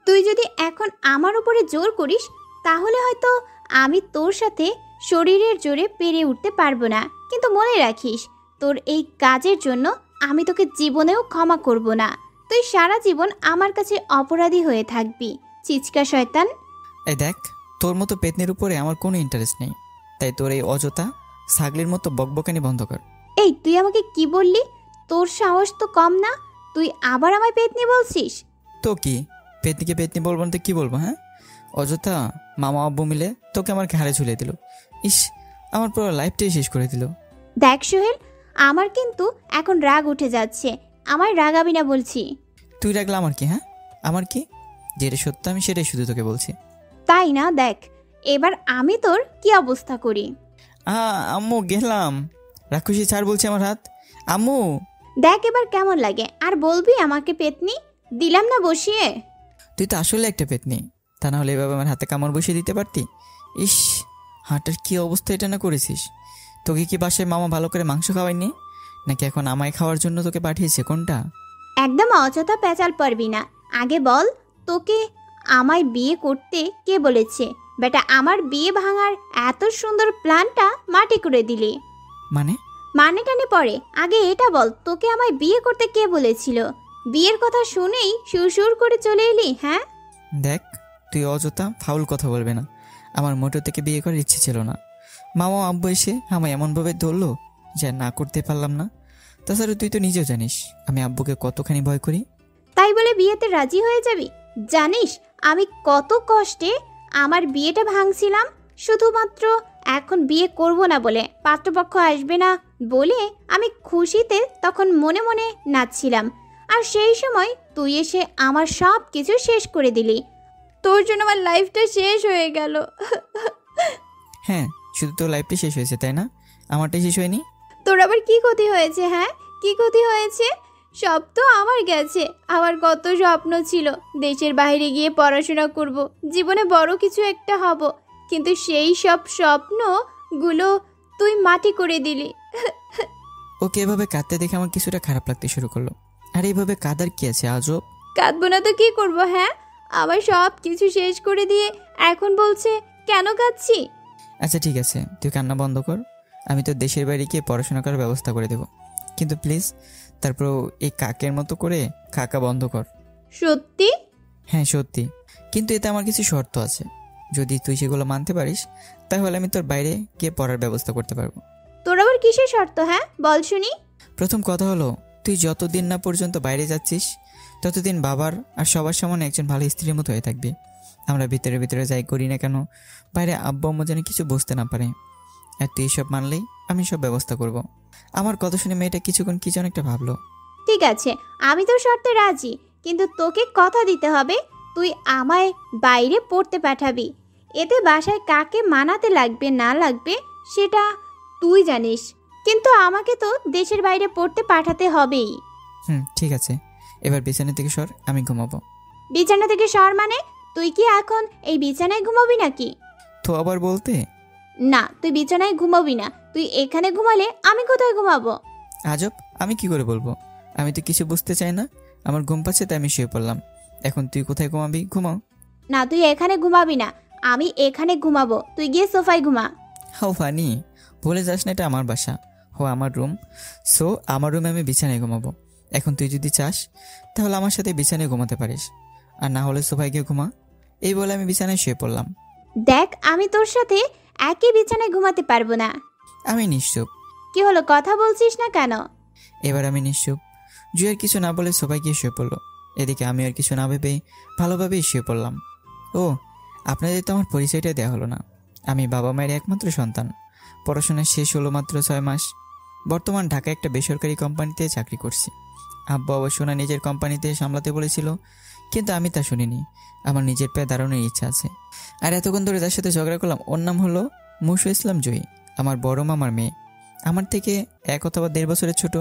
তুই যদি এখন আমার উপরে জোর করিস তাহলে হয়তো আমি তোর সাথে শরীরের জোরে পেরে উঠতে পারবো না, কিন্তু মনে রাখিস তোর এই কাজের জন্য আমি তোকে জীবনেও ক্ষমা করব না। তুই সারা জীবন আমার কাছে অপরাধী হয়ে থাকবি, চিচকা শয়তান। এই দেখ, তোর মতো পেতনির উপরে আমার কোনো ইন্টারেস্ট নেই, তাই তোর এই অযথা ছাগলের মতো বকবকানি বন্ধ কর। এই তুই আমাকে কি বললি? তোর সাহস তো কম না, তুই আবার আমায় পেতনি বলছিস? তো কি, পেতনিকে পেতনি বলবো না তো কি বলবো? হ্যাঁ, অযথা মামা আব্বু মিলে তোকে আমার ঘাড়ে ঝুলিয়ে দিল। ইস, আমার পুরো লাইফটাই শেষ করে দিল। দেখ সোহেল, আমার কিন্তু এখন রাগ উঠে যাচ্ছে, আমার রাগাবি না বলছি। তুই রাখলে আমার কি? হ্যাঁ, আমার কি? যেটা সত্য আমি সেটাই শুধু তোকে বলছি। তাই না? দেখ এবার আমি তোর কি অবস্থা করি। আম্মু গেলাম, রাক্ষসী ছাড় বলছে আমার হাত। আম্মু দেখ এবার কেমন লাগে, আর বলবি আমাকে পেতনি? দিলাম না বসিয়ে। তুই তো আসলে একটা পেতনি, তা না হলে এভাবে আমার হাতে কামড় বসিয়ে দিতে পারতি। ইস, হাঁটার কি অবস্থা এটা না করেছিস? তোকে কি বাসায় মামা ভালো করে মাংস খাওয়ায়নি, নাকি এখন আমায় খাওয়ার জন্য তোকে পাঠিয়েছে? কোনটা? একদম অযথা পেঁচাল পারবি না, আগে বল তোকে আমায় বিয়ে করতে কে বলেছে? বেটা, আমার বিয়ে ভাঙার এত সুন্দর প্ল্যানটা মাটি করে দিলি। মানে? মানে টানে পড়ে, আগে এটা বল তোকে আমায় বিয়ে করতে কে বলেছিল? বিয়ের কথা শুনেই সুরসুর করে চলে এলি। হ্যাঁ দেখ, তুই অযথা ফাউল কথা বলবে না। আমার মোটো থেকে বিয়ে করার ইচ্ছে ছিল না, মামা আব্বু এসে আমায় এমনভাবে ধরলো যা না করতে পারলাম না। তাছাড়া তুই তো নিজেও জানিস আমি আব্বুকে কতখানি ভয় করি। তাই বলে বিয়েতে রাজি হয়ে যাবি? জানিস আমি কত কষ্টে আমার বিয়েটা ভাঙছিলাম, শুধুমাত্র এখন বিয়ে করব না বলে, পাত্রপক্ষ আসবে না বলে আমি খুশিতে তখন মনে মনে নাচছিলাম। আর সেই সময় তুই এসে আমার সব কিছু শেষ করে দিলি। তোর জন্য আমার লাইফটা শেষ হয়ে গেল। হ্যাঁ, শুধু তোর লাইফটাই শেষ হয়েছে তাই না? আমারটাই শেষ হয়নি? তোর আবার কি ক্ষতি হয়েছে? হ্যাঁ, কি ক্ষতি হয়েছে? সব তো আমার গেছে। আমার কত স্বপ্ন ছিল, দেশের বাইরে গিয়ে পড়াশোনা করব, জীবনে বড় কিছু একটা হব, কিন্তু সেই সব স্বপ্নগুলো তুই মাটি করে দিলি। ওকে এভাবে কাঁদতে দেখে আমার কিছুটা খারাপ লাগতে শুরু করলো। আর এইভাবে কাঁদার কি আছে আজব? কাঁদবো না তো কি করব? হ্যাঁ, আমার সব কিছু শেষ করে দিয়ে এখন বলছে কেন কাঁদছি? আচ্ছা ঠিক আছে, তুই কান্না বন্ধ কর, আমি তো দেশের বাইরে গিয়ে পড়াশোনা করার ব্যবস্থা করে দেব, কিন্তু প্লিজ তারপর এই কাকের মতো করে কাকা বন্ধ কর। সত্যি? হ্যাঁ সত্যি, কিন্তু এতে আমার কিছু শর্ত আছে। যদি তুই সেগুলো মানতে পারিস তাহলে আমি তোর বাইরে গিয়ে পড়ার ব্যবস্থা করতে পারবো। তোর আবার কিসের শর্ত? হ্যাঁ বল শুনি। প্রথম কথা হলো, তুই যতদিন না পর্যন্ত বাইরে যাচ্ছিস ততদিন বাবার আর সবার সামনে একজন ভালো স্ত্রীর মতো হয়ে থাকবি। আমরা ভিতরে ভিতরে যাই করি না কেন, বাইরে আব্বু আম্মু যেন কিছু বুঝতে না পারে। আর তুই এসব মানলেই আমি সব ব্যবস্থা করব। আমার কথা শুনে মেয়েটা কিছুক্ষণ কি যেন একটা ভাবলো। ঠিক আছে, আমি তো শর্তে রাজি, কিন্তু তোকে কথা দিতে হবে তুই আমায় বাইরে পড়তে পাঠাবি। এতে বাসায় কাকে মানাতে লাগবে না লাগবে সেটা তুই জানিস, কিন্তু আমাকে তো দেশের বাইরে পড়তে পাঠাতে হবেই। ঠিক আছে, এবার বিছানা থেকে সর, আমি ঘুমাবো। বিছানা থেকে সর মানে? তুই কি এখন এই বিছানায় ঘুমাবি নাকি? তো আবার বলতে? না, তুই বিছানায় ঘুমাবি না, তুই এখানে ঘুমালে আমি কোথায় ঘুমাবো? আজব, আমি কি করে বলবো? আমি তো কিছু বুঝতে চাই না, আমার ঘুম পাচ্ছে তাই আমি শুয়ে পড়লাম। এখন তুই কোথায় ঘুমাবি? ঘুমাও। না, তুই এখানে ঘুমাবি না, আমি এখানে ঘুমাবো, তুই গিয়ে সোফায় ঘুমা। হাও ফানি, ভুলে যাস না এটা আমার বাসা, আমার রুম। সো আমার রুমে আমি বিছানায় ঘুমাবো। এখন তুই যদি চাস তাহলে আমার সাথে বিছানায় ঘুমাতে পারিস, আর না হলে সোফায় গিয়ে ঘুমা। এই বলে আমি বিছানায় শুয়ে পড়লাম। দেখ, আমি তোর সাথে একই বিছানায় ঘুমাতে পারবো না। আমি নিশ্চুপ। কি হলো, কথা বলছিস না কেন? এবার আমি নিশ্চুপ। জুয়ের কিছু না বলে সবাই গিয়ে শুয়ে পড়লো। এদিকে আমি আর কিছু না ভেবে ভালোভাবেই শুয়ে পড়লাম। ও, আপনাদের তো আমার পরিচয়টা দেওয়া হলো না। আমি বাবা মায়ের একমাত্র সন্তান। পড়াশোনা শেষ হলো মাত্র 6 মাস। বর্তমান ঢাকায় একটা বেসরকারি কোম্পানিতে চাকরি করছি। আব্বু অবশ্য না নিজের কোম্পানিতে সামলাতে বলেছিল, কিন্তু আমি তা শুনিনি। আমার নিজের পায়ে দাঁড়ানোর ইচ্ছা আছে। আর এতক্ষণ ধরে যার সাথে ঝগড়া করলাম ওর নাম হলো মুশু ইসলাম জয়ী, আমার বড় মামার মেয়ে। আমার থেকে 1 অথবা 1.5 বছরের ছোট।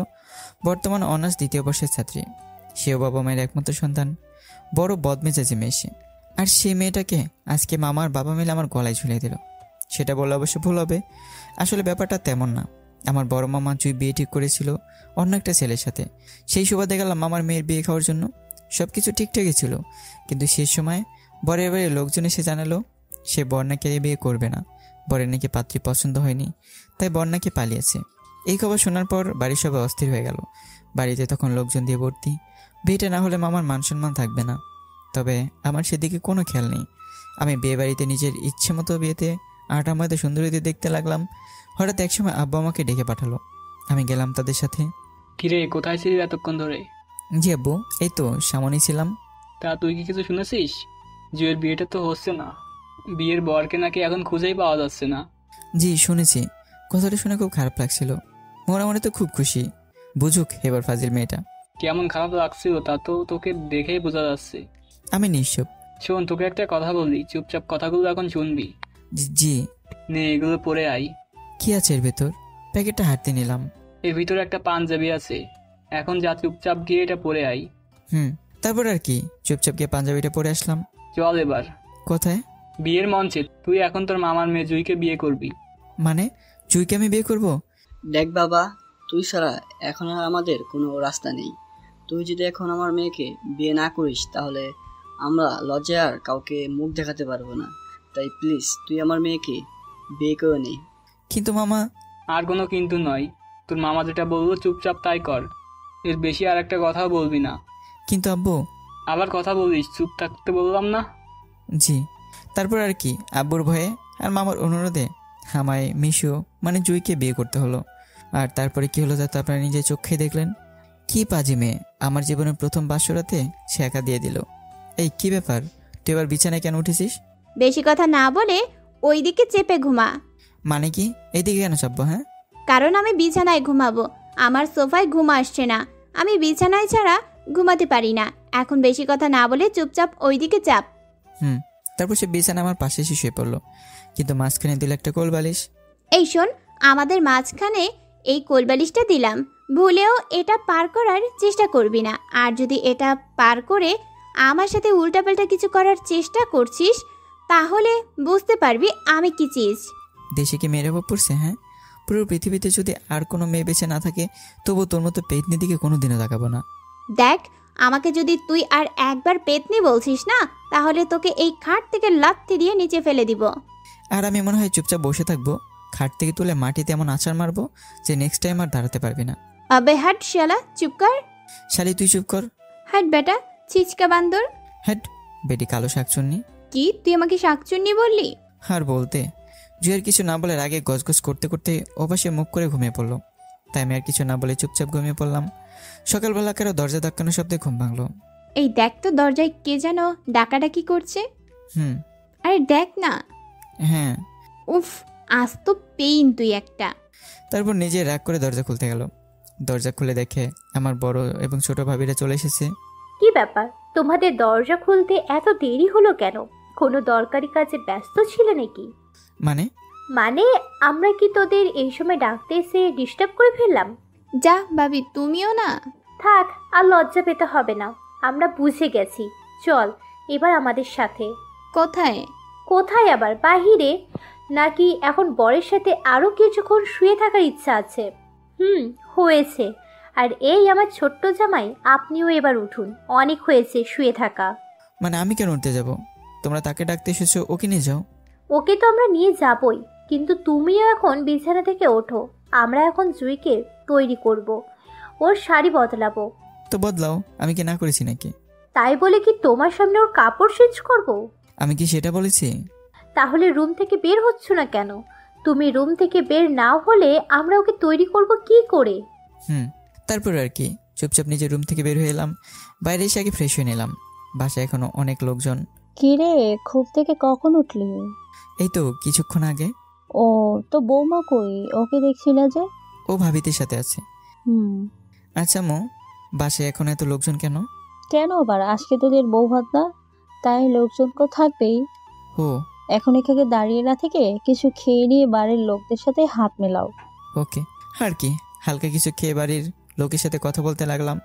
বর্তমান অনার্স 2য় বর্ষের ছাত্রী। সেও বাবা মায়ের একমাত্র সন্তান। বড় বদমেজাজি মেয়ে সে। আর সেই মেয়েটাকে আজকে মামার বাবা মিলে আমার গলায় ঝুলিয়ে দিল। সেটা বলে অবশ্য ভুল হবে, আসলে ব্যাপারটা তেমন না। আমার বড় মামা জুই বিয়ে ঠিক করেছিল অন্য একটা ছেলের সাথে। সেই সুবাদে গেলাম মামার মেয়ের বিয়ে খাওয়ার জন্য। সব কিছু ঠিকঠাকই ছিল, কিন্তু শেষ সময় বরের বাড়ির লোকজন এসে জানালো সে বর নাকি বিয়ে করবে না, বরের নাকি পাত্রী পছন্দ হয়নি, তাই বর নাকি পালিয়েছে। এই খবর শোনার পর বাড়ির সবাই অস্থির হয়ে গেল। বাড়িতে তখন লোকজন দিয়ে ভর্তি। বিয়েটা না হলে মামার মান সম্মান থাকবে না। তবে আমার সেদিকে কোনো খেয়াল নেই। আমি বিয়ে বাড়িতে নিজের ইচ্ছে মতো বিয়েতে আটা ময়দা সুন্দরীদের দেখতে লাগলাম। হঠাৎ একসময় আব্বু আমাকে ডেকে পাঠালো। আমি গেলাম তাদের সাথে। কিরে, কোথায় ছিলি এতক্ষণ ধরে? জি আব্বু, এই তো সামনেই ছিলাম। তা তুই কি কিছু শুনেছিস? জুয়ের বিয়েটা তো হচ্ছে না, বিয়ের বরকে নাকি এখন খুঁজেই পাওয়া যাচ্ছে না। জি শুনেছি। কথাটা শুনে খুব খারাপ লাগছিল। মনে তো খুব খুশি। বুঝুক এবার ফাজিল মেয়েটা। কেমন খারাপ লাগছিল তা তো তোকে দেখেই বোঝা যাচ্ছে। আমি নিশ্চুপ। শোন, তোকে একটা কথা বলি, চুপচাপ কথাগুলো এখন শুনবি। জি। নে, এগুলো পরে আই। কি আছে এর ভেতর? প্যাকেটটা হাঁটতে নিলাম। এর ভিতরে একটা পাঞ্জাবি আছে, এখন যা চুপচাপ গিয়ে এটা পরে আই। তারপর আর কি, চুপচাপ গিয়ে পাঞ্জাবিটা পরে আসলাম। চল এবার। কোথায়? বিয়ের মঞ্চে। তুই এখন তোর মামার মেয়ে জুইকে বিয়ে করবি। মানে জুইকে আমি বিয়ে করব? দেখ বাবা, তুই ছাড়া এখন আর আমাদের কোনো রাস্তা নেই। তুই যদি এখন আমার মেয়েকে বিয়ে না করিস তাহলে আমরা লজ্জায় আর কাউকে মুখ দেখাতে পারবো না। তাই প্লিজ তুই আমার মেয়েকে বিয়ে করে নে। কিন্তু মামা। আর কোনো কিন্তু নয়, তোর মামা যেটা বললো চুপচাপ তাই কর। এর বেশি আর একটা কথাও বলবি না। কিন্তু আব্বু। আবার কথা বলিস, চুপ থাকতে বললাম না? জি। তারপর আর কি, আব্বুর ভয়ে আর মামার অনুরোধে আমায় মিশু মানে জুইকে বিয়ে করতে হলো। আর তারপরে কি হলো তা তো আপনারা নিজে চোখে দেখলেন। কি পাজি মেয়ে, আমার জীবনের প্রথম বাসরাতে সে একা দিয়ে দিল। এই কি ব্যাপার, তুই এবার বিছানায় কেন উঠেছিস? বেশি কথা না বলে ওইদিকে চেপে ঘুমা। মানে কি, এইদিকে কেন চাপবো? হ্যাঁ, কারণ আমি বিছানায় ঘুমাবো। আমার সোফায় ঘুম আসছে না। আমি বিছানায় ছাড়া ঘুমাতে পারি না। এখন বেশি কথা না বলে চুপচাপ ওইদিকে চাপ। তারপর সে বিছানা আমার পাশে এসে শুয়ে পড়লো, কিন্তু মাঝখানে দিল একটা কোল বালিশ। এই শোন, আমাদের মাঝখানে এই কোলবালিশটা দিলাম, ভুলেও এটা পার করার চেষ্টা করবি না। আর যদি এটা পার করে আমার সাথে উল্টাপাল্টা কিছু করার চেষ্টা করছিস তাহলে বুঝতে পারবি আমি কি চিজ। দেশে কি মেয়েরা অভাব পড়ছে? হ্যাঁ, পুরো পৃথিবীতে যদি আর কোনো মেয়ে বেঁচে না থাকে তবু তোর মতো পেতনি দিকে কোনোদিনও তাকাবো না। দেখ, আমাকে যদি তুই আর একবার পেতনি বলছিস না তাহলে তোকে এই খাট থেকে লাথি দিয়ে নিচে ফেলে দিব। আর আমি মনে হয় চুপচাপ বসে থাকবো, খাট থেকে তুলে মাটিতে এমন আছাড় মারবো যে নেক্সট টাইম আর দাঁড়াতে পারবি না। আবে হাট শালা, চুপ কর। শালি তুই চুপ কর। হাট বেটা, ছিচকা বান্দর। হ্যাট বেটি কালো শাকচুন্নি। কি তুই আমাকে শাকচুন্নি বললি? আর বলতে জুয়ের কিছু না বলার আগে গজগজ করতে করতে ওপাশে মুখ করে ঘুমিয়ে পড়লো। তাই আমি আর কিছু না বলে চুপচাপ ঘুমিয়ে পড়লাম। সকালবেলা কারো দরজা ধাক্কানোর শব্দে ঘুম ভাঙলো। এই দেখ তো, দরজায় কে যেন ডাকাডাকি করছে। আরে দেখ না। হ্যাঁ। উফ, আজ তো পেইন তুই একটা। তারপর নিজে রাগ করে দরজা খুলতে গেল। দরজা খুলে দেখে আমার বড় এবং ছোট ভাবিরা চলে এসেছে। কি ব্যাপার, তোমাদের দরজা খুলতে এত দেরি হলো কেন? কোনো দরকারি কাজে ব্যস্ত ছিলে নাকি? মানে আমরা কি তোদের এই সময় ডাকতে এসে ডিস্টার্ব করে ফেললাম? যা ভাবি, তুমিও না। থাক, আর লজ্জা পেতে হবে না, আমরা বুঝে গেছি। চল এবার আমাদের সাথে। কোথায়? কোথায় আবার, বাহিরে। নাকি এখন বরের সাথে আরও কিছুক্ষণ শুয়ে থাকার ইচ্ছা আছে? হয়েছে। আর এই আমার ছোট্ট জামাই, আপনিও এবার উঠুন, অনেক হয়েছে শুয়ে থাকা। মানে আমি কেন উঠতে যাব? তোমরা তাকে ডাকতে এসেছো, ওকে নিয়ে যাও। ওকে তো আমরা নিয়ে যাবই, কিন্তু তুমিও এখন বিছানা থেকে ওঠো। আমরা এখন জুইকে তৈরি করব, ওর শাড়ি বদলাবো। তো বদলাও, আমি কি না করেছি নাকি? তাই বলে কি তোমার সামনে ওর কাপড় সুইচ করব? আমি কি সেটা বলেছি? তাহলে রুম থেকে বের হচ্ছ না কেন? তুমি রুম থেকে বের না হলে আমরা ওকে তৈরি করব কি করে? তারপর আর কি, চুপচাপ নিজের রুম থেকে বের হয়ে এলাম। বাইরে এসে আগে ফ্রেশ হয়ে নিলাম। বাসায় এখনো অনেক লোকজন। কি রে, ঘুম থেকে কখন উঠলি? এই তো কিছুক্ষণ আগে। ও, তো বৌমা কই? ওকে দেখছি না যে। ও ভাবিতের সাথে আছে। আচ্ছা মো, বাসায় এখন এত লোকজন কেন? কেন আবার, আজকে তোদের বউ ভাত না, তাই লোকজন তো থাকবেই। ও, এখন এখানে দাঁড়িয়ে না থেকে কিছু খেয়ে নিয়ে বাড়ির লোকদের সাথে হাত মেলাও। ওকে। আর কি, হালকা কিছু খেয়ে বাড়ির লোকের সাথে কথা বলতে লাগলাম।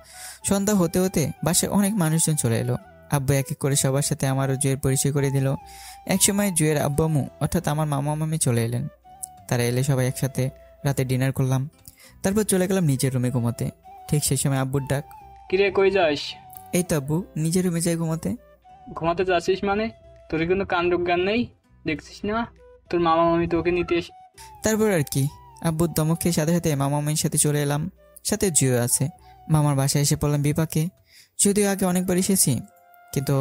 সন্ধ্যা হতে হতে বাসায় অনেক মানুষজন চলে এলো। আব্বু এক এক করে সবার সাথে আমারও জুয়ের পরিচয় করে দিল। একসময় জুয়ের আব্বু আম্মু অর্থাৎ আমার মামা মামি চলে এলেন। তারা এলে সবাই একসাথে রাতে ডিনার করলাম। তারপর চলে গেলাম নিজের রুমে ঘুমোতে। ঠিক সেই সময় আব্বুর ডাক। কিরে, কই যাস? এই তো আব্বু, নিজের রুমে যাই ঘুমাতে। ঘুমাতে যাচ্ছিস মানে? তোর কিন্তু কাণ্ড জ্ঞান নেই, দেখছিস না তোর মামা মামি তোকে নিতে তারপর আর কি, আব্বুর ধমক খেয়ে সাথে সাথে মামা মামির সাথে চলে এলাম। সাথে জিও আছে। মামার বাসায় এসে পড়লাম বিপাকে। যদিও আগে অনেকবার এসেছি, কিন্তু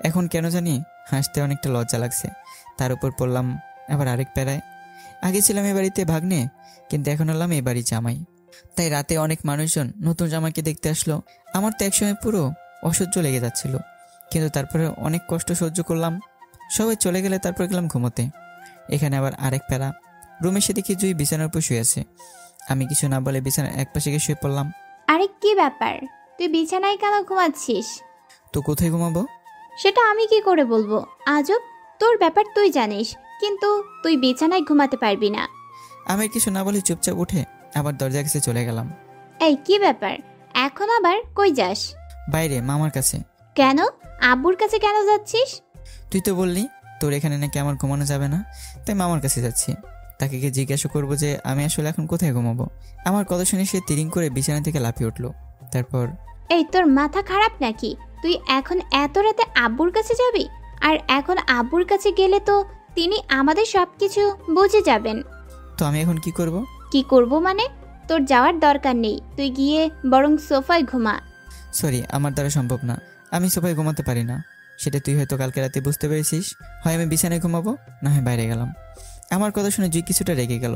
এখন কেন জানি হাসতে অনেকটা লজ্জা লাগছে। তার উপর পড়লাম আবার আরেক প্যারায়। আগে ছিলাম এ বাড়িতে ভাগ্নে, কিন্তু এখন হলাম এই বাড়ির জামাই। তাই রাতে অনেক মানুষজন নতুন জামাইকে দেখতে আসলো। আমার তো একসময় পুরো অসহ্য লেগে যাচ্ছিল, কিন্তু তারপরে অনেক কষ্ট সহ্য করলাম। সবাই চলে গেলে তারপর গেলাম ঘুমোতে। এখানে আবার আরেক প্যারা। রুমে সে দেখি জুই বিছানার উপর শুয়ে আছে। আমি কিছু না বলে বিছানার এক পাশে গিয়ে শুয়ে পড়লাম। আরে কি ব্যাপার, তুই বিছানায় কেন ঘুমাচ্ছিস? তো কোথায় ঘুমাবো? সেটা আমি কি করে বলবো? আজব, তোর ব্যাপার তুই জানিস, কিন্তু তুই বিছানায় ঘুমাতে পারবি না। আমি কিছু না বলে চুপচাপ উঠে আবার দরজা কাছে চলে গেলাম। এই কি ব্যাপার, এখন আবার কই যাস? বাইরে মামার কাছে। কেন? আব্বুর কাছে কেন যাচ্ছিস? তুই তো বললি তোর এখানে নাকি আমার ঘুমানো যাবে না, তাই মামার কাছে যাচ্ছি। তাকে গিয়ে জিজ্ঞাসা করবো যে আমি আসলে এখন কোথায় ঘুমাবো। আমার কথা শুনে সে তিরিং করে বিছানা থেকে লাফিয়ে উঠলো। তারপর, এই তোর মাথা খারাপ নাকি? তুই এখন এত রাতে আব্বুর কাছে যাবি? আর এখন আব্বুর কাছে গেলে তো তিনি আমাদের সবকিছু বুঝে যাবেন। তো আমি এখন কি করব? কি করব মানে? তোর যাওয়ার দরকার নেই, তুই গিয়ে বরং সোফায় ঘুমা। সরি, আমার দ্বারা সম্ভব না। আমি সোফায় ঘুমাতে পারি না। সেটা তুই হয়তো কালকে রাতে বুঝতে পেরেছিস। হয় আমি বিছানায় ঘুমাবো, না হয় বাইরে গেলাম। আমার কথা শুনে জুই কিছুটা রেগে গেল,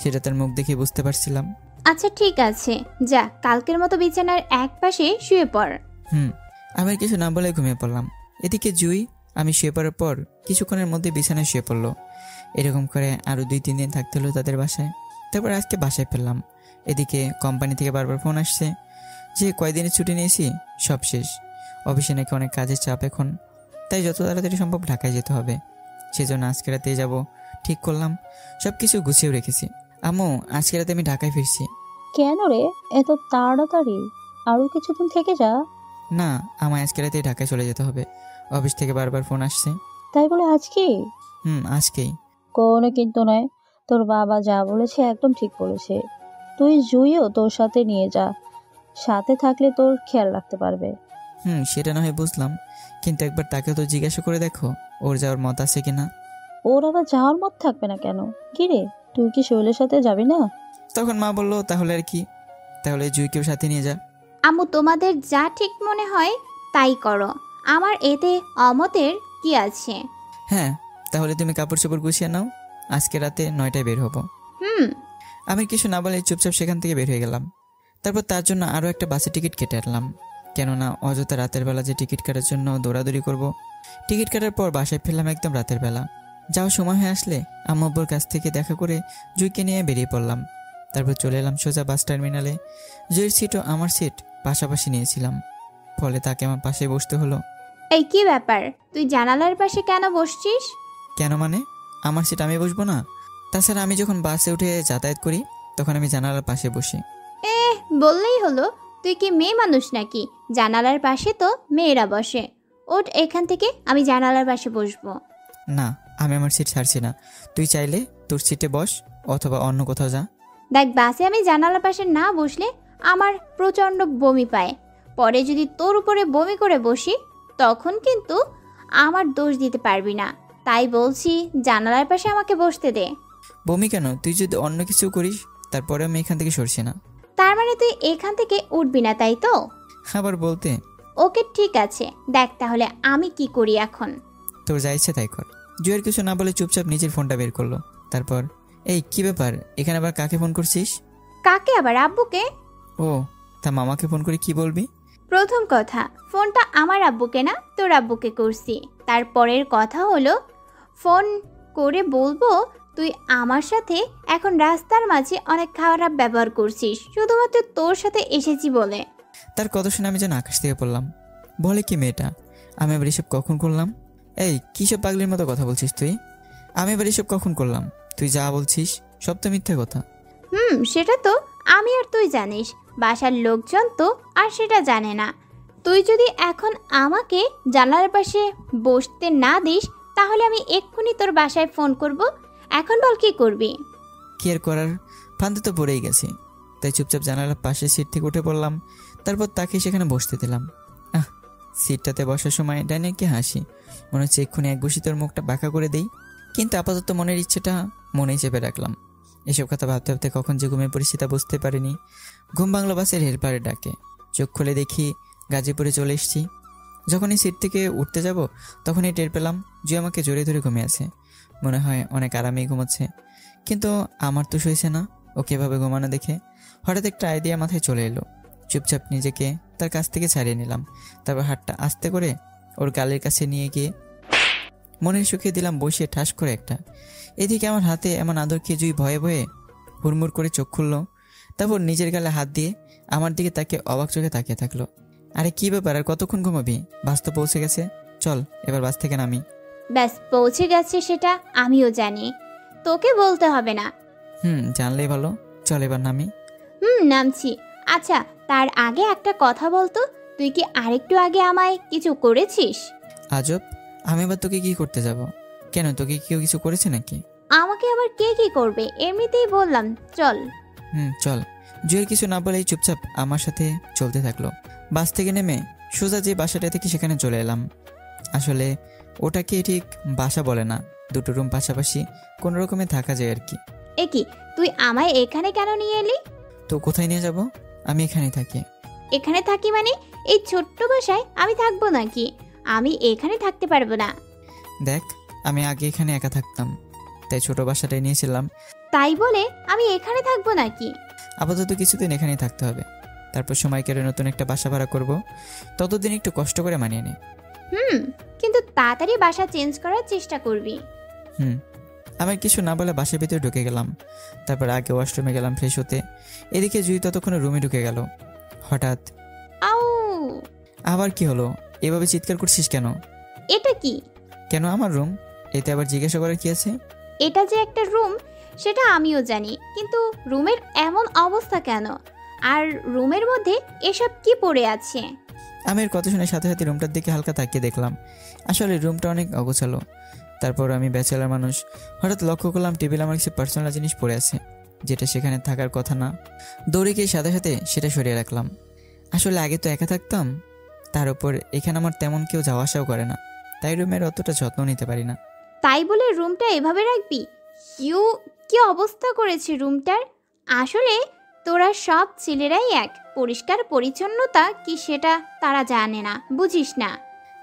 সেটা তার মুখ দেখে বুঝতে পারছিলাম। আচ্ছা ঠিক আছে, যা কালকের মতো বিছানার এক পাশে শুয়ে পড়। আমি আর কিছু না বলে ঘুমিয়ে পড়লাম। এদিকে জুই আমি শুয়ে পড়ার পর কিছুক্ষণের মধ্যে বিছানায় শুয়ে পড়লো। এরকম করে আরও 2-3 দিন থাকতে হলো তাদের বাসায়। তারপর আজকে বাসায় ফেললাম। এদিকে কোম্পানি থেকে বারবার ফোন আসছে যে কয়দিনের ছুটি নিয়েছি সব শেষ। অফিসে নাকি অনেক কাজের চাপ এখন, তাই যত তাড়াতাড়ি সম্ভব ঢাকায় যেতে হবে। সেজন্য আজকে রাতে যাব ঠিক করলাম। সব কিছু গুছিয়েও রেখেছি। আম্মু, আজকে রাতে আমি ঢাকায় ফিরছি। কেন রে এত তাড়াতাড়ি? আরো কিছুদিন থেকে যা। না, আমার আজকে রাতে ঢাকায় চলে যেতে হবে। অফিস থেকে বারবার ফোন আসছে। তাই বলে আজকে? আজকেই। কোনো কিন্তু নয়, তোর বাবা যা বলেছে একদম ঠিক বলেছে। তুই জুইও তোর সাথে নিয়ে যা, সাথে থাকলে তোর খেয়াল রাখতে পারবে। সেটা না হয় বুঝলাম, কিন্তু একবার তাকে তো জিজ্ঞাসা করে দেখো ওর যাওয়ার মত আছে কিনা। ওর আবার যাওয়ার মত থাকবে না কেন? কি রে, তুই কি শৈলের সাথে যাবি না? তখন মা বললো তাহলে আর কি, তাহলে জুইকেও সাথে নিয়ে যা। আম্মু, তোমাদের যা ঠিক মনে হয় তাই করো, আমার এতে অমতের কি আছে? হ্যাঁ, তাহলে তুমি কাপড় চোপড় গুছিয়ে নাও, আজকে রাতে 9টায় বের হবো। আমি কিছু না বলে চুপচাপ সেখান থেকে বের হয়ে গেলাম। তারপর তার জন্য আরও একটা বাসের টিকিট কেটে আনলাম, কেননা অযথা রাতের বেলা যে টিকিট কাটার জন্য দৌড়াদৌড়ি করব। টিকিট কাটার পর বাসায় ফিরলাম একদম রাতের বেলা। যাওয়ার সময় হয়ে আসলে আম্মু আব্বুর কাছ থেকে দেখা করে জুইকে নিয়ে বেরিয়ে পড়লাম। তারপর চলে এলাম সোজা বাস টার্মিনালে। জুইয়ের সিটও আমার সিট পাশাপাশি নিয়েছিলাম, ফলে তাকে আমার পাশে বসতে হলো। এই কি ব্যাপার, তুই জানালার পাশে কেন বসছিস? কেন মানে? আমার সিট আমি বসবো না? তাছাড়া আমি যখন বাসে উঠে যাতায়াত করি তখন আমি জানালার পাশে বসি। বললেই হলো, তুই কি মেয়ে মানুষ নাকি? জানালার পাশে তো মেয়েরা বসে। ওঠ এখান থেকে, আমি জানালার পাশে বসবো। না, আমি আমার সিট ছাড়ছি না। তুই চাইলে তোর সিটে বস অথবা অন্য কোথাও যা। দেখ, বাসে আমি জানালার পাশে না বসলে আমার প্রচণ্ড বমি পায়। পরে যদি তোর উপরে বমি করে বসি তখন কিন্তু আমার দোষ দিতে পারবি না। তাই বলছি, জানালার পাশে আমাকে বসতে দে। বমি কেন? তুই যদি অন্য কিছু করিস তারপরে আমি এখান থেকে সরছি না। তার মানে তুই এখান থেকে উঠবি না, তাই তো? আবার বলতে। ওকে ঠিক আছে, দেখ তাহলে আমি কি করি এখন। তোর যা ইচ্ছে তাই কর। জুয়ের কিছু না বলে চুপচাপ নিজের ফোনটা বের করলো। তারপর, এই কি ব্যাপার, এখানে আবার কাকে ফোন করছিস? কাকে আবার? আব্বুকে। ও, তা মামাকে ফোন করে কি বলবি? প্রথম কথা, ফোনটা আমার আব্বুকে না তোর আব্বুকে করছি। তারপরের কথা হলো, ফোন করে বলবো তুই আমার সাথে এখন রাস্তার মাঝে অনেক খারাপ ব্যবহার করছিস শুধুমাত্র তোর সাথে এসেছি বলে। তার কথা শুনে আমি যেন আকাশ থেকে পড়লাম। বলে কি মেয়েটা, আমি আবার এসব কখন করলাম? এই কিসব পাগলির মতো কথা বলছিস তুই? আমি আবার এসব কখন করলাম? তুই যা বলছিস সব তো মিথ্যে কথা। সেটা তো আমি আর তুই জানিস, বাসার লোকজন তো আর সেটা জানে না। তুই যদি এখন আমাকে জানালার পাশে বসতে না দিস তাহলে আমি এক্ষুনি তোর বাসায় ফোন করব। এখন বল কি করবি? কি আর করার, ফান্দে তো পড়েই গেছি। তাই চুপচাপ জানালার পাশের সিট থেকে উঠে পড়লাম। তারপর তাকে সেখানে বসতে দিলাম। সিটটাতে বসার সময় ডাইনিকে হাসি, মনে হচ্ছে এক্ষুনি এক ঘুষি তোর মুখটা বাঁকা করে দেই, কিন্তু আপাতত মনের ইচ্ছেটা মনেই চেপে রাখলাম। এসব কথা ভাবতে ভাবতে কখন যে ঘুমিয়ে পড়ি সেটা বুঝতে পারিনি। ঘুম বাংলা বাসের হেল্পারের ডাকে চোখ খুলে দেখি গাজীপুরে চলে এসেছি। যখনই সিট থেকে উঠতে যাব তখনই টের পেলাম জুই আমাকে জড়িয়ে ধরে ঘুমিয়ে আছে। মনে হয় অনেক আরামেই ঘুমাচ্ছে, কিন্তু আমার তো সইছে না ওকে এভাবে ঘুমানো দেখে। হঠাৎ একটা আইডিয়া মাথায় চলে এলো। চুপচাপ নিজেকে তার কাছ থেকে ছাড়িয়ে নিলাম, তারপর হাতটা আস্তে করে ওর গালের কাছে নিয়ে গিয়ে মনের সুখে দিলাম বসিয়ে ঠাস করে একটা। এদিকে আমার হাতে এমন আদর খেয়ে জুই ভয়ে ভয়ে হুড়মুড় করে চোখ খুললো, তারপর নিজের গালে হাত দিয়ে আমার দিকে তাকে অবাক চোখে তাকিয়ে থাকলো। আরে কি ব্যাপার, আর কতক্ষণ ঘুমাবি? বাস তো পৌঁছে গেছে, চল এবার বাস থেকে নামি। ব্যাস পৌঁছে গেছে সেটা আমিও জানি, তোকে বলতে হবে না। জানলেই ভালো, চল এবার নামি। নামছি। আচ্ছা, তার আগে একটা কথা বলতো, তুই কি আরেকটু আগে আমায় কিছু করেছিস? আজব, আমি এবার তোকে কি করতে যাব? কেন, তোকে কেউ কিছু করেছে নাকি? আমাকে আবার কে কি করবে, এমনিতেই বললাম চল। চল। জুয়ের কিছু না বলেই চুপচাপ আমার সাথে চলতে থাকলো। বাস থেকে নেমে সোজা যে বাসাটা থেকে সেখানে চলে এলাম। আসলে ওটাকে ঠিক বাসা বলে না, দুটো রুম পাশাপাশি কোনো রকমে থাকা যায় আর কি। এ কি, তুই আমায় এখানে কেন নিয়ে এলি? তো কোথায় নিয়ে যাব? আমি এখানেই থাকি। এখানে থাকি মানে এই ছোট্ট বাসায় আমি থাকবো নাকি? আমি এখানে থাকতে পারবো না। দেখ, আমি আগে এখানে একা থাকতাম, তাই ছোট বাসাটাই নিয়েছিলাম। তাই বলে আমি এখানে থাকবো নাকি? আপাতত কিছুদিন এখানেই থাকতে হবে, তারপর সময় কেটে নতুন একটা বাসা ভাড়া করব। ততদিন একটু কষ্ট করে মানিয়ে নে। কিন্তু তাড়াতাড়ি বাসা চেঞ্জ করার চেষ্টা করবি। আমি কিছু না বলে বাসার ভিতরে ঢুকে গেলাম। তারপর আগে ওয়াশরুমে গেলাম ফ্রেশ হতে। এদিকে জুই ততক্ষণে রুমে ঢুকে গেল। হঠাৎ আউ! আবার কি হলো? এভাবে চিৎকার করছিস কেন? এটা কি? কেন আমার রুম? এতে আবার জিজ্ঞাসা করার কি আছে? এটা যে একটা রুম সেটা আমিও জানি, কিন্তু রুমের এমন অবস্থা কেন? আর রুমের মধ্যে এসব কি পড়ে আছে? আমি এর কথা শুনে সাথে সাথে রুমটার দিকে হালকা তাকিয়ে দেখলাম। আসলে রুমটা অনেক অগোছালো। তারপর আমি ব্যাচেলার মানুষ, হঠাৎ লক্ষ্য করলাম টেবিলে আমার কিছু পার্সোনাল জিনিস পড়ে আছে, যেটা সেখানে থাকার কথা না। দৌড়ে গিয়ে সাথে সাথে সেটা সরিয়ে রাখলাম। আসলে আগে তো একা থাকতাম, তার উপর এখানে আমার তেমন কেউ যাওয়া আসাও করে না, তাই রুমের অতটা যত্ন নিতে পারি না। তাই বলে রুমটা এভাবে রাখবি? কি অবস্থা করেছে রুমটার! আসলে তোরা সব ছেলেরাই এক, পরিষ্কার পরিচ্ছন্নতা কি সেটা তারা জানে না, বুঝিস না।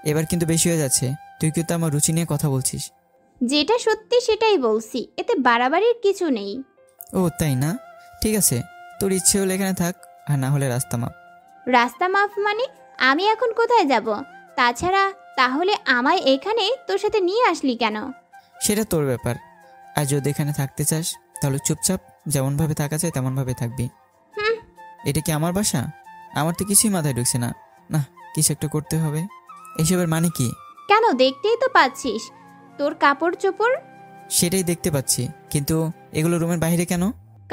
এবার কিন্তু বেশি হয়ে যাচ্ছে, তুই কিন্তু আমার রুচি নিয়ে কথা বলছিস। যেটা সত্যি সেটাই বলছি, এতে বাড়াবাড়ির কিছু নেই। ও তাই না? ঠিক আছে, তোর ইচ্ছে হলে এখানে থাক, আর না হলে রাস্তা মাপ। রাস্তা মাফ মানে? আমি এখন কোথায় যাব? তাছাড়া তাহলে আমায় এখানে তোর সাথে নিয়ে আসলি কেন? সেটা তোর ব্যাপার। আর যদি এখানে থাকতে চাস তাহলে চুপচাপ যেমনভাবে থাকা যায় তেমনভাবে থাকবি। এটা কি আমার বাসা? আমার তো কিছুই মাথায় ঢুকছে না। না, কিছু একটা করতে হবে। এসবের মানে কি? কেন, দেখতেই তো পাচ্ছিস তোর কাপড় চোপড়। সেটাই দেখতে পাচ্ছি, কিন্তু এগুলো রুমের বাইরে কেন?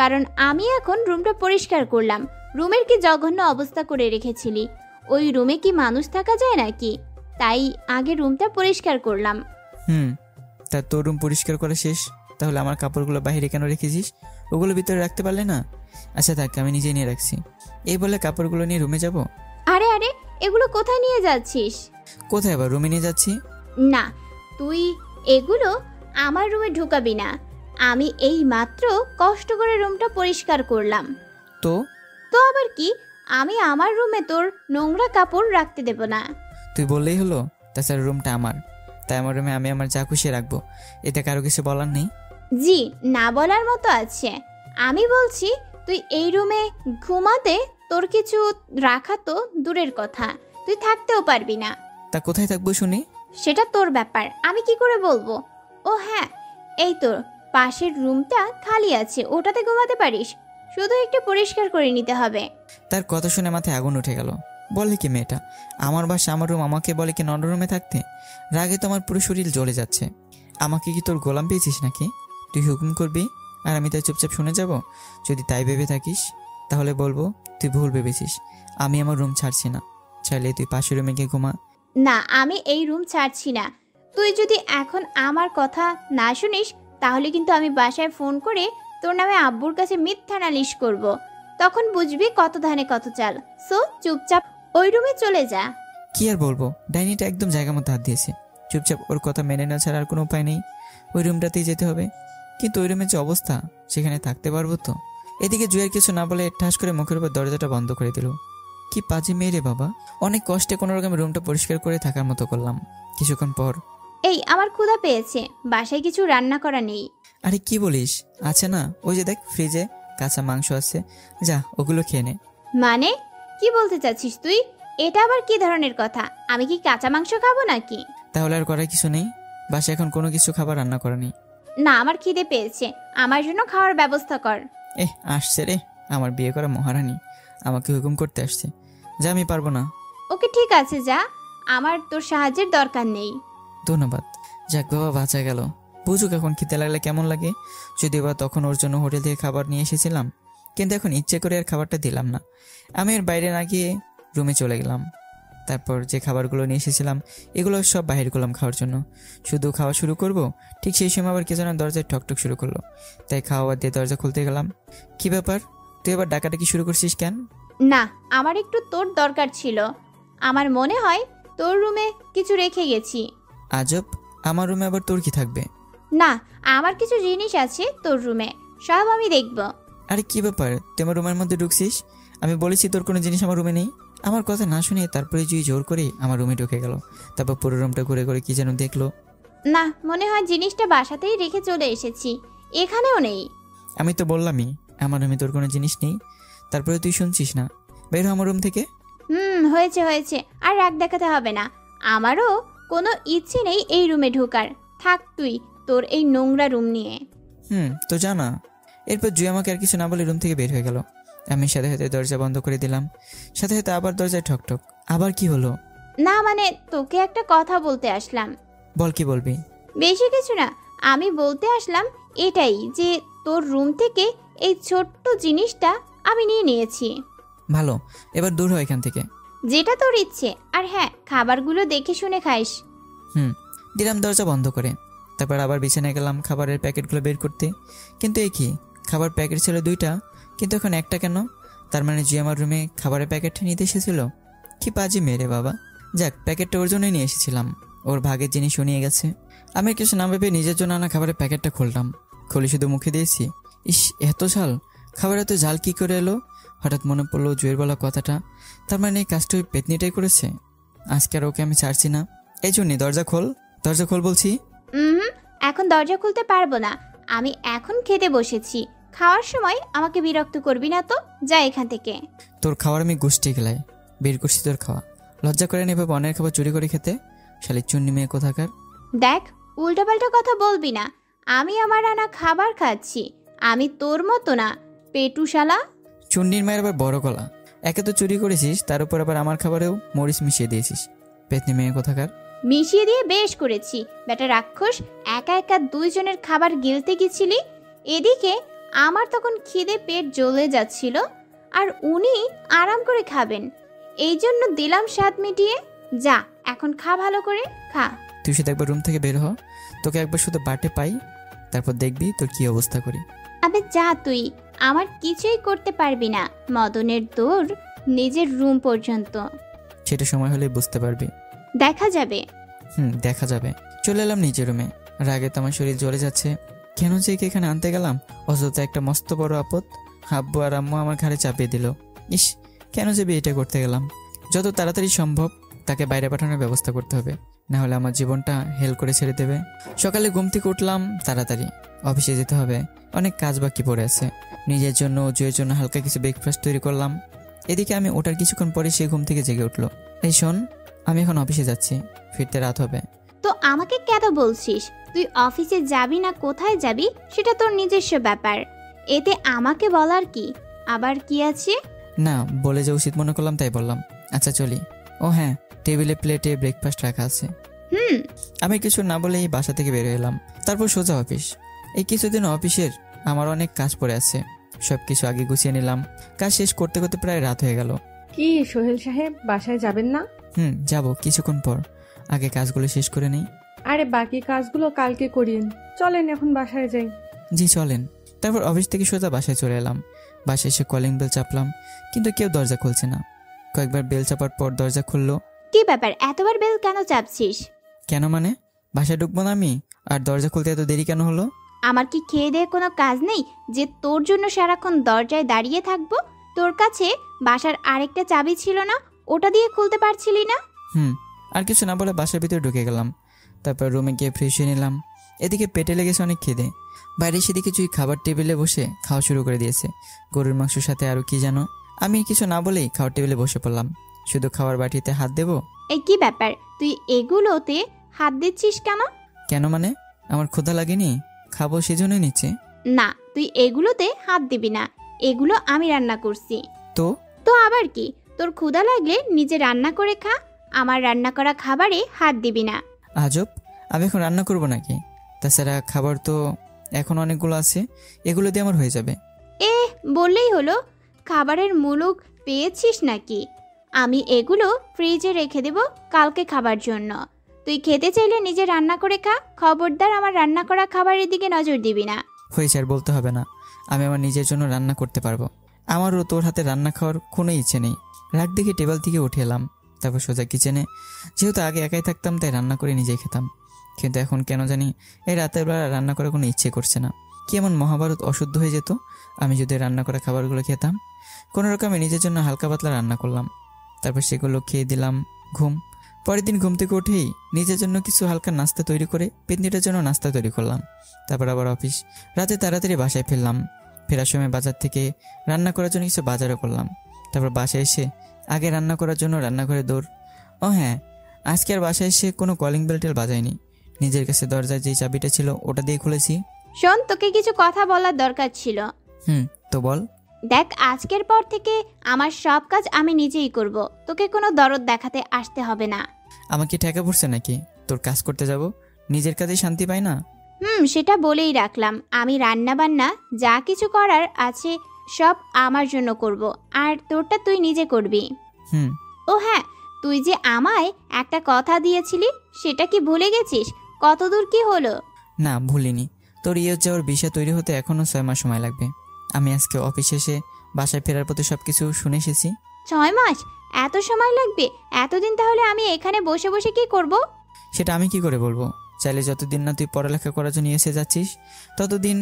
কারণ আমি এখন রুমটা পরিষ্কার করলাম। রুমের কি জঘন্য অবস্থা করে রেখেছিলি, ওই রুমে কি মানুষ থাকা যায় নাকি? তাই আগে রুমটা পরিষ্কার করলাম। তা তোর রুম পরিষ্কার করা শেষ, তাহলে আমার কাপড়গুলো বাইরে কেন রেখেছিস? ওগুলো ভিতরে রাখতে পারলে না? আচ্ছা থাক, আমি নিজেই নিয়ে রাখছি। এই বলে কাপড়গুলো নিয়ে রুমে যাব। আরে আরে, এগুলো কোথায় নিয়ে যাচ্ছিস? কোথায় আবার? রুমে নিয়ে যাচ্ছি। না, তুই এগুলো আমার রুমে ঢুকাবি না। আমি এই মাত্র কষ্ট করে রুমটা পরিষ্কার করলাম। তো আবার কি? আমি আমার রুমে তোর নোংরা কাপড় রাখতে দেব না। তুই বললেই হলো। তাছাড়া রুমটা আমার, তাই আমার রুমে আমি আমার যা খুশি রাখবো, এতে কারো কিছু বলার নেই। জি, না বলার মতো আছে। আমি বলছি তুই এই রুমে ঘুমাতে তোর কিছু রাখা তো দূরের কথা, তুই থাকতেও পারবি না। তা কোথায় থাকবো শুনি? সেটা তোর ব্যাপার, আমি কি করে বলবো? ও হ্যাঁ, এই তোর পাশের রুমটা খালি আছে, ওটাতে ঘুমাতে পারিস, শুধু একটু পরিষ্কার করে নিতে হবে। তার কথা শুনে মাথায় আগুন উঠে গেল। বলে কি মেয়েটা, আমার বাসা আমার রুম, আমাকে বলে কি নন রুমে থাকতে? রাগে তো আমার পুরো শরীর জ্বলে যাচ্ছে। আমাকে কি তোর গোলাম পেয়েছিস নাকি? তুই হুকুম করবি আর আমি তাই চুপচাপ শুনে যাব? যদি তাই ভেবে থাকিস তাহলে বলবো তুই ভুল ভেবেছিস। আমি আমার রুম ছাড়ছি না, চাইলে তুই পাশের রুমে গিয়ে ঘুমা। না, আমি এই রুম ছাড়ছি না। তুই যদি এখন আমার কথা না শুনিস তাহলে কিন্তু আমি বাসায় ফোন করে তোর নামে আব্বুর কাছে মিথ্যা নালিশ করব। তখন বুঝবি কত ধানে কত চাল। সো চুপচাপ ওই রুমে চলে যা। কি আর বলবো, ডাইনিটা একদম জায়গা মতো হাত দিয়েছে। চুপচাপ ওর কথা মেনে নেওয়া ছাড়া আর কোনো উপায় নেই। ওই রুমটাতেই যেতে হবে, কিন্তু ওই রুমের যে অবস্থা সেখানে থাকতে পারবো তো? এদিকে জুয়ের কিছু না বলে ঠাস করে মুখের উপর দরজাটা বন্ধ করে দিল। কি পাজি মেয়ে রে বাবা। অনেক কষ্টে কোনো রকম রুমটা পরিষ্কার করে থাকার মতো করলাম। কিছুক্ষণ পর, এই আমার ক্ষুধা পেয়েছে, বাসায় কিছু রান্না করা নেই। আরে কি বলিস, আছে না, ওই যে দেখ ফ্রিজে কাঁচা মাংস আছে, যা ওগুলো খেয়ে নে। মানে কি বলতে চাচ্ছিস তুই? এটা আবার কি ধরনের কথা? আমি কি কাঁচা মাংস খাবো নাকি? তাহলে আর করার কিছু নেই, বাসায় এখন কোনো কিছু খাবার রান্না করা নেই। না, আমার খিদে পেয়েছে, আমার জন্য খাওয়ার ব্যবস্থা কর। আসছে রে আমার বিয়ে করা মহারানী, আমাকে হুকুম করতে আসছে। যা, আমি পারবো না। ওকে ঠিক আছে, যা, আমার তোর সাহায্যের দরকার নেই। ধন্যবাদ। যাক বাবা, বাঁচা গেল। বুঝুক এখন খেতে লাগলে কেমন লাগে। যদিও বা তখন ওর জন্য হোটেল থেকে খাবার নিয়ে এসেছিলাম, কিন্তু এখন ইচ্ছে করে আর খাবারটা দিলাম না। আমি এর বাইরে না গিয়ে রুমে চলে গেলাম। তারপর যে খাবারগুলো নিয়ে এসেছিলাম এগুলো সব বাহির করলাম খাওয়ার জন্য। শুধু খাওয়া শুরু করব, ঠিক সেই সময় আবার কে যেন দরজায় ঠকঠক শুরু করলো। তাই খাওয়া দিয়ে দরজা খুলতে গেলাম। কি ব্যাপার, তুই এবার ডাকাডাকি শুরু করছিস কেন? না, আমার একটু তোর দরকার ছিল। আমার মনে হয় তোর রুমে কিছু রেখে গেছি। আজব, আমার রুমে আবার তোর কি থাকবে? না, আমার কিছু জিনিস আছে তোর রুমে, সব আমি দেখব। আরে কি ব্যাপার, তুই আমার রুমের মধ্যে ঢুকছিস? আমি বলেছি তোর কোনো জিনিস আমার রুমে নেই। আমার কথা না শুনে তারপরে জুই জোর করে আমার রুমে ঢুকে গেল। তারপর পুরো রুমটা ঘুরে ঘুরে কি যেন দেখলো। না, মনে হয় জিনিসটা বাসাতেই রেখে চলে এসেছি, এখানেও নেই। আমি তো বললামই আমার রুমে তোর কোনো জিনিস নেই, তারপরে তুই শুনছিস না। বের হ আমার রুম থেকে। হয়েছে হয়েছে, আর রাগ দেখাতে হবে না। আমারও কোনো ইচ্ছে নেই এই রুমে ঢোকার। থাক তুই তোর এই নোংরা রুম নিয়ে। তো জানা। এরপর জুই আমাকে আর কিছু না বলে রুম থেকে বের হয়ে গেল। আমি সাথে সাথে দরজা বন্ধ করে দিলাম। সাথে সাথে আবার দরজায় ঠকঠক। আবার কি হলো? না মানে তোকে একটা কথা বলতে আসলাম। বল, কি বলবি? বেশি কিছু না, আমি বলতে আসলাম এটাই যে তোর রুম থেকে এই ছোট্ট জিনিসটা আমি নিয়ে নিয়েছি। ভালো, এবার দূর হয় এখান থেকে। যেটা তোর ইচ্ছে, আর হ্যাঁ, খাবারগুলো দেখে শুনে খাইস। দিলাম দরজা বন্ধ করে। তারপর আবার বিছানায় গেলাম খাবারের প্যাকেটগুলো বের করতে। কিন্তু এ কি, খাবার প্যাকেট ছিল 2টা, কিন্তু এখন একটা কেন? তার মানে জি আমার রুমে খাবারের প্যাকেটটা নিতে এসেছিল। কি পাজি মেরে বাবা। যাক, প্যাকেটটা ওর জন্যই নিয়ে এসেছিলাম, ওর ভাগের জিনিস নিয়ে গেছে। আমি কিছু না ভেবে নিজের জন্য আনা খাবারের প্যাকেটটা খুললাম। খুলে শুধু মুখে দিয়েছি, ইস এত ঝাল। খাবার এত ঝাল কি করে এলো? হঠাৎ মনে পড়লো জুয়ের বলা কথাটা। তার মানে এই কাজটা ওই পেতনিটাই করেছে। আজকে আর ওকে আমি ছাড়ছি না। এই জন্যই দরজা খোল, দরজা খোল বলছি। এখন দরজা খুলতে পারবো না, আমি এখন খেতে বসেছি। খাওয়ার সময় আমাকে বিরক্ত করবি না তো, যা এখান থেকে। তোর খাবার আমি গোষ্ঠী গেলাই বের করছি তোর খাওয়া। লজ্জা করে নেবে অন্যের খাবার চুরি করে খেতে, শালি চুন্নি মেয়ে কোথাকার। দেখ, উল্টাপাল্টা কথা বলবি না। আমি আমার আনা খাবার খাচ্ছি, আমি তোর মতো না, পেটুশালা। চুন্নির মায়ের আবার বড় গলা। একে তো চুরি করেছিস, তার উপর আবার আমার খাবারেও মরিচ মিশিয়ে দিয়েছিস, পেতনি মেয়ে কোথাকার। মিশিয়ে দিয়ে বেশ করেছি, বেটা রাক্ষস। একা একা 2 জনের খাবার গিলতে গেছিলি। এদিকে আমার তখন খিদে পেট জ্বলে যাচ্ছিল, আর উনি আরাম করে খাবেন, এই জন্য দিলাম স্বাদ মিটিয়ে। যা, এখন খা, ভালো করে খা। তুই শুধু একবার রুম থেকে বের হ, তোকে একবার শুধু বাটে পাই, তারপর দেখবি তোর কি অবস্থা করি। আবে যা তুই, আমার কিছুই করতে পারবি না। মদনের দৌড় নিজের রুম পর্যন্ত। সেটা সময় হলে বুঝতে পারবি। দেখা যাবে। দেখা যাবে। চলে এলাম নিজের রুমে। রাগে তো আমার শরীর জ্বলে যাচ্ছে। কেন যে এখানে আনতে গেলাম? অযথা একটা মস্ত বড় আপদ আব্বু আর আম্মু আমার ঘাড়ে চাপিয়ে দিল। ইস, কেন যে বিয়েটা করতে গেলাম? যত তাড়াতাড়ি সম্ভব তাকে বাইরে পাঠানোর ব্যবস্থা করতে হবে, না হলে আমার জীবনটা হেল করে ছেড়ে দেবে। সকালে ঘুম থেকে উঠলাম তাড়াতাড়ি, অফিসে যেতে হবে, অনেক কাজ বাকি পড়ে আছে। নিজের জন্য জুয়ের জন্য হালকা কিছু ব্রেকফাস্ট তৈরি করলাম। এদিকে আমি ওঠার কিছুক্ষণ পরে সে ঘুম থেকে জেগে উঠলো। এই শোন, আমি এখন অফিসে যাচ্ছি, ফিরতে রাত হবে। তো আমাকে কেন বলছিস? তুই অফিসে যাবি না কোথায় যাবি সেটা তোর নিজস্ব ব্যাপার, এতে আমাকে বলার কি? আবার কি আছে? না, বলে যে উচিত মনে করলাম তাই বললাম। আচ্ছা চলি। ও হ্যাঁ, টেবিলে প্লেটে ব্রেকফাস্ট রাখা আছে। আমি কিছু না বলেই বাসা থেকে বের এলাম। তারপর সোজা অফিস। এই কিছুদিন অফিসের আমার অনেক কাজ পড়ে আছে, সবকিছু আগে গুছিয়ে নিলাম। কাজ শেষ করতে করতে প্রায় রাত হয়ে গেল। কি সোহেল সাহেব, বাসায় যাবেন না? যাব কিছুক্ষণ পর, আগে কাজগুলো শেষ করে নেই। আরে বাকি কাজগুলো কালকে করিয়েন, চলেন এখন বাসায় যাই। জি চলেন। তারপর অফিস থেকে সোজা বাসায় চলে এলাম। বাসায় এসে কলিং বেল চাপলাম, কিন্তু কেউ দরজা খুলছে না। কয়েকবার বেল চাপার পর দরজা খুললো। কি ব্যাপার, এতবার বেল কেন চাপছিস? কেন মানে? বাসায় ঢুকবো না আমি, আর দরজা খুলতে এত দেরি কেন হলো? আমার কি খেয়ে দেয়ে কোনো কাজ নেই যে তোর জন্য সারাক্ষণ দরজায় দাঁড়িয়ে থাকবো? তোর কাছে বাসার আরেকটা চাবি ছিল না, ওটা দিয়ে খুলতে পারছিলি না? আর কিছু না বলে বাসার ভিতরে ঢুকে গেলাম। তারপর রুমে গিয়ে ফ্রেশ হয়ে নিলাম। এদিকে পেটে লেগেছে অনেক খিদে। বাইরে সেদিকে জুই খাবার টেবিলে বসে খাওয়া শুরু করে দিয়েছে, গরুর মাংসের সাথে আরও কি জানো। আমি কিছু না বলেই খাওয়ার টেবিলে বসে পড়লাম। শুধু খাওয়ার বাটিতে হাত দেবো? এই কি ব্যাপার, তুই এগুলোতে হাত দিচ্ছিস কেন? কেন মানে? আমার ক্ষুধা লাগেনি, খাবো সেজন্যই নিচ্ছে। না, তুই এগুলোতে হাত দিবি না, এগুলো আমি রান্না করছি। তো তো আবার কি, তোর ক্ষুধা লাগলে নিজে রান্না করে খা, আমার রান্না করা খাবারে হাত দিবি না। আজব, আমি এখন রান্না করবো নাকি? তাছাড়া খাবার তো এখন অনেকগুলো আছে, এগুলো দিয়ে আমার হয়ে যাবে। বললেই হলো, খাবারের মুলুক পেয়েছিস নাকি? আমি এগুলো ফ্রিজে রেখে দেব কালকে খাবার জন্য। তুই খেতে চাইলে নিজে রান্না করে খা, খবরদার আমার রান্না করা খাবারের দিকে নজর দিবি না। হয়েছে, আর বলতে হবে না, আমি আমার নিজের জন্য রান্না করতে পারবো। আমারও তোর হাতে রান্না খাওয়ার কোনো ইচ্ছে নেই। রাগ দেখে টেবিল থেকে উঠে এলাম, তারপর সোজা কিচেনে। যেহেতু আগে একাই থাকতাম তাই রান্না করে নিজেই খেতাম, কিন্তু এখন কেন জানি এই রাতের বেলা রান্না করার কোনো ইচ্ছে করছে না। কি এমন মহাভারত অশুদ্ধ হয়ে যেত আমি যদি রান্না করা খাবারগুলো খেতাম? কোনো রকমে নিজের জন্য হালকা পাতলা রান্না করলাম, তারপর সেগুলো খেয়ে দিলাম ঘুম। পরের দিন ঘুম থেকে উঠেই নিজের জন্য কিছু হালকা নাস্তা তৈরি করে পেতনিটার জন্য নাস্তা তৈরি করলাম। তারপর আবার অফিস। রাতে তাড়াতাড়ি বাসায় ফিরলাম। ফেরার সময় বাজার থেকে রান্না করার জন্য কিছু বাজারও করলাম। তারপর বাসায় এসে আগে রান্না করার জন্য রান্নাঘরে দৌড়। ও হ্যাঁ, আজকে আর বাসায় এসে কোনো কলিং বেলটেল বাজায়নি। নিজের কাছে দরজায় যেই চাবিটা ছিল ওটা দিয়ে খুলেছি। শোন, তোকে কিছু কথা বলার দরকার ছিল। তো বল। দেখ, আজকের পর থেকে আমার সব কাজ আমি নিজেই করব, তোকে কোনো দরদ দেখাতে আসতে হবে না। আমাকে ঠেকা পড়ছে নাকি তোর কাজ করতে যাব? নিজের কাজে শান্তি পাই না? সেটা বলেই রাখলাম, আমি রান্না বান্না যা কিছু করার আছে সব আমার জন্য করব, আর তোরটা তুই নিজে করবি। ও হ্যাঁ, তুই যে আমায় একটা কথা দিয়েছিলি সেটা কি ভুলে গেছিস? কতদূর কি হলো? না, ভুলিনি। তোর যাওয়ার বিষয় তৈরি হতে এখনো 6 মাস সময় লাগবে। আমি আজকে অফিস এসে বাসায় ফেরার পথে সবকিছু শুনে এসেছি। 6 মাস? এত সময় লাগবে? এতদিন তাহলে আমি এখানে বসে বসে কি করব? সেটা আমি কি করে বলবো? চাইলে যতদিন না তুই পড়ালেখা করার জন্য এসে যাচ্ছিস ততদিন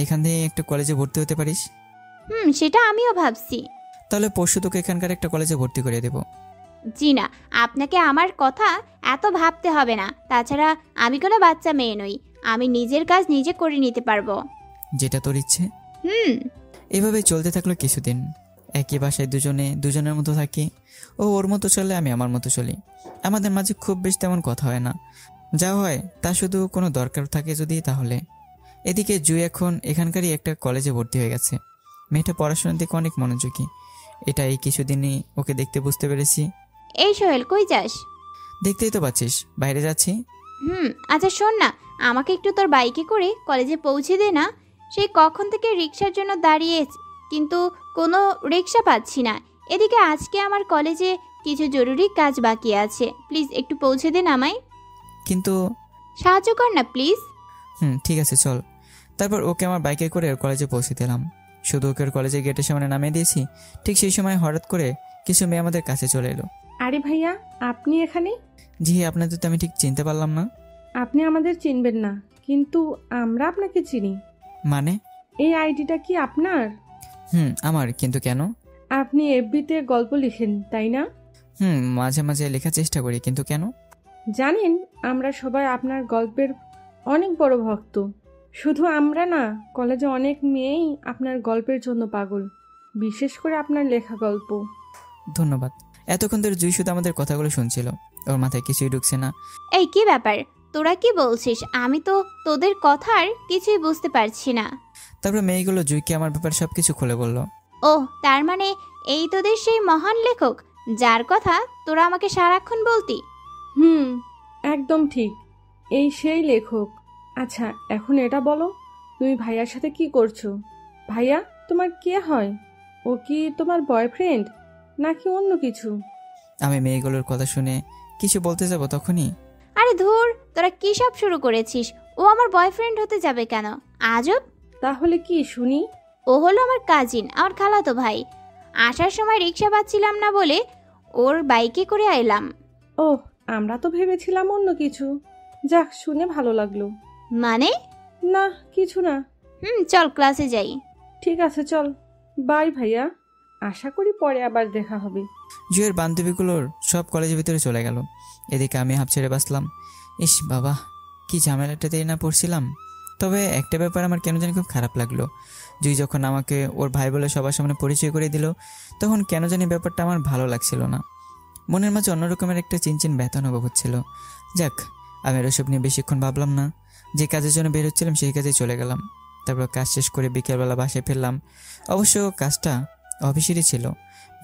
এখান থেকে একটা কলেজে ভর্তি হতে পারিস। সেটা আমিও ভাবছি। তাহলে পরশু তোকে এখানকার একটা কলেজে ভর্তি করে দেব। জি না, আপনাকে আমার কথা এত ভাবতে হবে না। তাছাড়া আমি কোনো বাচ্চা মেয়ে নই, আমি নিজের কাজ নিজে করে নিতে পারবো। যেটা তোর ইচ্ছে। এভাবে চলতে থাকলো কিছুদিন। একই বাসায় দুজনের মতো থাকি। ও ওর মতো চলে, আমি আমার মতো চলি। আমাদের মাঝে খুব বেশ তেমন কথা হয় না, যা হয় তা শুধু কোনো দরকার থাকে যদি তাহলে। এদিকে জুই এখন এখানকারই একটা কলেজে ভর্তি হয়ে গেছে। মেয়েটা পড়াশোনার দিকে অনেক মনোযোগী। এটা এই কিছুদিনই ওকে দেখতে বুঝতে পেরেছি। এই সোহেল, কই যাস? দেখতেই তো পাচ্ছিস, বাইরে যাচ্ছি। আচ্ছা শোন না, আমাকে একটু তোর বাইকে করে কলেজে পৌঁছে দে না। সেই কখন থেকে রিক্সার জন্য দাঁড়িয়ে, কিন্তু কোনো রিক্সা পাচ্ছি না। এদিকে আজকে আমার কলেজে কিছু জরুরি কাজ বাকি আছে, প্লিজ একটু পৌঁছে দে না আমায়। কিন্তু সাহায্য কর না প্লিজ। ঠিক আছে চল। তারপর ওকে আমার বাইকে করে ওর কলেজে পৌঁছে দিলাম। শুধু ওকে ওর কলেজের গেটের সামনে নামিয়ে দিয়েছি। ঠিক সেই সময় হঠাৎ করে কিছু মেয়ে আমাদের কাছে চলে এলো। আরে ভাইয়া, আপনি এখানে? জি, আপনাদের তো আমি ঠিক চিনতে পারলাম না। আপনি আমাদের চিনবেন না, কিন্তু আমরা আপনাকে চিনি। মানে? এই আইডিটা কি আপনার? আমার। কিন্তু কেন? আপনি এফবিতে গল্প লিখেন, তাই না? মাঝে মাঝে লেখার চেষ্টা করি, কিন্তু কেন? জানেন, আমরা সবাই আপনার গল্পের অনেক বড় ভক্ত। শুধু আমরা না, কলেজে অনেক মেয়েই আপনার গল্পের জন্য পাগল, বিশেষ করে আপনার লেখা গল্প। ধন্যবাদ। এতক্ষণ ধরে জুই শুধু আমাদের কথাগুলো শুনছিল, ওর মাথায় কিছুই ঢুকছে না। এই কি ব্যাপার, তোরা কি বলছিস? আমি তো তোদের কথার কিছুই বুঝতে পারছি না। তারপর মেয়েগুলো জুইকে আমার ব্যাপারে সবকিছু খুলে বলল। ও, তার মানে এই তোদের সেই মহান লেখক যার কথা তোরা আমাকে সারাক্ষণ বলতি? একদম ঠিক, এই সেই লেখক। আচ্ছা, এখন এটা বলো, তুমি ভাইয়ার সাথে কি করছো? ভাইয়া তোমার কে হয়? ও কি তোমার বয়ফ্রেন্ড নাকি অন্য কিছু? আমি মেয়েগুলোর কথা শুনে কিছু বলতে যাব তখনই, আরে ধুর, তোরা কি সব শুরু করেছিস? ও আমার বয়ফ্রেন্ড হতে যাবে কেন? আজব। তাহলে কি শুনি? ও হলো আমার কাজিন, আমার খালাতো ভাই। আসার সময় রিক্সা পাচ্ছিলাম না বলে ওর বাইকে করে এলাম। ও, আমরা তো ভেবেছিলাম অন্য কিছু। যাক, শুনে ভালো লাগলো। মানে? না, কিছু না। চল ক্লাসে যাই। ঠিক আছে, চল। বাই ভাইয়া, আশা করি পরে আবার দেখা হবে। জুয়ের বান্ধবীগুলোর সব কলেজের ভিতরে চলে গেল। এদিকে আমি হাঁপ ছেড়ে বাঁচলাম। ইস বাবা, কি ঝামেলাটাতেই না পড়ছিলাম। তবে একটা ব্যাপার আমার কেন জানি খুব খারাপ লাগলো। জুই যখন আমাকে ওর ভাই বলে সবার সামনে পরিচয় করে দিল, তখন কেন জানি ব্যাপারটা আমার ভালো লাগছিল না। মনের মাঝে অন্যরকমের একটা চিনচিন ব্যথা অনুভব হচ্ছিল। যাক, আমি আর ওসব নিয়ে বেশিক্ষণ ভাবলাম না। যে কাজের জন্য বের হচ্ছিলাম সেই কাজে চলে গেলাম। তারপর কাজ শেষ করে বিকেলবেলা বাসায় ফিরলাম। অবশ্য কাজটা অফিসেরই ছিল,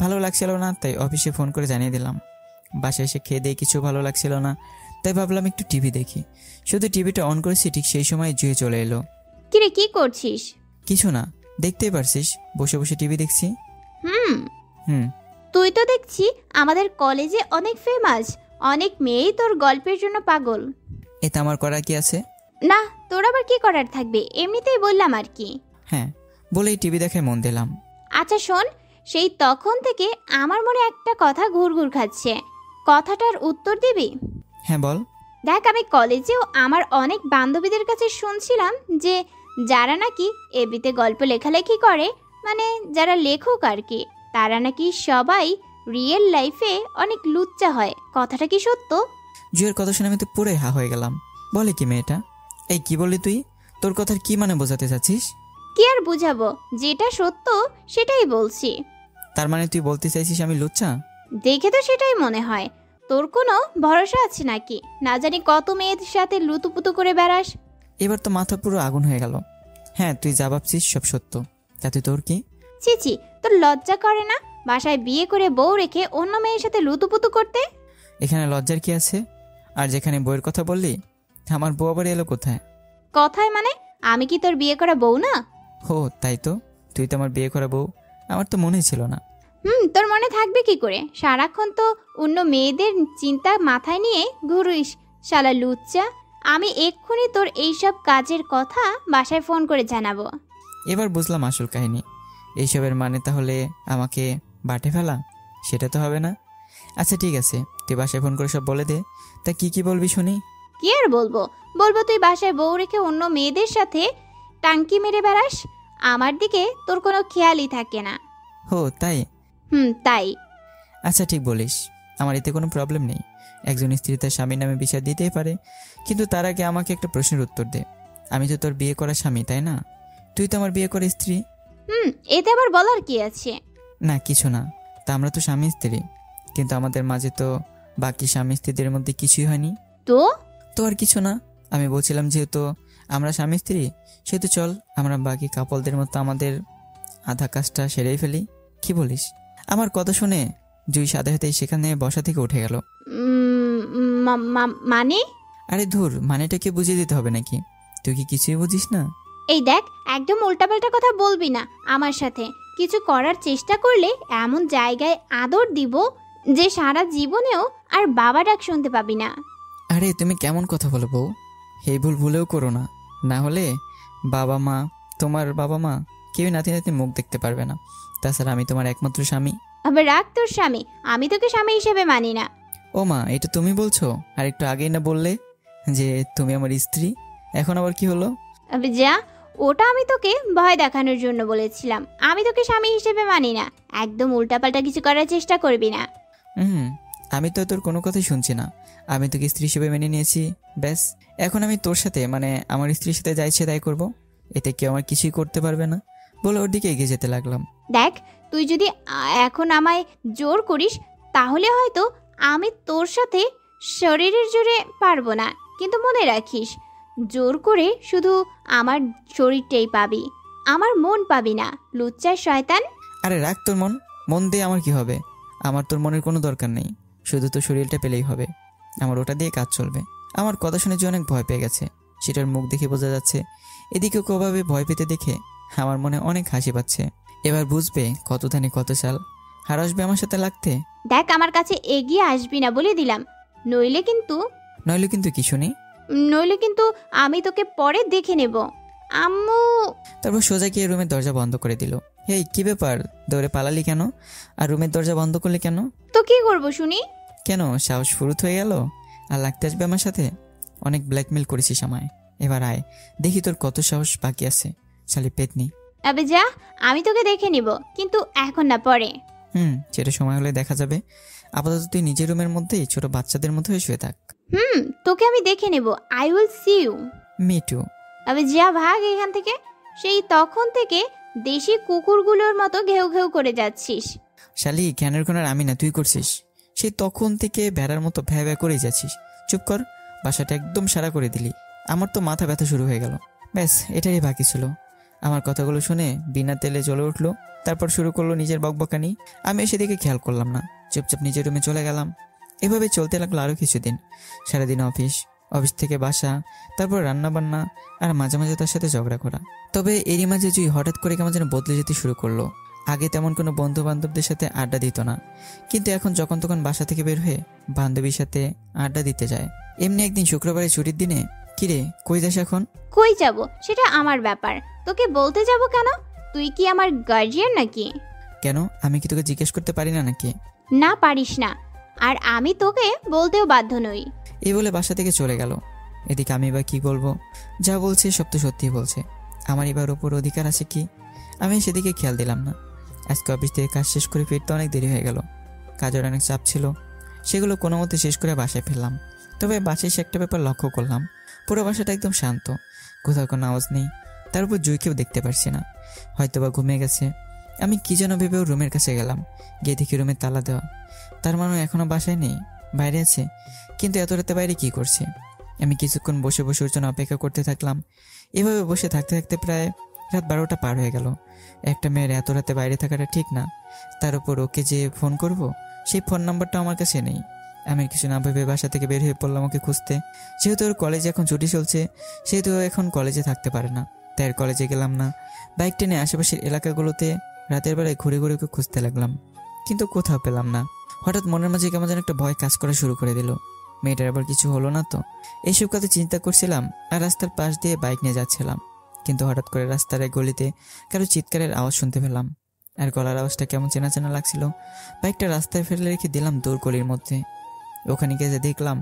ভালো লাগছিল না, তাই অফিসে ফোন করে জানিয়ে দিলাম। বাসায় এসে খেয়ে দিয়ে কিছু ভালো লাগছিল না, তাই ভাবলাম একটু টিভি দেখি। শুধু টিভিটা অন করেছি, ঠিক সেই সময় জুয়ে চলে এলো। কিরে, কি করছিস? কিছু না, দেখতেই পারছিস, বসে বসে টিভি দেখছি। হুম তুই তো দেখছি আমাদের কলেজে অনেক ফেমাস, অনেক মেয়েই তোর গল্পের জন্য পাগল। এতে আমার করার কি আছে? না, তোর আবার কি করার থাকবে, এমনিতেই বললাম আর কি। হ্যাঁ, বলেই টিভি দেখায় মন দিলাম। আচ্ছা শোন, সেই তখন থেকে আমার মনে একটা কথা ঘুরঘুর খাচ্ছে, কথাটার উত্তর দিবি? হ্যাঁ বল। দেখ, আমি কলেজেও আমার অনেক বান্ধবীদের কাছে শুনছিলাম যে যারা নাকি এবিতে গল্প লেখালেখি করে, মানে যারা লেখক আর কি, তারা নাকি সবাই রিয়েল লাইফে অনেক লুচ্চা হয়। কথাটা কি সত্য? জুয়ের কথা শুনে আমি তো পুরোই হা হয়ে গেলাম। বলে কি মেয়েটা? এই কি বললি তুই? তোর কথার কি মানে বোঝাতে চাচ্ছিস? কি আর বুঝাবো, যেটা সত্য সেটাই বলছি। তার মানে তুই বলতে চাইছিস আমি লুচ্চা? দেখে তো সেটাই মনে হয়। তোর কোনো ভরসা আছে নাকি? না জানি কত মেয়ের সাথে লুতুপুতু করে বেড়াস। এবার তো মাথা পুরো আগুন হয়ে গেল। হ্যাঁ, তুই যা ভাবছিস সব সত্য, তাতে তোর কি? চিচি, তোর লজ্জা করে না বাসায় বিয়ে করে বউ রেখে অন্য মেয়ের সাথে লুতুপুতু করতে? এখানে লজ্জার কি আছে? আর যেখানে বউয়ের কথা বললি, আমার বউ আবার এলো কোথায়? কথায় মানে, আমি কি তোর বিয়ে করা বউ না? হো, তাই তো। তুই তো আমার বিয়ে করা বউ, আমার তো মনেই ছিল না। তোর মনে থাকবে কি করে? সারাক্ষণ তো অন্য মেয়েদের চিন্তা মাথায় নিয়ে ঘুরিস, শালা লুচ্চা। আমি এক্ষুনি তোর এইসব কাজের কথা বাসায় ফোন করে জানাবো। এবার বুঝলাম আসল কাহিনী। এইসবের মানে তাহলে আমাকে বাটে ফেলা? সেটা তো হবে না। আচ্ছা ঠিক আছে, তুই বাসায় ফোন করে সব বলে দে। তা কি কি বলবি শুনি। কি আর বলবো তুই বাসায় বউ রেখে অন্য মেয়েদের সাথে টাঙ্কি মেরে বেড়াস, আমার দিকে তোর কোনো খেয়ালই থাকে না। হো তাই? তাই। আচ্ছা ঠিক বলিস, আমার এতে কোনো প্রবলেম নেই। একজন স্ত্রী তার স্বামীর নামে বিচার দিতেই পারে, কিন্তু তার আগে আমাকে একটা প্রশ্নের উত্তর দে। আমি তো তোর বিয়ে করা স্বামী, তাই না? তুই তো আমার বিয়ে করা স্ত্রী। এতে আবার বলার কি আছে? না কিছু না, তা আমরা তো স্বামী স্ত্রী, কিন্তু আমাদের মাঝে তো বাকি স্বামী স্ত্রীদের মধ্যে কিছুই হয়নি। তো আর কিছু না, আমি বলছিলাম যেহেতু আমরা স্বামী স্ত্রী, সেহেতু চল আমরা বাকি কাপলদের মতো আমাদের আধা কাজটা সেরেই ফেলি। কি বলিস? আমার কথা শুনে জুই সাথে সাথে সেখানে বসা থেকে উঠে গেল। মানে? আরে ধুর, মানেটাকে বুঝিয়ে দিতে হবে নাকি? তুই কি কিছুই বুঝিস না? এই দেখ, একদম উল্টাপাল্টা কথা বলবি না আমার সাথে। কিছু করার চেষ্টা করলে এমন জায়গায় আদর দিব যে সারা জীবনেও আর বাবা ডাক শুনতে পাবি না। আরে তুমি কেমন কথা বলো বউ? এই ভুল ভুলেও করো না, না হলে বাবা মা, তোমার বাবা মা কেউ নাতি নাতি মুখ দেখতে পারবে না। তাছাড়া আমি তোমার একমাত্র স্বামী। আবার রাখ তোর স্বামী, আমি তোকে স্বামী হিসেবে মানি না। ও মা, এটা তুমি বলছো? আর একটু আগেই না বললে যে তুমি আমার স্ত্রী, এখন আবার কি হলো? যা, ওটা আমি তোকে ভয় দেখানোর জন্য বলেছিলাম। আমি তোকে স্বামী হিসেবে মানি না। একদম উল্টাপাল্টা কিছু করার চেষ্টা করবি না। আমি তো তোর কোনো কথাই শুনছি না। আমি তোকে স্ত্রী হিসেবে মেনে নিয়েছি, ব্যাস। এখন আমি তোর সাথে মানে আমার স্ত্রীর সাথে যা ইচ্ছে তাই করবো, এতে কেউ আমার কিছুই করতে পারবে না বলে ওর দিকে এগিয়ে যেতে লাগলাম। দেখ, তুই যদি এখন আমায় জোর করিস তাহলে হয়তো আমি তোর সাথে শরীরের জোরে পারবো না, কিন্তু মনে রাখিস, জোর করে শুধু আমার শরীরটাই পাবি, আমার মন পাবি না, লুচ্চা শয়তান। আরে রাখ তোর মন দিয়ে আমার কি হবে? আমার তোর মনের কোনো দরকার নেই, শুধু তোর শরীরটা পেলেই হবে। আমার ওটা দিয়ে কাজ চলবে। আমার কথা শুনে যে অনেক ভয় পেয়ে গেছে, সেটার মুখ দেখে বোঝা যাচ্ছে। এদিকে কোভাবে ভয় পেতে দেখে আমার মনে অনেক হাসি পাচ্ছে। এবার বুঝবে কত ধানে কত চাল, আর আসবে আমার সাথে লাগতে। দেখ, আমার কাছে এগিয়ে আসবি না বলে দিলাম, নইলে কিন্তু কি শুনি? নইলে কিন্তু আমি তোকে পরে দেখে নেব। আম্মু। তারপর সোজা গিয়ে রুমের দরজা বন্ধ করে দিল। এই কি ব্যাপার, দৌড়ে পালালি কেন? আর রুমের দরজা বন্ধ করলি কেন? তো কি করবো শুনি? কেন, সাহস ফুরুত হয়ে গেল? আর লাগতে আসবে আমার সাথে? অনেক ব্ল্যাকমেল করেছিস আমায়, এবার আয়, দেখি তোর কত সাহস বাকি আছে, শালি পেতনি। আবে যা, আমি তোকে দেখে নিব, কিন্তু এখন না, পরে। সেটা সময় হলে দেখা যাবে। আপাতত তুই নিজের রুমের মধ্যেই ছোট বাচ্চাদের মতো হয়ে শুয়ে থাক। তোকে আমি দেখে নেব, I will see you. Me too. আবে যা, ভাগ এখান থেকে। সেই তখন থেকে দেশি কুকুরগুলোর মতো ঘেউ ঘেউ করে যাচ্ছিস। শালি, জ্ঞানের কোনার আমি না, তুই করছিস। সেই তখন থেকে ভেড়ার মতো ভ্যা ভ্যা করেই যাচ্ছিস। চুপ কর, বাসাটা একদম সারা করে দিলি। আমার তো মাথা ব্যথা শুরু হয়ে গেল। ব্যাস, এটাই বাকি ছিল। আমার কথাগুলো শুনে বিনা তেলে জ্বলে উঠলো, তারপর শুরু করলো নিজের বকবকানি। আমি সেদিকে খেয়াল করলাম না, চুপচাপ নিজের রুমে চলে গেলাম। এভাবে চলতে লাগলো আরও কিছুদিন। সারাদিন অফিস, অফিস থেকে বাসা, তারপর রান্না বান্না, আর মাঝে মাঝে তার সাথে ঝগড়া করা। তবে এরই মাঝে জুই হঠাৎ করে কেমন যেন বদলে যেতে শুরু করলো। আগে তেমন কোনো বন্ধু বান্ধবদের সাথে আড্ডা দিত না, কিন্তু এখন যখন তখন বাসা থেকে বের হয়ে বান্ধবীর সাথে আড্ডা দিতে যায়। এমনি একদিন শুক্রবারের ছুটির দিনে, কিরে কই যাস এখন? কই যাব সেটা আমার ব্যাপার, তোকে বলতে যাব কেন? তুই কি আমার গার্জিয়ান নাকি? কেন, আমি কি তোকে জিজ্ঞেস করতে পারি না নাকি? না, পারিস না, আর আমি তোকে বলতেও বাধ্য নই। এই বলে বাসা থেকে চলে গেল। এদিকে আমি এবার কি বলবো? যা বলছে সব তো সত্যি বলছে। আমার এবার ওপর অধিকার আছে কি? আমি সেদিকে খেয়াল দিলাম না। আজকে অফিস থেকে কাজ শেষ করে ফিরতে অনেক দেরি হয়ে গেল। কাজের অনেক চাপ ছিল, সেগুলো কোনো মতে শেষ করে বাসায় ফিরলাম। তবে বাসায় এসে একটা ব্যাপার লক্ষ্য করলাম, পুরো বাসাটা একদম শান্ত, কোথাও কোনো আওয়াজ নেই। তার উপর জুইকেও দেখতে পারছি না, হয়তো বা ঘুমিয়ে গেছে। আমি কি যেন ভেবেও রুমের কাছে গেলাম, গিয়ে দেখি রুমের তালা দেওয়া। তার মানে এখনো বাসায় নেই, বাইরে আছে। কিন্তু এত রাতে বাইরে কি করছে? আমি কিছুক্ষণ বসে বসে ওর জন্য অপেক্ষা করতে থাকলাম। এভাবে বসে থাকতে থাকতে প্রায় রাত 12টা পার হয়ে গেল। একটা মেয়ের এত রাতে বাইরে থাকাটা ঠিক না। তার উপর ওকে যে ফোন করব, সেই ফোন নাম্বারটা আমার কাছে নেই। আমি কিছু না ভেবে বাসা থেকে বের হয়ে পড়লাম ওকে খুঁজতে। যেহেতু ওর কলেজে এখন ছুটি চলছে, সেহেতু ও এখন কলেজে থাকতে পারে না, তাই আর কলেজে গেলাম না। বাইক টেনে আশেপাশের এলাকাগুলোতে রাতের বেলায় ঘুরে ঘুরে ওকে খুঁজতে লাগলাম, কিন্তু কোথাও পেলাম না। হঠাৎ মনের মাঝে কেমন যেন একটা ভয় কাজ করা শুরু করে দিল। মেয়েটার আবার কিছু হলো না তো, এইসব কথা চিন্তা করছিলাম আর রাস্তার পাশ দিয়ে বাইক নিয়ে যাচ্ছিলাম। কিন্তু হঠাৎ করে রাস্তার এক গলিতে কারো চিৎকারের আওয়াজ শুনতে পেলাম, আর গলার আওয়াজটা কেমন চেনা চেনা লাগছিল। বাইকটা রাস্তায় ফেলে রেখে দিলাম দূর গলির মধ্যে। ওখানে গিয়ে দেখলাম,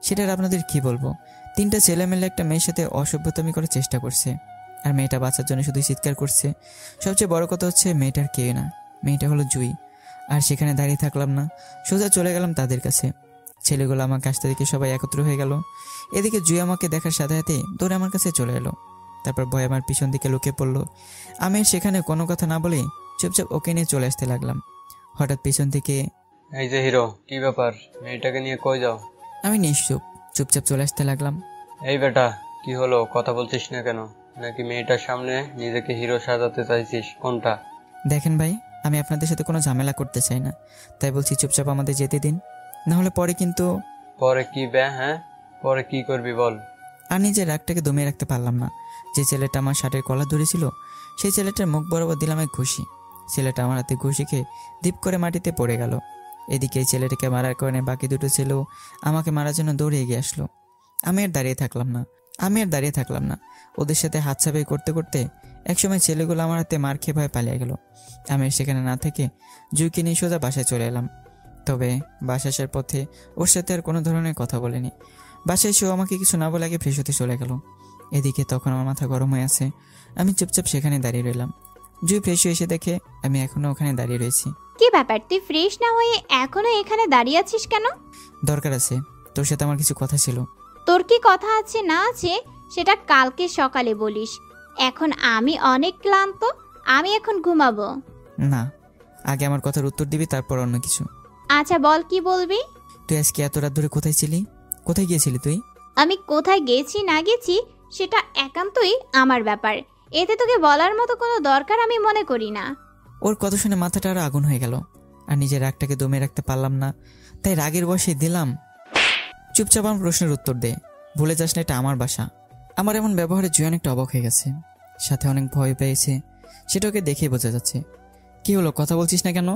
সেটার আপনাদের কি বলবো, 3টা ছেলে মিলে একটা মেয়ের সাথে অসভ্যতামি করার চেষ্টা করছে, আর মেয়েটা বাঁচার জন্য শুধু চিৎকার করছে। সবচেয়ে বড় কথা হচ্ছে মেয়েটার কেউ না, মেয়েটা হলো জুই। আর সেখানে দাঁড়িয়ে থাকলাম না, সোজা চলে গেলাম তাদের কাছে। ছেলেগুলো আমাকে আসতে দেখে সবাই একত্র হয়ে গেল। এদিকে জুই আমাকে দেখার সাথে সাথে দৌড়ে আমার কাছে চলে এলো। তারপর ভয় আমার পিছন দিকে লুকিয়ে পড়লো। আমি সেখানে কোনো কথা না বলে চুপচাপ ওকে নিয়ে চলে আসতে লাগলাম। হঠাৎ পিছন থেকে, এই যে হিরো, কি ব্যাপার, মেয়েটাকে নিয়ে কই যাও? আমি নিশ্চুপ চুপচাপ চলে আসতে লাগলাম। এই বেটা, কি হলো, কথা বলছিস না কেন? নাকি মেয়েটার সামনে নিজেকে হিরো সাজাতে চাইছিস, কোনটা? দেখেন ভাই, আমি আপনাদের সাথে কোনো ঝামেলা করতে চাই না, তাই বলছি চুপচাপ আমাদের যেতে দিন, না হলে পরে কিন্তু। পরে কি বে? হ্যাঁ, পরে কি করবি বল? আর নিজের রাগটাকে দমিয়ে রাখতে পারলাম না। যে ছেলেটা আমার শার্টের কলার ধরেছিল, সেই ছেলেটার মুখ বরাবর দিলাম এক ঘুষি। ছেলেটা আমার হাতে ঘুষি খেয়ে দীপ করে মাটিতে পড়ে গেল। এদিকে এই ছেলেটাকে মারার কারণে বাকি দুটো ছেলেও আমাকে মারার জন্য দৌড়ে এগিয়ে আসলো। আমি আর দাঁড়িয়ে থাকলাম না। ওদের সাথে হাত ছাপাই করতে করতে একসময় ছেলেগুলো আমার হাতে মার খেয়ে ভয় পালিয়ে গেল। আমি সেখানে না থেকে জুইকে নিয়ে সোজা বাসায় চলে এলাম। তবে বাসা আসার পথে ওর সাথে আর কোনো ধরনের কথা বলিনি। বাসায় এসেও আমাকে কিছু না বলে আগে ফ্রেশ হতে চলে গেল। এদিকে তখন আমার মাথা গরম হয়ে আছে। আমি চুপচাপ সেখানে দাঁড়িয়ে রইলাম। জুই ফ্রেশ হয়ে এসে দেখে আমি এখনো ওখানে দাঁড়িয়ে রয়েছি। কি ব্যাপার, তুই ফ্রেশ না হয়ে এখনো এখানে দাঁড়িয়ে আছিস কেন? দরকার আছে, তোর সাথে আমার কিছু কথা ছিল। তোর কি কথা আছে না আছে সেটা কালকে সকালে বলিস। এখন আমি অনেক ক্লান্ত, আমি এখন ঘুমাবো। না, আগে আমার কথার উত্তর দিবি, তারপর অন্য কিছু। আচ্ছা বল, কি বলবি? তুই আজকে এত রাত ধরে কোথায় ছিলি? কোথায় গিয়েছিলি তুই? আমি কোথায় গেছি না গেছি সেটা একান্তই আমার ব্যাপার, এতে তোকে বলার মতো কোনো দরকার আমি মনে করি না। ওর কথা শুনে মাথাটা আরো আগুন হয়ে গেল, আর নিজের রাগটাকে দমে রাখতে পারলাম না, তাই রাগের বসে দিলাম, চুপচাপ আমার প্রশ্নের উত্তর দে, ভুলে যাস না এটা আমার বাসা। আমার এমন ব্যবহারে জুই অনেকটা অবাক হয়ে গেছে, সাথে অনেক ভয় পেয়েছে, সেটা ওকে দেখেই বোঝা যাচ্ছে। কি হলো, কথা বলছিস না কেন?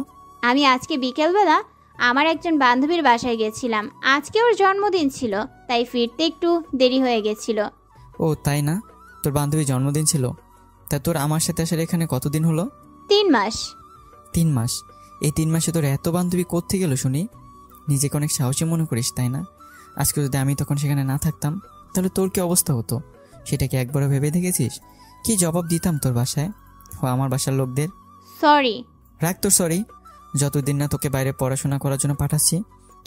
আমি আজকে বিকেলবেলা আমার একজন বান্ধবীর বাসায় গেছিলাম। আজকে ওর জন্মদিন ছিল, তাই ফিরতে একটু দেরি হয়ে গেছিল। ও তাই না, তোর বান্ধবীর জন্মদিন ছিল? তা তোর আমার সাথে আসার এখানে কতদিন হলো? 3 মাস। 3 মাস? এই 3 মাসে তোর এত বান্ধবী কোত্থেকে গেল শুনি? নিজেকে অনেক সাহসী মনে করিস, তাই না? আজকে যদি আমি তখন সেখানে না থাকতাম তাহলে তোর কি অবস্থা হতো সেটা কি একবারও ভেবে দেখেছিস? কি জবাব দিতাম তোর বাসায় ও আমার বাসার লোকদের? সরি। রাখ তোর সরি। যতদিন না তোকে বাইরে পড়াশোনা করার জন্য পাঠাচ্ছি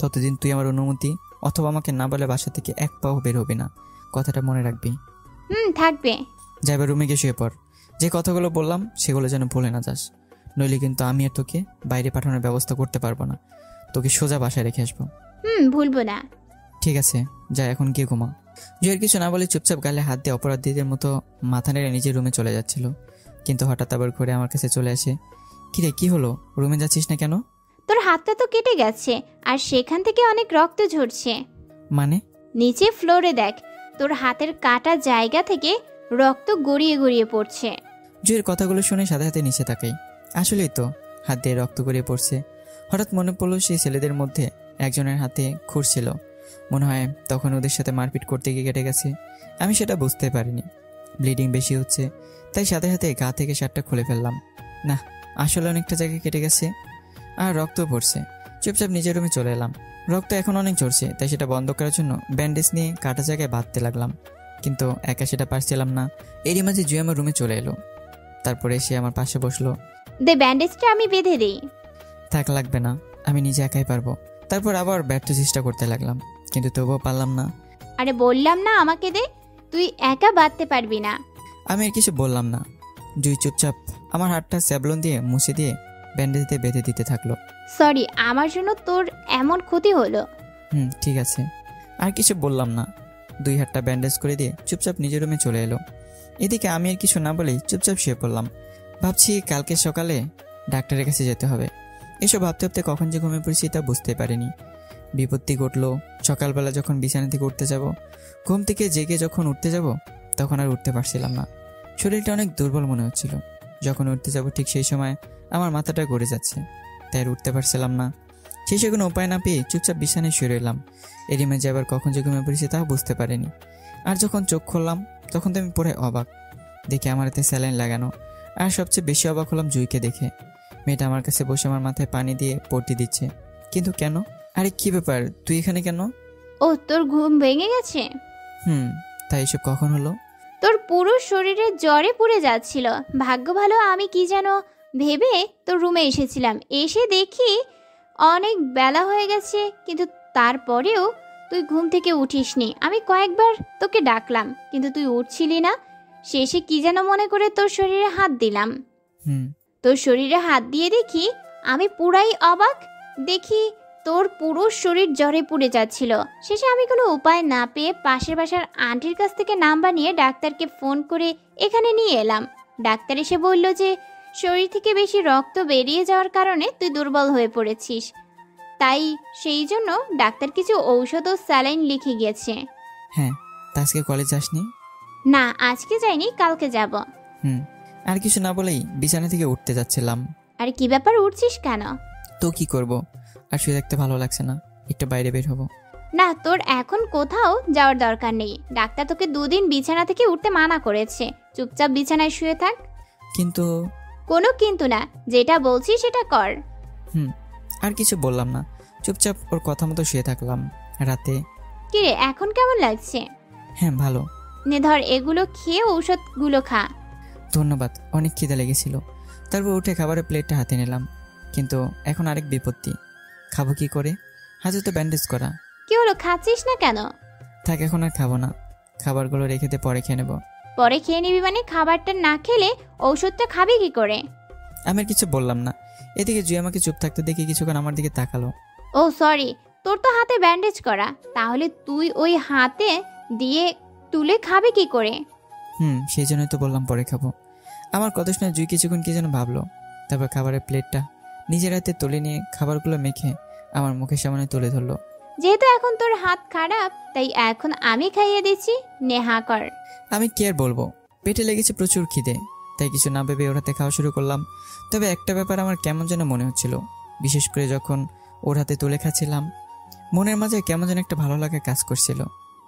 ততদিন তুই আমার অনুমতি অথবা আমাকে না বলে বাসা থেকে এক পাও বের হবি না। কথাটা মনে রাখবি। থাকবে। যাইবা রুমে গিয়ে শুয়ে পড়। যে কথাগুলো বললাম সেগুলো যেন ভুলে না যাস, নইলে কিন্তু আমি আর তোকে বাইরে পাঠানোর ব্যবস্থা করতে পারবো না। তোকে সোজা বাসায় রেখে আসবো। ভুলবো না। ঠিক আছে, যা এখন গিয়ে ঘুমা। জুয়ের কিছু না বলে চুপচাপ গালে হাত দিয়ে অপরাধীদের মতো মাথা নেড়ে নিজের রুমে চলে যাচ্ছিল, কিন্তু হঠাৎ আবার ঘুরে আমার কাছে চলে আসে। কিরে, কি হলো? রুমে যাচ্ছিস না কেন? তোর হাতটা তো কেটে গেছে আর সেখান থেকে অনেক রক্ত ঝরছে। মানে? নিচে ফ্লোরে দেখ, তোর হাতের কাটা জায়গা থেকে রক্ত গড়িয়ে গড়িয়ে পড়ছে। জুয়ের কথাগুলো শুনে সাথে সাথে নিচে তাকাই। আসলেই তো হাত দিয়ে রক্ত গড়িয়ে পড়ছে। হঠাৎ মনে পড়লো সেই ছেলেদের মধ্যে একজনের হাতে খুর ছিল, মনে হয় তখন ওদের সাথে মারপিট করতে গিয়ে কেটে গেছে। আমি সেটা বুঝতে পারিনি। ব্লিডিং বেশি হচ্ছে তাই সাথে সাথে গা থেকে শার্টটা খুলে ফেললাম। না, আসলে অনেকটা জায়গায় কেটে গেছে আর রক্ত পড়ছে। চুপচাপ নিজের রুমে চলে এলাম। রক্ত এখন অনেক ঝরছে তাই সেটা বন্ধ করার জন্য ব্যান্ডেজ নিয়ে কাটা জায়গায় বাঁধতে লাগলাম, কিন্তু একা সেটা পারছিলাম না। এরই মাঝে জুই আমার রুমে চলে এলো। তারপরে সে আমার পাশে বসলো। দে ব্যান্ডেজটা আমি বেঁধে দিই। থাক, লাগবে না, আমি নিজে একাই পারবো। তারপর আবার ব্যর্থ চেষ্টা করতে লাগলাম, কিন্তু তবুও পারলাম না। আরে বললাম না আমাকে দে, তুই একা বাঁধতে পারবি না। আমি আর কিছু বললাম না। জুই চুপচাপ আমার হাতটা স্যাবলন দিয়ে মুছে দিয়ে ব্যান্ডেজ দিয়ে বেঁধে দিতে থাকলো। সরি, আমার জন্য তোর এমন ক্ষতি হলো। ঠিক আছে। আর কিছু বললাম না। 2 হাতটা ব্যান্ডেজ করে দিয়ে চুপচাপ নিজের রুমে চলে এলো। এদিকে আমি আর কিছু না বলেই চুপচাপ শুয়ে পড়লাম। ভাবছি কালকে সকালে ডাক্তারের কাছে যেতে হবে। এসব ভাবতে ভাবতে কখন যে ঘুমিয়ে পড়েছি তা বুঝতে পারিনি। বিপত্তি ঘটলো সকালবেলা যখন বিছানা থেকে উঠতে যাব। ঘুম থেকে জেগে যখন উঠতে যাব তখন আর উঠতে পারছিলাম না। শরীরটা অনেক দুর্বল মনে হচ্ছিল। যখন উঠতে যাব ঠিক সেই সময় আমার মাথাটা গড়ে যাচ্ছে, তাই আর উঠতে পারছিলাম না। সেই কোনো উপায় না পেয়ে চুপচাপ বিছানায় শুয়ে রইলাম। এরই মাঝে আবার কখন যে ঘুমিয়ে পড়েছি তাও বুঝতে পারিনি। আর যখন চোখ খুললাম তখন তো আমি পুরো অবাক। দেখে আমার হাতে স্যালাইন লাগানো। আর সবচেয়ে বেশি অবাক হলাম জুইকে দেখে। মেয়েটা আমার কাছে বসে আমার মাথায় পানি দিয়ে পট্টি দিচ্ছে। কিন্তু কেন? আরে কি ব্যাপার, তুই এখানে কেন? ও, তোর ঘুম ভেঙে গেছে? তাই এসব কখন হলো? তোর পুরো শরীরে জ্বরে পুড়ে যাচ্ছিল। ভাগ্য ভালো আমি কি যেন ভেবে তোর রুমে এসেছিলাম। এসে দেখি অনেক বেলা হয়ে গেছে, কিন্তু তারপরেও তুই ঘুম থেকে উঠিসনি। আমি কয়েকবার তোকে ডাকলাম কিন্তু তুই উঠছিলি না। শেষে কি যেন মনে করে তোর শরীরে হাত দিলাম। তোর শরীরে হাত দিয়ে দেখি আমি পুরাই অবাক। দেখি তোর পুরো শরীর জ্বরে পুড়ে যাচ্ছিল। শেষে আমি কোনো উপায় না পেয়ে পাশের বাসার আন্টির কাছ থেকে নাম্বার নিয়ে ডাক্তারকে ফোন করে এখানে নিয়ে এলাম। ডাক্তার এসে বলল যে শরীর থেকে বেশি রক্ত বেরিয়ে যাওয়ার কারণে তুই দুর্বল হয়ে পড়েছিস, তাই সেই জন্য ডাক্তার কিছু ঔষধ ও স্যালাইন লিখে গিয়েছে। হ্যাঁ, তা আজকে কলেজ আসনি? না, আজকে যাইনি, কালকে যাব। আর কিছু না বলেই বিছানা থেকে উঠতে যাচ্ছিলাম। আর কি ব্যাপার, উঠছিস কেন? তো কি করব, আর শুয়ে থাকতে ভালো লাগছে না, একটু বাইরে বের হবো। না, তোর এখন কোথাও যাওয়ার দরকার নেই। ডাক্তার তোকে 2 দিন বিছানা থেকে উঠতে মানা করেছে। চুপচাপ বিছানায় শুয়ে থাক। কিন্তু? কোনো কিন্তু না, যেটা বলছি সেটা কর। আর কিছু বললাম না, চুপচাপ ওর কথা মতো শুয়ে থাকলাম। রাতে কিরে, এখন কেমন লাগছে? হ্যাঁ, ভালো। নে ধর, এগুলো খেয়ে ঔষধগুলো খা। ধন্যবাদ, অনেক খিদে লেগেছিল। তারপর উঠে খাবারের প্লেটটা হাতে নিলাম, কিন্তু এখন আরেক বিপত্তি। খাবো কি করে? হাতে তো ব্যান্ডেজ করা। কি হলো, খাচ্ছিস না কেন? থাক, এখন আর খাবো না। খাবারগুলো রেখে দিয়ে পরে খেয়ে নেবো। পরে খেয়ে নিবি মানে খাবারটা না খেলে ঔষধটা খাবি কি করে? আমি আর কিছু বললাম না। এদিকে জুই আমাকে চুপ থাকতে দেখে কিছুক্ষণ আমার দিকে তাকালো। ও সরি, তোর তো হাতে ব্যান্ডেজ করা, তাহলে তুই ওই হাতে দিয়ে তুলে খাবি কি করে? সেই জন্যই তো বললাম পরে খাবো। আমার কথা শুনে জুই কিছুক্ষণ কি যেন ভাবলো। তারপর খাবারের প্লেটটা নিজের হাতে তুলে নিয়ে খাবারগুলো মেখে আমার মুখের সামনে তুলে ধরলো। যেহেতু এখন তোর হাত খারাপ তাই এখন আমি খাইয়ে দিচ্ছি, নেহা কর। আমি কি আর বলবো, পেটে লেগেছে প্রচুর খিদে, তাই কিছু না ভেবে ওর হাতে খাওয়া শুরু করলাম। তবে একটা ব্যাপার আমার কেমন যেন মনে হচ্ছিল, বিশেষ করে যখন ওর হাতে তুলে খাচ্ছিলাম। মনের মাঝে কেমন যেন একটা ভালো লাগা কাজ করছিল।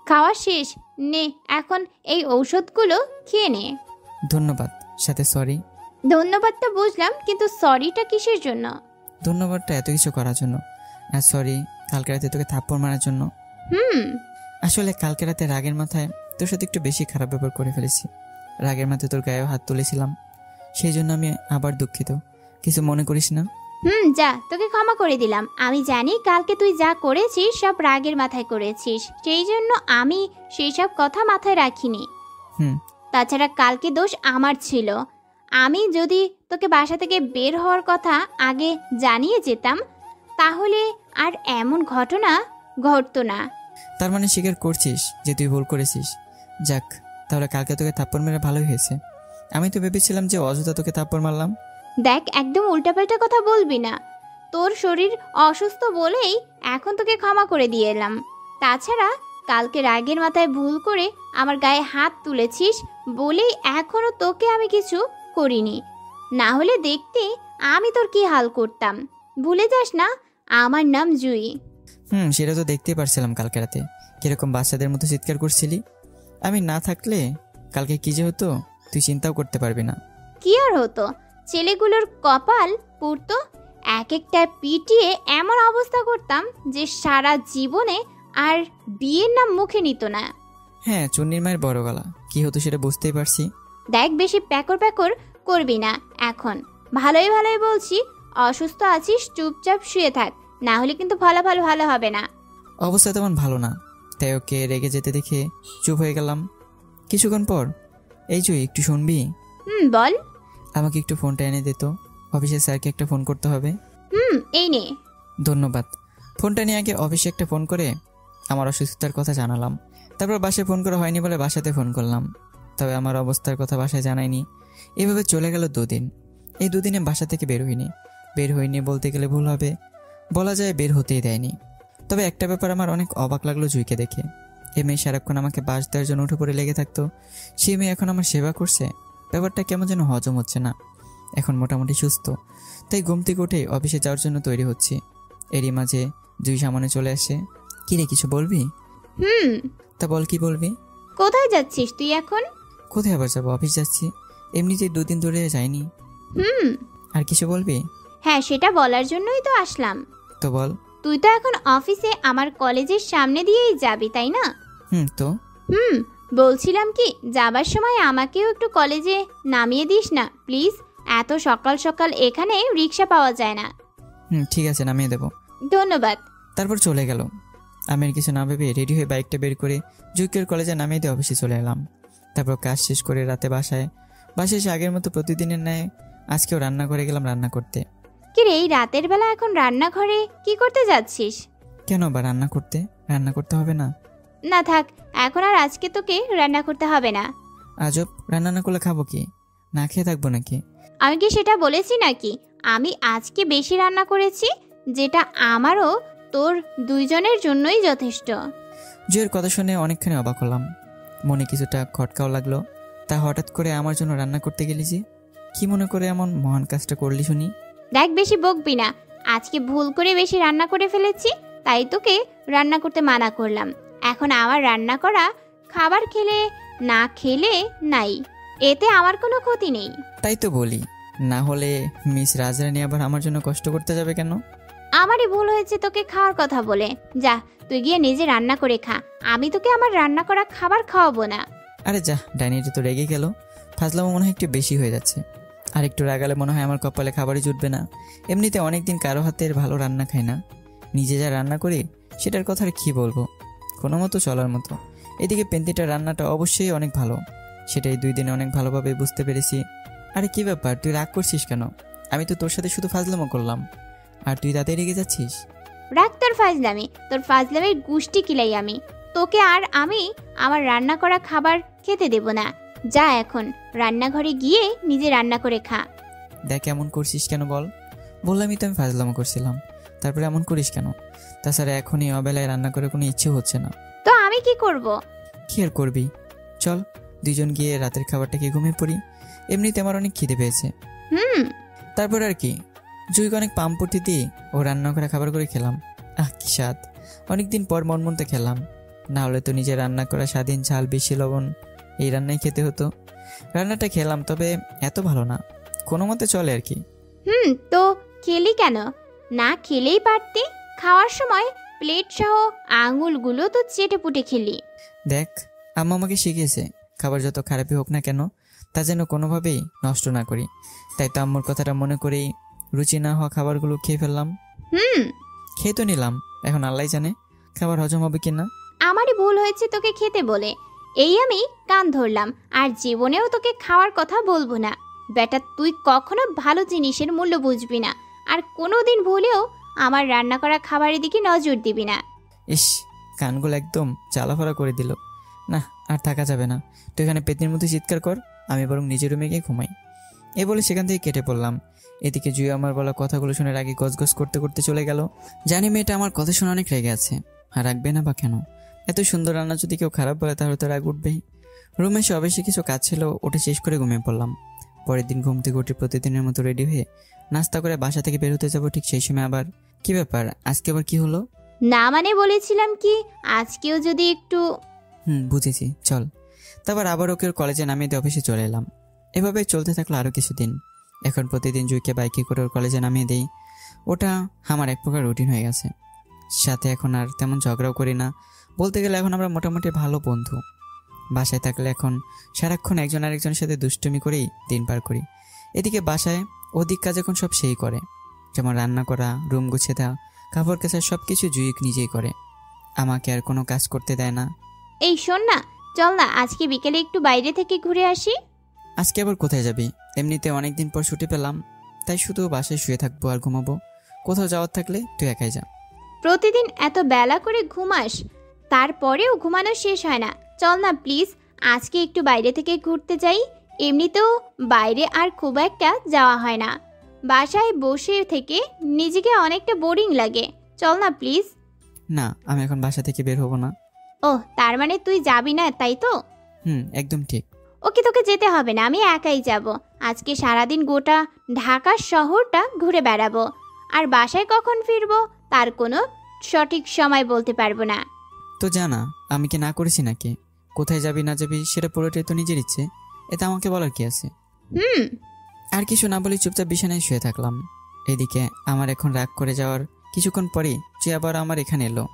খাওয়া শেষ, নে এখন এই ঔষধগুলো খেয়ে নে। ধন্যবাদ, সাথে সরি। ধন্যবাদটা বুঝলাম, কিন্তু সরিটা কিসের জন্য? ধন্যবাদটা এত কিছু করার জন্য, আর সরি কালকে রাতে তোকে থাপ্পড় মারার জন্য। হুম। আসলে কালকে রাতে রাগের মাথায় তোর সাথে একটু বেশি খারাপ ব্যবহার করে ফেলেছি। রাগের মাথায় তোর গায়েও হাত তুলেছিলাম, সেই জন্য আমি আবার দুঃখিত। কিছু মনে করিস না? যা, তোকে ক্ষমা করে দিলাম। আমি জানি কালকে তুই যা করেছিস সব রাগের মাথায় করেছিস, সেই জন্য আমি সেই সব কথা মাথায় রাখিনি। হুম। তাছাড়া কালকে দোষ আমার ছিল। আমি যদি তোকে বাসা থেকে বের হওয়ার কথা আগে জানিয়ে যেতাম তাহলে আর এমন ঘটনা ঘটতো না। তার মানে স্বীকার করছিস যে তুই ভুল করেছিস? যাক, তাহলে কালকে তোকে থাপ্পড় মেরে ভালোই হয়েছে। আমি তো ভেবেছিলাম যে অযথা তোকে থাপ্পড় মারলাম। দেখ, একদম উল্টাপাল্টা কথা বলবি না। তোর শরীর অসুস্থ বলেই এখন তোকে ক্ষমা করে দিয়ে এলাম। তাছাড়া কালকে রাগের মাথায় ভুল করে আমার গায়ে হাত তুলেছিস বলেই এখনো তোকে আমি কিছু করিনি, না হলে দেখতে আমি তোর কি হাল করতাম। ভুলে যাস না, আমার নাম জুই। সেটা তো দেখতেই পারছিলাম কালকে রাতে কিরকম বাচ্চাদের মতো চিৎকার করছিলি। আমি না থাকলে কালকে কি যে হতো তুই চিন্তাও করতে পারবি না। কি আর হতো, ছেলেগুলোর কপাল পুড়তো। এক একটা পিটিয়ে এমন অবস্থা করতাম যে সারা জীবনে আর বিয়ের নাম মুখে নিত না। হ্যাঁ, চুন্নির মায়ের বড় গলা, কি হতো সেটা বুঝতেই পারছি। দেখ, বেশি প্যাকর প্যাকর করবি না এখন। ভালোই ভালোই বলছি, অসুস্থ আছিস, চুপচাপ শুয়ে থাক, না হলে কিন্তু ফলাফল ভালো হবে না। অবস্থা তেমন ভালো না, তাই ওকে রেগে যেতে দেখে চুপ হয়ে গেলাম। কিছুক্ষণ পর, এই জুই একটু শুনবি? বল। আমাকে একটু ফোনটা এনে দে তো, অফিসে স্যারকে একটা ফোন করতে হবে। এই নে। ধন্যবাদ। ফোনটা নিয়ে আগে অফিসে একটা ফোন করে আমার অসুস্থতার কথা জানালাম। তারপর বাসায় ফোন করা হয়নি বলে বাসাতে ফোন করলাম, তবে আমার অবস্থার কথা বাসায় জানাইনি। এভাবে চলে গেল 2 দিন। এই 2 দিনে বাসা থেকে বের হইনি বলতে গেলে ভুল হবে, বলা যায় বের হতেই দেয়নি। তবে একটা ব্যাপার আমার অনেক অবাক লাগলো জুইকে দেখে। এ মেয়ে সারাক্ষণ আমাকে বাস দেওয়ার জন্য উঠে পড়ে লেগে থাকতো, সে মেয়ে এখন আমার সেবা করছে। ব্যাপারটা কেমন যেন হজম হচ্ছে না। এখন মোটামুটি সুস্থ, তাই ঘুম থেকে উঠে অফিসে যাওয়ার জন্য তৈরি হচ্ছি। এরই মাঝে জুই সামনে চলে আসে। কি রে, কিছু বলবি? তা বল, কি বলবি? কোথায় যাচ্ছিস তুই এখন? কোথায় আবার যাবো, অফিস যাচ্ছি। এমনিতেই 2 দিন ধরে যাইনি। আর কিছু বলবি? হ্যাঁ, সেটা বলার জন্যই তো আসলাম। তো বল। তুই তো এখন অফিসে আমার কলেজের সামনে দিয়েই যাবি, তাই না? তো বলছিলাম কি, যাবার সময় আমাকেও একটু কলেজে নামিয়ে দিস না প্লিজ। এত সকাল সকাল এখানে রিক্সা পাওয়া যায় না। ঠিক আছে, নামিয়ে দেবো। ধন্যবাদ। তারপর চলে গেল। আমি আর কিছু না ভেবে রেডি হয়ে বাইকটা বের করে জুইকের কলেজে নামিয়ে দিয়ে অফিসে চলে এলাম। তারপর কাজ শেষ করে রাতে বাসায় এসে আগের মতো প্রতিদিনের ন্যায় আজকেও রান্না করে গেলাম রান্না করতে। কি রে, এই রাতের বেলা এখন রান্নাঘরে কি করতে যাচ্ছিস? কেন বা রান্না করতে হবে না? না থাক, এখন আর আজকে তোকে রান্না করতে হবে না। আজব, রান্না না করলে খাবো কি? না খেয়ে থাকবো নাকি? আমি কি সেটা বলেছি নাকি? আমি আজকে বেশি রান্না করেছি, যেটা আমারও তোর 2 জনের জন্যই যথেষ্ট। জুয়ের কথা শুনে অনেকখানি অবাক হলাম, মনে কিছুটা খটকাও লাগলো। তা হঠাৎ করে আমার জন্য রান্না করতে গেলি যে? কি মনে করে এমন মহান কাজটা করলি শুনি? দেখ, বেশি বকবি না। আজকে ভুল করে বেশি রান্না করে ফেলেছি, তাই তোকে রান্না করতে মানা করলাম। এখন আমার রান্না করা খাবার খেলে না খেলে নাই, এতে আমার কোনো ক্ষতি নেই। তাই তো বলি, না হলে মিস রাজরানী আবার আমার জন্য কষ্ট করতে যাবে কেন? আমারই ভুল হয়েছে তোকে খাওয়ার কথা বলে। যা, তুই গিয়ে নিজে রান্না করে খা, আমি তোকে আমার রান্না করা খাবার খাওয়াবো না। আরে যা, ডাইনিটা তো রেগে গেল। ফাজলামো মনে হয় একটু বেশি হয়ে যাচ্ছে। আর একটু রাগালে মনে হয় আমার কপালে খাবারই জুটবে না। এমনিতে অনেকদিন কারো হাতের ভালো রান্না খাই না, নিজে যা রান্না করি সেটার কথা আর কি বলবো, কোনো মতো চলার মতো। এদিকে পেন্তিটার রান্নাটা অবশ্যই অনেক ভালো, সেটাই 2 দিনে অনেক ভালোভাবে বুঝতে পেরেছি। আরে কি ব্যাপার, তুই রাগ করছিস কেন? আমি তো তোর সাথে শুধু ফাজলামো করলাম, আর তুই তাতে রেগে যাচ্ছিস? রাখ তোর ফাজলামি, তোর ফাজলামির গুষ্টি কিলাই আমি। তোকে আর আমি আমার রান্না করা খাবার খেতে দেব না। যা, এখন রান্নাঘরে গিয়ে নিজে রান্না করে খা। দেখ এমন করছিস কেন বল? বললামই তো আমি ফাজলামো করছিলাম, তারপরে এমন করিস কেন? তাছাড়া এখনই অবেলায় রান্না করে কোনো ইচ্ছে হচ্ছে না। তো আমি কি করব? কি আর করবি, চল 2 জন গিয়ে রাতের খাবারটা খেয়ে ঘুমিয়ে পড়ি। এমনিতে আমার অনেক খিদে পেয়েছে। তারপর আর কি, জুইকে অনেক পাম্পটি দিয়ে ও রান্না করা খাবার করে খেলাম। কি স্বাদ! অনেকদিন পর মন মনতে খেলাম, না হলে তো নিজে রান্না করা স্বাধীন ঝাল বেশি লবণ এই রান্নাই খেতে হতো। রান্নাটা খেলাম, তবে এত ভালো না, কোনো মতে চলে আর কি। তো খেলি কেন? না খেলেই পারতি। খাওয়ার সময় প্লেট সহ আঙুলগুলো তো চেটে পুটে খেলি। দেখ, আম্মা আমাকে শিখিয়েছে খাবার যত খারাপই হোক না কেন তা যেন কোনোভাবেই নষ্ট না করি। তাই তো আম্মুর কথাটা মনে করেই রুচি না হওয়া খাবারগুলো খেয়ে ফেললাম। খেয়ে তো নিলাম, এখন আল্লাহ জানে খাবার হজম হবে কিনা। আমারই ভুল হয়েছে তোকে খেতে বলে, এই আমি কান ধরলাম, আর জীবনেও তোকে খাওয়ার কথা বলবো না। বেটা, তুই কখনো ভালো জিনিসের মূল্য বুঝবি না, আর কোনোদিন ভুলেও আমার রান্না করা খাবারের দিকে নজর দিবি না। ইস, কানগুলো একদম চালাফালা করে দিল। না, আর থাকা যাবে না। তুই এখানে পেতনির মতো চিৎকার কর, আমি বরং নিজের রুমে গিয়ে ঘুমাই। এ বলে সেখান থেকে কেটে পড়লাম। এদিকে জুই আমার বলা কথাগুলো শুনে রাগে গজগজ করতে করতে চলে গেল। জানি মেয়েটা আমার কথা শুনে অনেক রেগে আছে, আর রাখবে না বা কেন? এত সুন্দর রান্না যদি কেউ খারাপ বলে তাহলে তো রাগ উঠবেই। রুমে এসে অবশ্যই কিছু কাজ ছিল, ওটা শেষ করে ঘুমিয়ে পড়লাম। পরের দিন ঘুম থেকে উঠে প্রতিদিনের মতো রেডি হয়ে নাস্তা করে বাসা থেকে বের হতে যাবো, ঠিক সেই সময় আবার কি ব্যাপার, আজকে আবার কি হলো? না মানে বলেছিলাম কি আজকেও যদি একটু। বুঝেছি, চল। তারপর আবার ওকে কলেজে নামিয়ে দিয়ে অফিসে চলে এলাম। এভাবে চলতে থাকলো আরও কিছুদিন। এখন প্রতিদিন জুইকে বাইকে করে ওর কলেজে নামিয়ে দেই। ওটা আমার এক প্রকার রুটিন হয়ে গেছে। সাথে এখন আর তেমন ঝগড়াও করি না, বলতে গেলে এখন আমরা মোটামুটি ভালো বন্ধু। বাসায় থাকলে এখন সারাক্ষণ একজন আরেকজনের সাথে দুষ্টুমি করেই দিন পার করি। এদিকে বাসায় অধিক কাজ এখন সব সেই করে, যেমন রান্না করা, রুম গুছিয়ে দেওয়া, কাপড় কাচা, সব কিছু জুই নিজেই করে। আমাকে আর কোনো কাজ করতে দেয় না। এই শোন না, চল না আজকে বিকেলে একটু বাইরে থেকে ঘুরে আসি। আজকে আবার কোথায় যাবি? এমনিতে অনেকদিন পর ছুটি পেলাম, তাই শুধু বাসায় শুয়ে থাকবো আর ঘুমাবো। কোথাও যাওয়ার থাকলে তুই একাই যা। প্রতিদিন এত বেলা করে ঘুমাস, তারপরেও ঘুমানো শেষ হয় না। চল না প্লিজ, আজকে একটু বাইরে থেকে ঘুরতে যাই। এমনিতেও বাইরে আর খুব একটা যাওয়া হয় না, বাসায় বসে থেকে নিজেকে অনেকটা বোরিং লাগে। চল না প্লিজ। না, আমি এখন বাসা থেকে বের হব না। ও, তার মানে তুই যাবি না, তাই তো? একদম ঠিক। ওকে, তোকে যেতে হবে না, আমি একাই যাব। আজকে সারাদিন গোটা ঢাকা শহরটা ঘুরে বেড়াবো, আর বাসায় কখন ফিরবো তার কোনো সঠিক সময় বলতে পারবো না। তো জানা, আমি কি না করেছি নাকি? কোথায় যাবি না যাবি সেটা পুরোটাই তো নিজের ইচ্ছে, এতে আমাকে বলার কি আছে? আর কিছু না বলে চুপচাপ বিছানায় শুয়ে থাকলাম। এদিকে আমার এখন রাগ করে যাওয়ার কিছুক্ষণ পরেই যে আবার আমার এখানে এলো,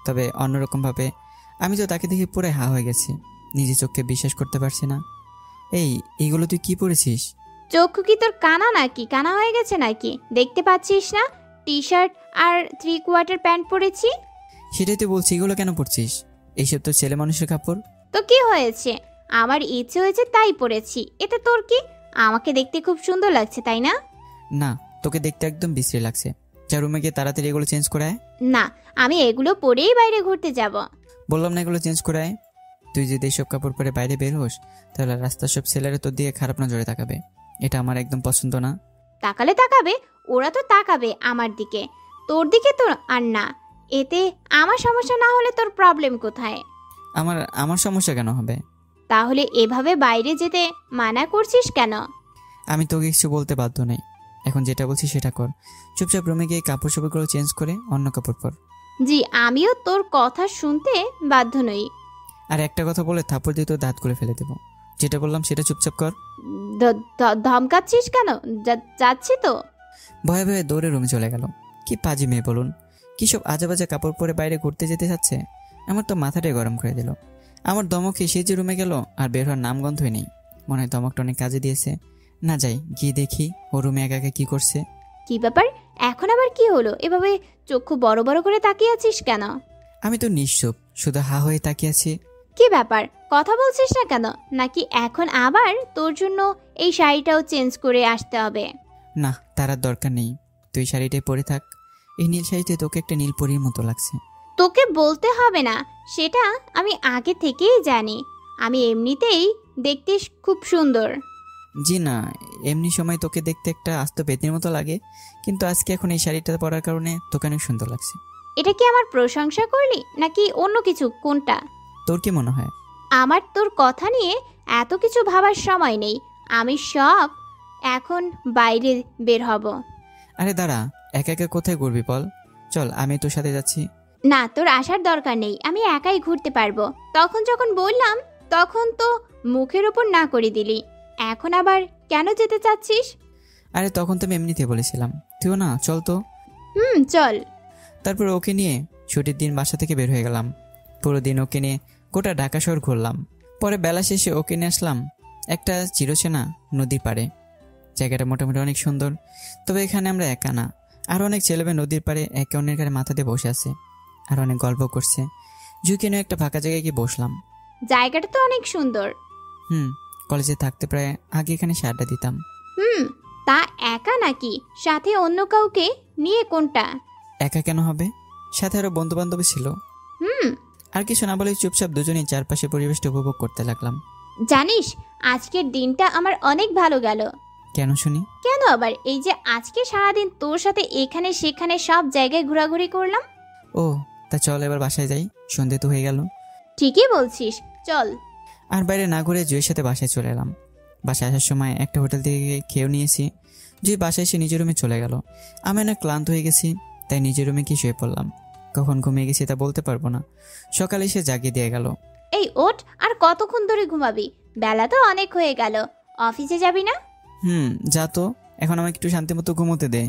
তবে অন্যরকমভাবে। আমি তো তাকে দেখে পুরো হা হয়ে গেছি, নিজের চোখকে বিশ্বাস করতে পারছি না। এইগুলো তুই কি পরেছিস? চক্ষু কি তোর কানা নাকি? কানা হয়ে গেছে নাকি? দেখতে পাচ্ছিস না টি শার্ট আর 3/4 প্যান্ট পরেছি? সেটাই তো বলছি, এগুলো কেন পরছিস? এইসব তো ছেলে মানুষের কাপড়। তো কি হয়েছে? আমার ইচ্ছে হয়েছে তাই পরেছি, এতে তোর কি? আমাকে দেখতে খুব সুন্দর লাগছে, তাই না? না, তোকে দেখতে একদম বিশ্রী লাগছে। যা রুমে গিয়ে তাড়াতাড়ি এগুলো চেঞ্জ করে আয়। না, আমি এগুলো পরেই বাইরে ঘুরতে যাব। বললাম না এগুলো চেঞ্জ করে আয়। তুই যদি এইসব কাপড় পরে বাইরে বের হোস তাহলে রাস্তার সব ছেলেরা তোর দিকে খারাপ নজরে তাকাবে, এটা আমার একদম পছন্দ না। তাকালে তাকাবে, ওরা তো তাকাবে আমার দিকে, তোর দিকে তো আর না। এতে আমার সমস্যা না হলে তোর প্রবলেম কোথায়? আমার সমস্যা কেন হবে? তাহলে এভাবে বাইরে যেতে মানা করছিস কেন? আমি তোকে কিছু বলতে বাধ্য নেই, এখন যেটা বলছি সেটা কর। চুপচাপ রুমে গিয়ে কাপড় চোপড়গুলো চেঞ্জ করে অন্য কাপড় পর। জি, আমিও তোর কথা শুনতে বাধ্য নই। আর একটা কথা বলে থাপ্পড় দিয়ে তোর দাঁত খুলে ফেলে দেবো। যেটা বললাম সেটা চুপচাপ কর। ধমকাচ্ছিস কেন? যাচ্ছি তো। ভয়ে ভয়ে দৌড়ে রুমে চলে গেল। কি পাজি মেয়ে বলুন, কি সব আজেবাজে কাপড় পরে বাইরে ঘুরতে যেতে চাচ্ছে। আমার তো মাথাটাই গরম করে দিল। আমার দমকে সে যে রুমে গেল আর বের হওয়ার নামগন্ধই নেই। মনে হয় দমকটা অনেক কাজে দিয়েছে। না যাই, গিয়ে দেখি ও রুমে একা একা কি করছে। কি ব্যাপার, এখন আবার কি হলো? এভাবে চক্ষু বড় বড় করে তাকিয়ে আছিস কেন? আমি তো নিশ্চুপ, শুধু হা হয়ে তাকিয়ে আছি। কি ব্যাপার, কথা বলছিস না কেন? নাকি এখন আবার তোর জন্য এই শাড়িটাও চেঞ্জ করে আসতে হবে? না, তার আর দরকার নেই, তুই শাড়িটাই পরে থাক। এই নীল শাড়িতে তোকে একটা নীল পরীর মতো লাগছে। তোকে বলতে হবে না, সেটা আমি আগে থেকেই জানি। আমি এমনিতেই দেখতে খুব সুন্দর। জি না, এমনি সময় তোকে দেখতে একটা আস্ত পেতনির মতো লাগে, কিন্তু আজকে এখন এই শাড়িটা পরার কারণে তোকে অনেক সুন্দর লাগছে। এটা কি আমার প্রশংসা করলি নাকি অন্য কিছু? কোনটা? তোর কি মনে হয়? আমার তোর কথা নিয়ে এত কিছু ভাবার সময় নেই, আমি সব এখন বাইরে বের হব। আরে দাঁড়া, একা একা কোথায় ঘুরবি বল? চল, আমি তোর সাথে যাচ্ছি। না, তোর আসার দরকার নেই, আমি একাই ঘুরতে পারবো। তখন যখন বললাম তখন তো মুখের ওপর না করে দিলি, এখন আবার কেন যেতে চাচ্ছিস? আরে তখন তো আমি এমনিতে বলেছিলাম, তুইও না, চল তো। চল। তারপর ওকে নিয়ে ছুটির দিন বাসা থেকে বের হয়ে গেলাম। পুরো দিন ওকে নিয়ে গোটা ঢাকা শহর ঘুরলাম। পরে বেলা শেষে ওকে নিয়ে আসলাম একটা চিরচেনা নদীর পাড়ে। জায়গাটা মোটামুটি অনেক সুন্দর, তবে এখানে আমরা একা না, আর অনেক ছেলেমেয়ে নদীর পাড়ে একে অন্যের গায়ে মাথা দিয়ে বসে আছে আর অনেক গল্প করছে। জুইকে নিয়ে একটা ফাঁকা জায়গায় গিয়ে বসলাম। জায়গাটা তো অনেক সুন্দর। কলেজে থাকতে প্রায় আগে এখানে সে আড্ডা দিতাম। তা একা নাকি সাথে অন্য কাউকে নিয়ে? কোনটা? একা কেন হবে, সাথে আরো বন্ধু বান্ধবী ছিল। আর কিছু না বলে চুপচাপ দুজনেই চারপাশে পরিবেশটা উপভোগ করতে লাগলাম। জানিস, আজকের দিনটা আমার অনেক ভালো গেল। কেন শুনি? কেন আবার, এই যে আজকে সারাদিন তোর সাথে এখানে সেখানে সব জায়গায় ঘোরাঘুরি করলাম। ও, তা চল এবার বাসায় যাই, সন্ধে তো হয়ে গেল। ঠিকই বলছিস, চল। আর বাইরে না ঘুরে জুয়ের সাথে বাসায় চলে এলাম। বাসায় আসার সময় একটা হোটেল থেকে খেয়েও নিয়েছি। জুই বাসায় এসে নিজের রুমে চলে গেল। আমি অনেক ক্লান্ত হয়ে গেছি, তাই নিজের রুমে কি শুয়ে পড়লাম। কখন ঘুমিয়ে গেছি তা বলতে পারবো না। সকালে এসে জাগিয়ে দিয়ে গেল। এই ওঠ, আর কতক্ষণ ধরে ঘুমাবি? বেলা তো অনেক হয়ে গেল, অফিসে যাবি না? যা তো, এখন আমাকে একটু শান্তি মতো ঘুমোতে দে।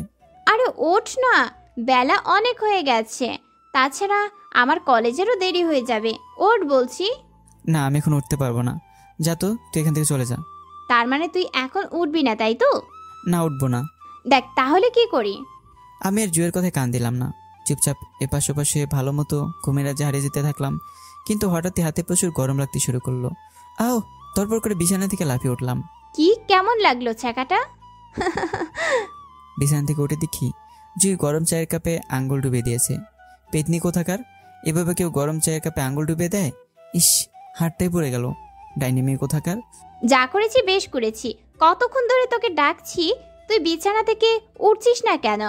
আরে ওঠ না, বেলা অনেক হয়ে গেছে। তাছাড়া আমার কলেজেরও দেরি হয়ে যাবে। ওঠ বলছি। না, আমি এখন উঠতে পারবো না। যা তো, তুই এখান থেকে চলে যা। তার মানে তুই এখন উঠবি না, তাই তো? না, উঠবো না। দেখ তাহলে কি করি। আমি আর জুয়ের কথায় কান দিলাম না। চুপচাপ এপাশ ওপাশে ভালো মতো ঘুমের রাজ্যে হারিয়ে যেতে থাকলাম। কিন্তু হঠাৎই হাতে প্রচুর গরম লাগতে শুরু করলো। আও, তরপর করে বিছানা থেকে লাফিয়ে উঠলাম। কি কেমন লাগলো ছ্যাঁকাটা? বিছানা থেকে উঠে দেখি জুই গরম চায়ের কাপে আঙ্গুল ডুবিয়ে দিয়েছে। পেতনি কোথাকার, এভাবে কেউ গরম চায়ের কাপে আঙ্গুল ডুবিয়ে দেয়? ইস, হাতটাই পড়ে গেল। ডাইনি মেয়ে কোথাকার। যা করেছি বেশ করেছি। কতক্ষণ ধরে তোকে ডাকছি, তুই বিছানা থেকে উঠছিস না কেন?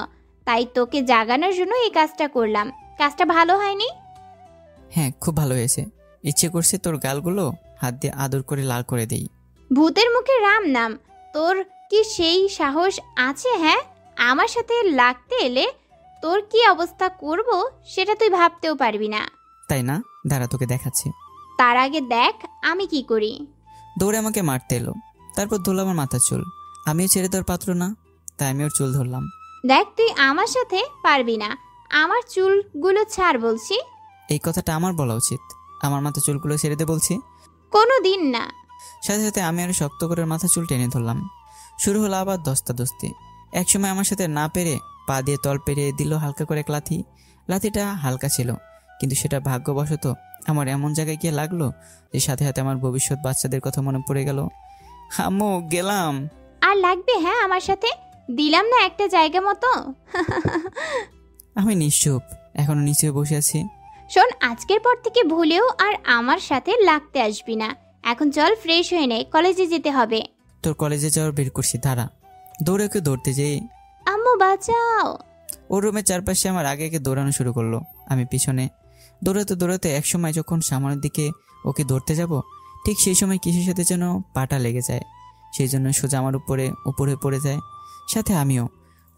তাই তোকে জাগানোর জন্য এই কাজটা করলাম। কাজটা ভালো হয়নি? হ্যাঁ, খুব ভালো হয়েছে। ইচ্ছে করছে তোর গালগুলো হাত দিয়ে আদর করে লাল করে দেই। ভূতের মুখে রাম নাম, তোর কি সেই সাহস আছে? হ্যাঁ, আমার সাথে লাগতে এলে তোর কি অবস্থা করব সেটা তুই ভাবতেও পারবি না। তাই না? দাঁড়া, তোকে দেখাচ্ছি। তার আগে দেখ আমি কি করি। দৌড়ে আমাকে মারতে এলো, তারপর ধরলো আমার মাথার চুল। আমিও ছেড়ে দেওয়ার পাত্র না, তাই আমি ওর চুল ধরলাম। দেখ তুই আমার সাথে পারবি না, আমার চুলগুলো ছাড় বলছি। এই কথাটা আমার বলা উচিত। আমার মাথা চুলগুলো ছেড়ে দে বলছি। কোনো দিন না। সাথে সাথে আমি আরো শক্ত করে মাথা চুল টেনে ধরলাম। শুরু হলো আবার দস্তাদস্তি। একসময় আমার সাথে না পেরে পা দিয়ে তল পেরিয়ে দিল হালকা করে এক লাথি। লাথিটা হালকা ছিল, কিন্তু সেটা ভাগ্যবশত আমার এমন জায়গায় গিয়ে লাগলো যে সাথে সাথে আমার ভবিষ্যৎ বাচ্চাদের কথা মনে পড়ে গেল। আম্মু, গেলাম। আর লাগবে? হ্যাঁ, আমার সাথে দিলাম না একটা জায়গা মতো। আমি নিশ্চুপ, এখনো নিচে বসে আছি। শোন, আজকের পর থেকে ভুলেও আর আমার সাথে লাগতে আসবি না। এখন চল ফ্রেশ হয়ে নে, কলেজে যেতে হবে। তোর কলেজে যাওয়ার বের করছি, দাঁড়া। দৌড়ে ওকে ধরতে যেই আম্মু বাঁচাও। ওর রুমের চারপাশে আমার আগে আগে দৌড়ানো শুরু করলো। আমি পিছনে দৌড়াতে দৌড়াতে একসময় যখন সামনের দিকে ওকে ধরতে যাব, ঠিক সেই সময় কিসের সাথে যেন পাটা লেগে যায়। সেই জন্য সোজা আমার উপরে পড়ে যায়। সাথে আমিও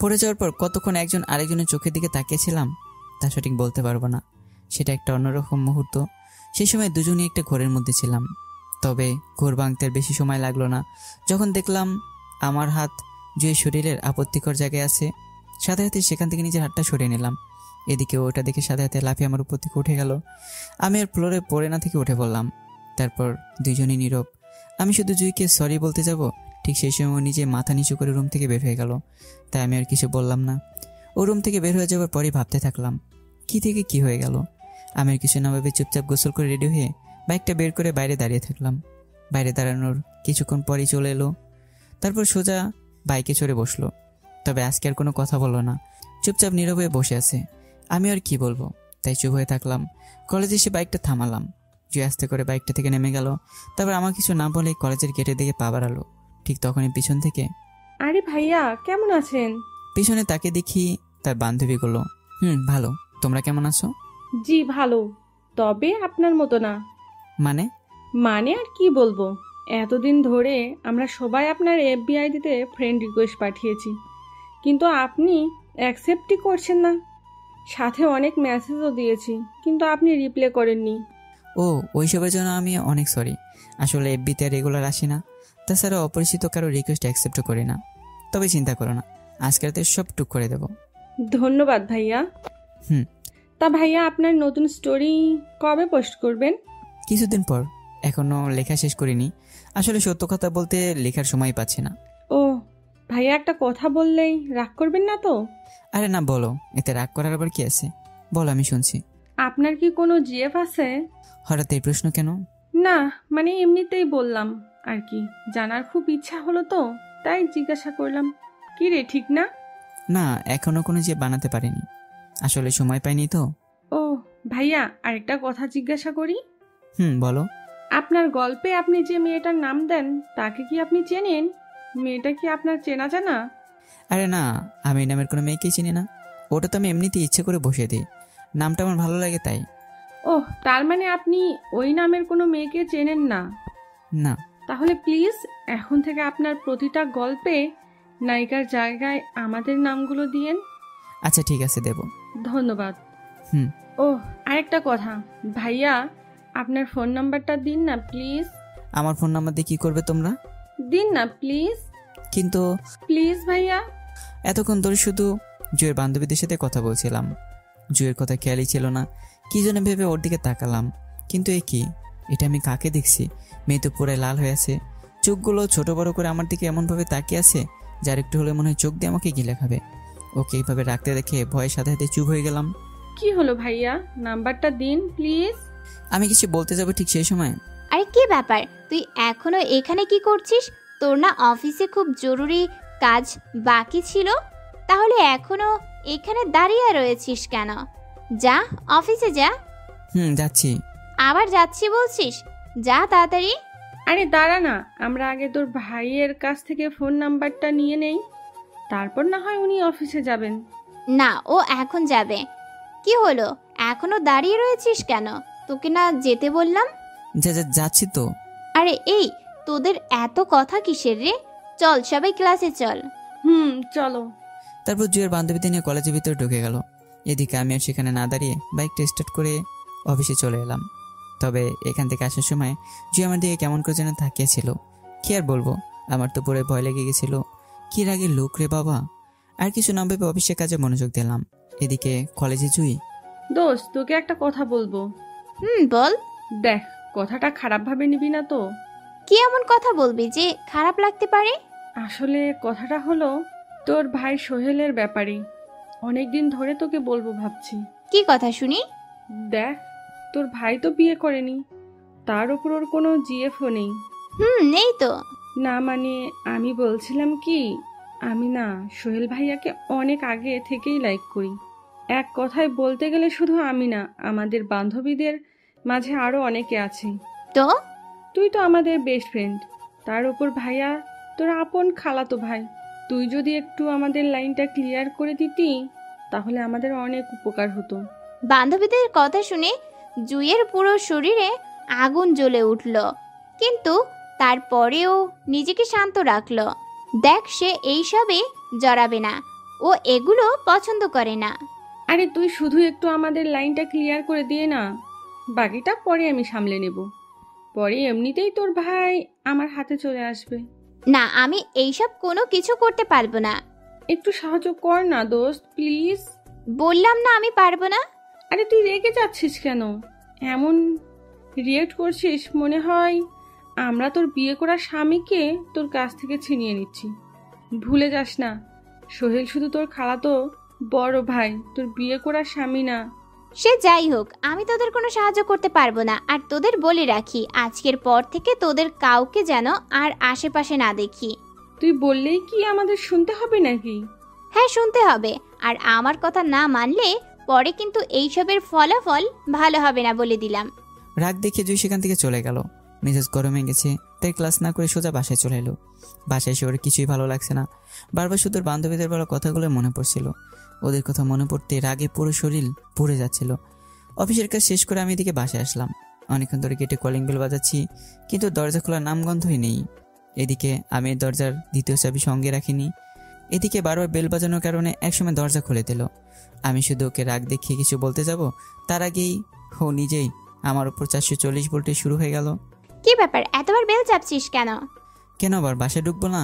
পড়ে যাওয়ার পর কতক্ষণ একজন আরেকজনের চোখের দিকে তাকিয়েছিলাম তা সঠিক বলতে পারবো না। সেটা একটা অন্যরকম মুহূর্ত। সেই সময় দুজনেই একটা ঘোরের মধ্যে ছিলাম। তবে ঘোর ভাঙতে বেশি সময় লাগলো না। যখন দেখলাম আমার হাত জুয়ের শরীরের আপত্তিকর জায়গায় আছে, সাথে সাথে সেখান থেকে নিজের হাতটা সরিয়ে নিলাম। এদিকে ওটা দেখে সাথে সাথে লাফিয়ে আমার উপর থেকে উঠে গেল। আমি আর ফ্লোরে পড়ে না থেকে উঠে পড়লাম। তারপর দুইজনই নীরব। আমি শুধু জুইকে সরি বলতে যাব, ঠিক সেই সময় নিজে মাথা নিচু করে রুম থেকে বের হয়ে গেল। তাই আমি আর কিছু বললাম না। ও রুম থেকে বের হয়ে যাওয়ার পরই ভাবতে থাকলাম কি থেকে কি হয়ে গেল। আমি আর কিছু না ভেবে চুপচাপ গোসল করে রেডি হয়ে বাইকটা বের করে বাইরে দাঁড়িয়ে থাকলাম। বাইরে দাঁড়ানোর কিছুক্ষণ পরই চলে এলো। তারপর সোজা বাইকে চড়ে বসলো। তবে আজকে আর কোনো কথা বললো না, চুপচাপ নীরব হয়ে বসে আছে। আমি আর কি বলবো, তাই চুপ হয়ে থাকলাম। কলেজে এসে বাইকটা থামালাম। জুই আস্তে করে বাইকটা থেকে নেমে গেল। তারপর আমার কিছু না বলে কলেজের গেটের দিকে পা বাড়ালো। ঠিক তখনই পিছন থেকে, আরে ভাইয়া, কেমন আছেন? পিছনে তাকে দেখি তার বান্ধবীগুলো। ভালো, তোমরা কেমন আছো? জি ভালো, তবে আপনার মতো না। মানে? মানে আর কি বলবো, এতদিন ধরে আমরা সবাই আপনার এফবিআই দিতে ফ্রেন্ড রিকোয়েস্ট পাঠিয়েছি, কিন্তু আপনি অ্যাকসেপ্টই করছেন না। সাথে অনেক মেসেজও দিয়েছি, কিন্তু আপনি রিপ্লাই করেননি। ও, ওইসবের জন্য আমি অনেক সরি। আসলে এফবিতে রেগুলার আসি না, তাছাড়া অপরিচিত কারো রিকোয়েস্ট অ্যাকসেপ্ট করি না। তবে চিন্তা করো না, আজকে রাতে সব টুক করে দেব। ধন্যবাদ ভাইয়া। তা ভাইয়া আপনার নতুন স্টোরি কবে পোস্ট করবেন? কিছুদিন পর। এখনো লেখা শেষ করিনি। আসলে সত্য কথা বলতে লেখার সময় পাচ্ছি না। ও ভাইয়া, একটা কথা বললেই রাগ করবেন না তো? আরে না, বলো, এতে রাগ করার আবার কি আছে? বলো, আমি শুনছি। আপনার কি কোনো জিএফ আছে? হঠাৎ এই প্রশ্ন কেন? না মানে এমনিতেই বললাম আর কি, জানার খুব ইচ্ছা হলো তো তাই জিজ্ঞাসা করলাম। কি রে, ঠিক না? না, এখনো কোনো যে বানাতে পারিনি, আসলে সময় পাইনি তো। ও ভাইয়া, আরেকটা কথা জিজ্ঞাসা করি। বলো। আপনার গল্পে আপনি যে মেয়েটার নাম দেন তাকে কি আপনি চেনেন? মেয়েটা কি আপনার চেনা জানা? আরে না, আমি এই নামের কোনো মেয়েকেই চিনি না। ওটা তো আমি এমনিতেই ইচ্ছে করে বসিয়ে দিই, নামটা আমার ভালো লাগে তাই। ওহ, তার মানে আপনি ওই নামের কোনো মেয়েকে চেনেন না? না। তাহলে প্লিজ এখন থেকে আপনার প্রতিটা গল্পে নায়িকার জায়গায় আমাদের নামগুলো দিয়েন। আচ্ছা ঠিক আছে, দেব। ধন্যবাদ। হুম। ও আরেকটা কথা ভাইয়া, আপনার ফোন নাম্বারটা দিন না প্লিজ। আমার ফোন নাম্বার দিয়ে কি করবে তোমরা? দিন না প্লিজ। কিন্তু প্লিজ ভাইয়া। এতক্ষণ ধরে শুধু জুয়ের বান্ধবীদের সাথে কথা বলছিলাম, জুয়ের কথা খেয়ালই ছিল না। কি যেন ভেবে ওর দিকে তাকালাম, কিন্তু এ কি, এটা আমি কাকে দেখছি? মেয়ে তো পুরাই লাল হয়ে আছে, চোখগুলো ছোট বড় করে আমার দিকে এমনভাবে তাকিয়ে আছে যার একটু হলে মনে হয় চোখ দিয়ে আমাকে গিলে খাবে। ওকে এইভাবে রাখতে দেখে ভয়ের সাথে সাথে চুপ হয়ে গেলাম। কি হলো ভাইয়া, নাম্বারটা দিন প্লিজ। আমি কিছু বলতে যাবো ঠিক সেই সময়। আরে কি ব্যাপার, তুই এখনো এখানে কি করছিস? তোর না অফিসে খুব জরুরি কাজ বাকি ছিল? তাহলে এখনো এখানে দাঁড়িয়ে রয়েছিস কেন? যা, অফিসে যা। যাচ্ছি। আবার যাচ্ছি বলছিস? যা তাড়াতাড়ি। আরে দাঁড়া না, আমরা আগে তোর ভাইয়ের কাছ থেকে ফোন নাম্বারটা নিয়ে নেই, তারপর না হয় উনি অফিসে যাবেন। না, ও এখন যাবে। কি হলো, এখনো দাঁড়িয়ে রয়েছিস কেন? তোকে না যেতে বললাম? যাচ্ছি তো। আরে এই, তোদের এত কথা কিসের রে? চল সবাই ক্লাসে চল। চলো। তারপর জুয়ের বান্ধবীদের নিয়ে কলেজের ভিতরে ঢুকে গেল। এদিকে আমি আর সেখানে না দাঁড়িয়ে বাইকটা স্টার্ট করে অফিসে চলে এলাম। তবে এখান থেকে আসার সময় জুয়ে আমার দিকে কেমন করে যেন তাকিয়েছিল। কি আর বলবো, আমার তো পুরো ভয় লেগে গেছিল। কি রাগে লোক রে বাবা। আর কিছু না ভেবে অফিসের কাজে মনোযোগ দিলাম। এদিকে কলেজে জুই। দোস্ত, তোকে একটা কথা বলবো। বল। দেখ, কথাটা খারাপ ভাবে নিবি না তো? কি এমন কথা বলবি যে খারাপ লাগতে পারে? আসলে কথাটা হলো তোর ভাই সোহেলের ব্যাপারে। অনেকদিন ধরে তোকে বলবো ভাবছি। কি কথা শুনি? দেখ, তোর ভাই তো বিয়ে করেনি, তার উপর ওর কোনো জিএফও নেই। নেই তো। না মানে আমি বলছিলাম কি, আমি না সোহেল ভাইয়াকে অনেক আগে থেকেই লাইক করি। এক কথায় বলতে গেলে শুধু আমি না, আমাদের বান্ধবীদের মাঝে আরো অনেকে আছে। তো তুই তো আমাদের বেস্ট ফ্রেন্ড, তার উপর ভাইয়া তোর আপন খালাতো ভাই। তুই যদি একটু আমাদের লাইনটা ক্লিয়ার করে দিতি তাহলে আমাদের অনেক উপকার হতো। বান্ধবীদের কথা শুনে জুইয়ের পুরো শরীরে আগুন জ্বলে উঠল, কিন্তু তারপরেও নিজেকে শান্ত রাখলো। দেখ, সে এইসবে জড়াবে না, ও এগুলো পছন্দ করে না। আরে তুই শুধু একটু আমাদের লাইনটা ক্লিয়ার করে দিয়ে না, বাকিটা পরে আমি সামলে নেব। পরে এমনিতেই তোর ভাই আমার হাতে চলে আসবে। না, আমি এইসব কোনো কিছু করতে পারবো না। একটু সাহায্য কর না দোস্ত, প্লিজ। বললাম না আমি পারবো না। আরে তুই রেগে যাচ্ছিস কেন? এমন রিয়েক্ট করছিস মনে হয় আমরা তোর বিয়ে করা স্বামীকে তোর কাছ থেকে ছিনিয়ে নিচ্ছি। ভুলে যাস না, সোহেল শুধু তোর খালাতো বড় ভাই, তোর বিয়ে করা স্বামী না। সে যাই হোক, আমি তোদের কোনো সাহায্য করতে পারবো না। আর তোদের বলে রাখি, আজকের পর থেকে তোদের কাউকে যেন আর আশেপাশে না দেখি। তুই বললেই কি আমাদের শুনতে হবে নাকি? হ্যাঁ, শুনতে হবে। আর আমার কথা না মানলে পরে কিন্তু এইসবের ফলাফল ভালো হবে না, বলে দিলাম। রাগ দেখে জুই সেখান থেকে চলে গেল। মেজাজ গরম হয়ে গেছে, তাই ক্লাস না করে সোজা বাসায় চলে এলো। বাসায় এসে ওর কিছুই ভালো লাগছে না। বারবার শুধু বান্ধবীদের বলা কথাগুলো মনে পড়ছিল। ওদের কথা মনে পড়তে রাগে পুরো শরীর পুড়ে যাচ্ছিল। অফিসের কাজ শেষ করে আমি এদিকে বাসায় আসলাম। অনেকক্ষণ ধরে গেটে কলিং বেল বাজাচ্ছি, কিন্তু দরজা খোলার নামগন্ধই নেই। এদিকে আমি দরজার দ্বিতীয় চাবি সঙ্গে রাখিনি। এদিকে বারবার বেল বাজানোর কারণে একসময় দরজা খুলে দিল। আমি শুধু ওকে রাগ দেখিয়ে কিছু বলতে যাব, তার আগেই ও নিজেই আমার উপর 440 ভোল্টে শুরু হয়ে গেল। কি ব্যাপার, এতবার বেল চাপছিস কেন? কেন আবার বাসায় ঢুকবো না?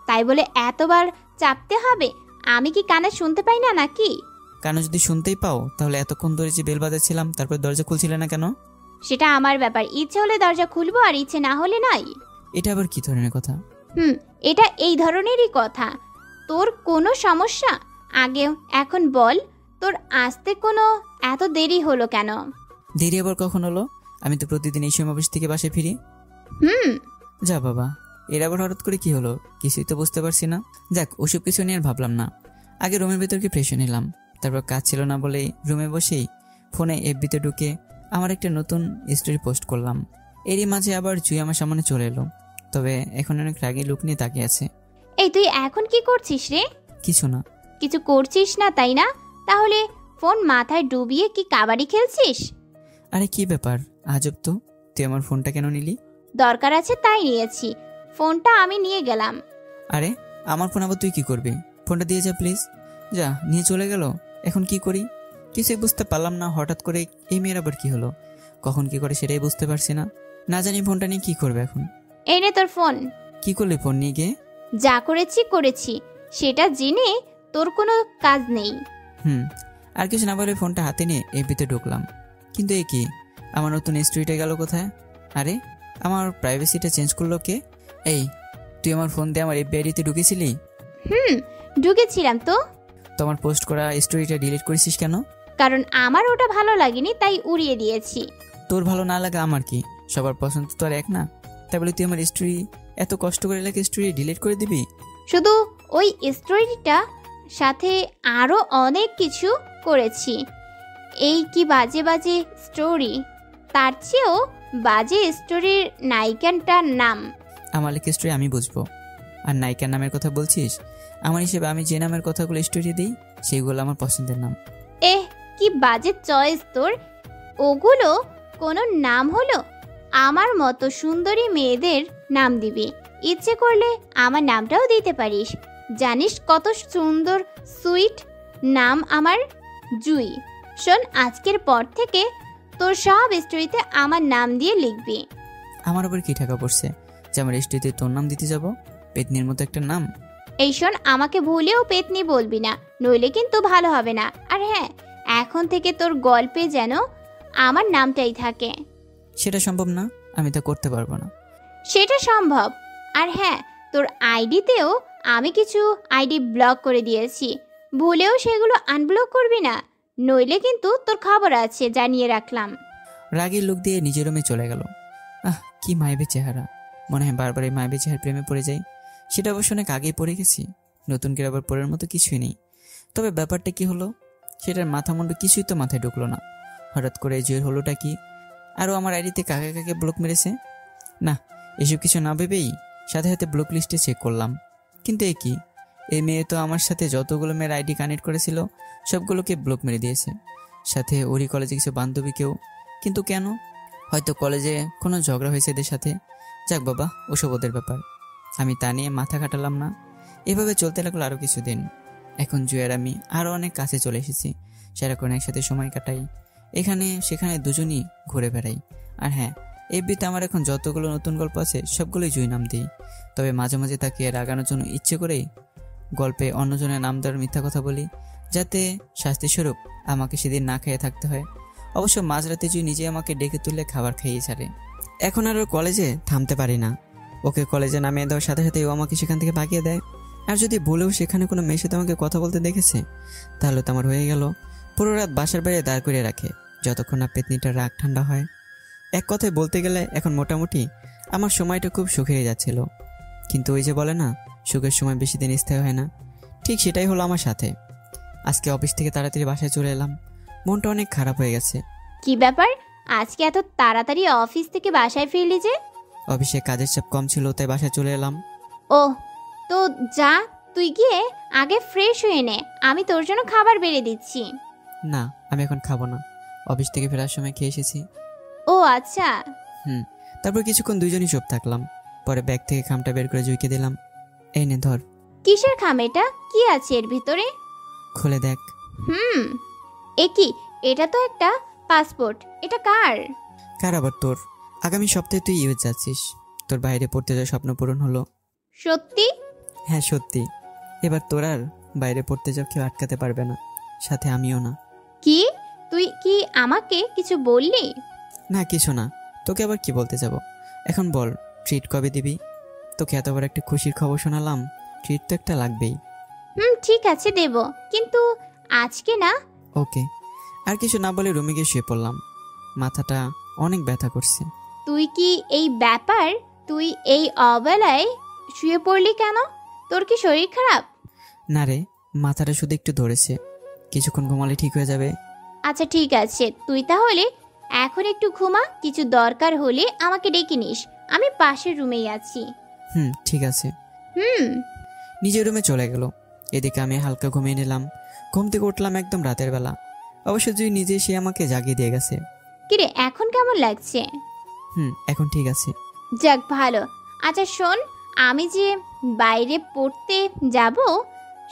তাই বলে এতবার চাপতে হবে? আমি কি কানে শুনতে পাই না নাকি? কানে যদি শুনতেই পাও তাহলে এতক্ষণ ধরে যে বেল বাজাচ্ছিলাম তারপর দরজা খুলছিলে না কেন? সেটা আমার ব্যাপার, ইচ্ছে হলে দরজা খুলবো আর ইচ্ছে না হলে নাই। এটা আবার কি ধরনের কথা? এটা এই ধরনেরই কথা। তোর কোনো সমস্যা আগে এখন বল, তোর আসতে কোনো এত দেরি হলো কেন? দেরি আবার কখন হলো? আমি তো প্রতিদিন এই সময় অফিস থেকে বাসায় ফিরি। যা বাবা, এর আবার হঠাৎ করে কি হলো? কিছুই তো বুঝতে পারছি না। যাক, ওসব কিছু নিয়ে আর ভাবলাম না। আগে রুমের ভেতর কি ফ্রেশ নিলাম, তারপর কাজ ছিল না বলেই রুমে বসেই ফোনে এফবিতে ঢুকে আমার একটা নতুন স্টোরি পোস্ট করলাম। এরই মাঝে আবার জুই আমার সামনে চলে এলো, তবে এখন অনেক রাগী লুক নিয়ে তাকিয়ে আছে। এই তুই এখন কি করছিস রে? কিছু না। কিছু করছিস না তাই না? তাহলে ফোন মাথায় ডুবিয়ে কি কাবাডি খেলছিস? আরে কি ব্যাপার, আজব তো, তুই আমার ফোনটা কেন নিলি? দরকার আছে তাই নিয়েছি, ফোনটা আমি নিয়ে গেলাম। আরে আমার ফোন আবার তুই কি করবি? ফোনটা দিয়ে যা প্লিজ। যা, নিয়ে চলে গেল। এখন কি করি কিছুই বুঝতে পারলাম না। হঠাৎ করে এই মেয়ের আবার কি হলো, কখন কি করে সেটাই বুঝতে পারছি না। না জানি ফোনটা নিয়ে কি করবে এখন। এই নে তোর ফোন। কি করলি ফোন নিয়ে গিয়ে? যা করেছি সেটা জেনে তোর কোনো কাজ নেই। আর কিছু না বলে ফোনটা হাতে নিয়ে এফবিতে ঢুকলাম। কিন্তু এ কি, আমার নতুন স্টোরিটা গেল কোথায়? আরে আমার প্রাইভেসিটা চেঞ্জ করলো কে? এই, তুই আমার ফোন দিয়ে আমার এফবি আইডিতে ঢুকেছিলি? ঢুকেছিলাম তো। তোমার পোস্ট করা স্টোরিটা ডিলিট করেছিস কেন? কারণ আমার ওটা ভালো লাগেনি তাই উড়িয়ে দিয়েছি। তোর ভালো না লাগা আমার কি, সবার পছন্দ তো আর এক না। তাই বলে তুই আমার স্টোরি, এত কষ্ট করে লেখা স্টোরি ডিলিট করে দিবি? শুধু ওই স্টোরিটা সাথে আরো অনেক কিছু করেছি। এই কি বাজে বাজে স্টোরি, তার চেয়েও বাজে স্টোরির নায়িকাটার নাম। আমার লেখা স্টোরি আমি বুঝবো, আর নায়িকার নামের কথা বলছিস? আমার হিসেবে আমি যে নামের কথাগুলো স্টোরি দিই সেইগুলো আমার পছন্দের নাম। কি বাজে চয়েস তোর, ওগুলো কোনো নাম হলো? আমার মতো সুন্দরী মেয়েদের নাম দিবি, ইচ্ছে করলে আমার নামটাও দিতে পারিস। জানিস কত সুন্দর সুইট নাম আমার, জুই। শোন, আজকের পর থেকে তোর সব স্টোরিতে আমার নাম দিয়ে লিখবি। আমার আবার কি ঠাকা পড়ছে যে আমার স্টোরিতে তোর নাম দিতে যাব? পেতনির মতো একটা নাম। এই শোন, আমাকে ভুলেও পেতনি বলবি না, নইলে কিন্তু ভালো হবে না। আর হ্যাঁ, এখন থেকে তোর গল্পে যেন আমার নামটাই থাকে। সেটা সম্ভব না, আমি তা করতে পারবো না। সেটা সম্ভব। আর হ্যাঁ, তোর আইডিতেও আমি কিছু আইডি ব্লক করে দিয়েছি, ভুলেও সেগুলো আনব্লক করবি না, নইলে কিন্তু তোর খবর আছে, জানিয়ে রাখলাম। রাগের লোক দিয়ে নিজের রুমে চলে গেল। কি মায়াবী চেহারা, মনে হয় বারবার এই মায়াবী চেহারা প্রেমে পড়ে যাই। সেটা অবশ্য অনেক আগেই পড়ে গেছি, নতুন করে আবার পড়ার মতো কিছুই নেই। তবে ব্যাপারটা কি হলো সেটার মাথা মুন্ডু কিছুই তো মাথায় ঢুকলো না। হঠাৎ করে জয়ের হলোটা কি? আরও আমার আইডিতে কাকে কাকে ব্লক মেরেছে? না, এসব কিছু না ভেবেই সাথে সাথে ব্লক লিস্টে চেক করলাম। কিন্তু এ কি, এই মেয়ে তো আমার সাথে যতগুলো মেয়ের আইডি কানেক্ট করেছিল সবগুলোকে ব্লক মেরে দিয়েছে, সাথে ওরই কলেজে কিছু বান্ধবীকেও। কিন্তু কেন? হয়তো কলেজে কোনো ঝগড়া হয়েছে এদের সাথে। যাক বাবা, ওসব ওদের ব্যাপার, আমি তা নিয়ে মাথা খাটালাম না। এভাবে চলতে লাগলো আরও কিছুদিন। এখন জুয়ের আমি আরও অনেক কাছে চলে এসেছি, সারাক্ষণ একসাথে সময় কাটাই, এখানে সেখানে দুজনই ঘুরে বেড়াই। আর হ্যাঁ, এফবিতে আমার এখন যতগুলো নতুন গল্প আছে সবগুলোই জুই নাম দিই। তবে মাঝে মাঝে তাকে রাগানোর জন্য ইচ্ছে করেই গল্পে অন্যজনের নাম দেওয়ার মিথ্যা কথা বলি, যাতে শাস্তিস্বরূপ আমাকে সেদিন না খেয়ে থাকতে হয়। অবশ্য মাঝরাতে জুই নিজে আমাকে ডেকে তুলে খাবার খাইয়ে ছাড়ে। এখন আর ওর কলেজে থামতে পারি না, ওকে কলেজে নামিয়ে দেওয়ার সাথে সাথে ও আমাকে সেখান থেকে ভাগিয়ে দেয়। আর যদি বলেও সেখানে কোনো মেয়ের সাথে আমাকে কথা বলতে দেখেছে তাহলে তো আমার হয়ে গেল, পুরো রাত বাসার বাইরে দাঁড় করে রাখে যতক্ষণ না পেতনিটার রাগ ঠান্ডা হয়। এক কথায় বলতে গেলে এখন মোটামুটি আমার সময়টা খুব সুখেই যাচ্ছিল। কিন্তু ওই যে বলে না, সুখের সময় বেশি দিন স্থায়ী হয় না, ঠিক সেটাই হলো আমার সাথে। আজকে অফিস থেকে তাড়াতাড়ি বাসায় চলে এলাম, মনটা অনেক খারাপ হয়ে গেছে। কি ব্যাপার, আজকে এত তাড়াতাড়ি অফিস থেকে বাসায় ফিরলি যে? অফিসে কাজের চাপ কম ছিল তাই বাসায় চলে এলাম। ও, তো যা, তুই গিয়ে আগে ফ্রেশ হয়ে নে, আমি তোর জন্য খাবার বেড়ে দিচ্ছি। না, আমি এখন খাবো না, অফিস থেকে ফেরার সময় খেয়ে এসেছি। ও আচ্ছা। তারপর কিছুক্ষণ দুইজনই চুপ থাকলাম, পরে ব্যাগ থেকে খামটা বের করে জুইকে দিলাম। এই নে ধর। কিসের খাম এটা? কি আছে এর ভিতরে? খুলে দেখ। এ কি? এটা তো একটা পাসপোর্ট, এটা কার? কার আবার তোর? আগামী সপ্তাহে তুই ইউএস যাচ্ছিস, তোর বাইরে পড়তে যাওয়ার স্বপ্ন পূরণ হলো। সত্যি? হ্যাঁ সত্যি, এবার তোর আর বাইরে পড়তে যাও কেউ আটকাতে পারবে না। সাথে আমিও না। কি? তুই কি আমাকে কিছু বললি? না কিছু না, তোকে আবার কি বলতে যাব। এখন বল, ট্রিট কবে দিবি? তোকে এত বড় একটা খুশির খবর শোনালাম, ট্রিট তো একটা লাগবেই। ঠিক আছে দেব, কিন্তু আজকে না। ওকে। আর কিছু না বলে রুমে গিয়ে শুয়ে পড়লাম। মাথাটা অনেক ব্যথা করছে। তুই কি এই ব্যাপার, তুই এই অবেলায় শুয়ে পড়লি কেন? তোর কি শরীর খারাপ? না রে, মাথাটা শুধু একটু ধরেছে, কিছুক্ষণ ঘুমালে ঠিক হয়ে যাবে। আচ্ছা ঠিক আছে, তুই তাহলে এখন একটু ঘুমা, কিছু দরকার হলে আমাকে ডেকে নিস, আমি পাশের রুমেই আছি। ঠিক আছে। হুম নিজের রুমে চলে গেল। এদিকে আমি হালকা ঘুমিয়ে নিলাম। ঘুম থেকে উঠলাম একদম রাতের বেলা। অবশ্য জুই নিজে এসে আমাকে জাগিয়ে দিয়ে গেছে। কিরে এখন কেমন লাগছে? এখন ঠিক আছে। যাক ভালো। আচ্ছা শোন, আমি যে বাইরে পড়তে যাব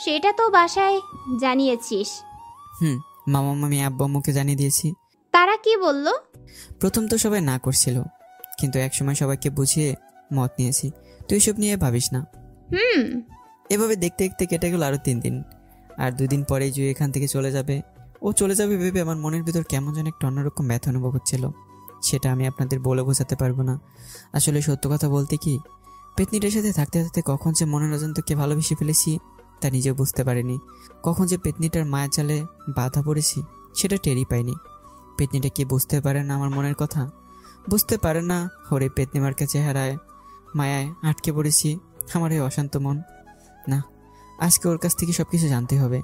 সেটা তো বাসায় জানিয়েছিস? মামা মামি আব্বু আম্মুকে জানিয়ে দিয়েছি। তারা কি বললো? প্রথম তো সবাই না করছিল, কিন্তু একসময় সবাইকে বুঝিয়ে মত নিয়েছি। তুই সব নিয়ে ভাবিস না। এভাবে দেখতে দেখতে কেটে গেল আরো 3 দিন। আর 2 দিন পরেই জুই এখান থেকে চলে যাবে। ও চলে যাবে ভেবে আমার মনের ভিতর কেমন যেন একটা অন্যরকম ব্যথা অনুভব হচ্ছিল। সেটা আমি আপনাদের বলে বোঝাতে পারবো না। আসলে সত্য কথা বলতে কি, পেতনিটার সাথে থাকতে থাকতে কখন যে মনের অজান্তকে ভালোবেসে ফেলেছি তা নিজেও বুঝতে পারিনি। কখন যে পেতনিটার মায়া জালে বাধা পড়েছি সেটা টেরই পাইনি। পেতনিটা কি বুঝতে পারে না আমার মনের কথা? বুঝতে পারে না ওর এই পেতনিমার্কা চেহারায় মায়ায় আটকে পড়েছি আমার এই অশান্ত মন। না, আজকে ওর কাছ থেকে সবকিছু জানতে হবে।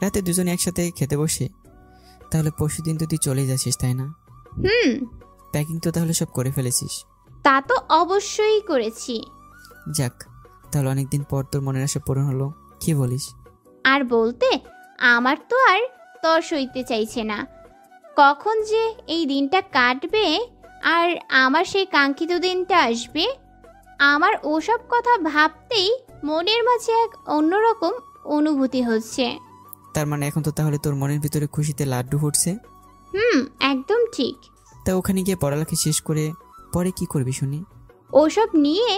রাতে দুজনে একসাথে খেতে বসে। তাহলে পরশুদিন তো তুই চলে যাচ্ছিস, তাই না? প্যাকিং তো তাহলে সব করে ফেলেছিস? তা তো অবশ্যই করেছি। যাক, তাহলে অনেকদিন পর তোর মনের আশা পূরণ হলো, কি বলিস? আর বলতে, আমার তো আর তর সইতে চাইছে না। কখন যে এই দিনটা কাটবে আর আমার সেই কাঙ্ক্ষিত দিনটা আসবে, আমার ওসব কথা ভাবতেই মনের মাঝে এক অন্যরকম অনুভূতি হচ্ছে। তার মানে এখন তো তাহলে তোর মনের ভিতরে খুশিতে লাড্ডু ফুটছে? একদম ঠিক। তা ওখানে গিয়ে পড়ালেখা শেষ করে পরে কি করবি শুনি? ওসব নিয়ে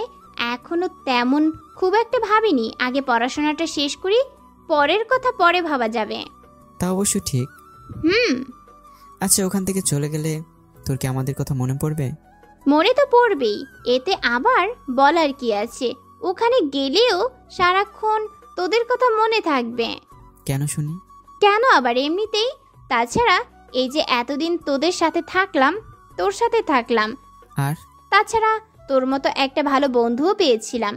এখনো তেমন খুব একটা ভাবিনি। আগে পড়াশোনাটা শেষ করি, পরের কথা পরে ভাবা যাবে। তা অবশ্য ঠিক। আচ্ছা, ওখান থেকে চলে গেলে তোর কি আমাদের কথা মনে পড়বে? মনে তো পড়বেই, এতে আবার বলার কি আছে? ওখানে গেলেও সারাক্ষণ তোদের কথা মনে থাকবে। কেন শুনি? কেন আবার এমনিতেই। তাছাড়া এই যে এতদিন তোদের সাথে থাকলাম, তোর সাথে থাকলাম, আর তাছাড়া তোর মতো একটা ভালো বন্ধুও পেয়েছিলাম।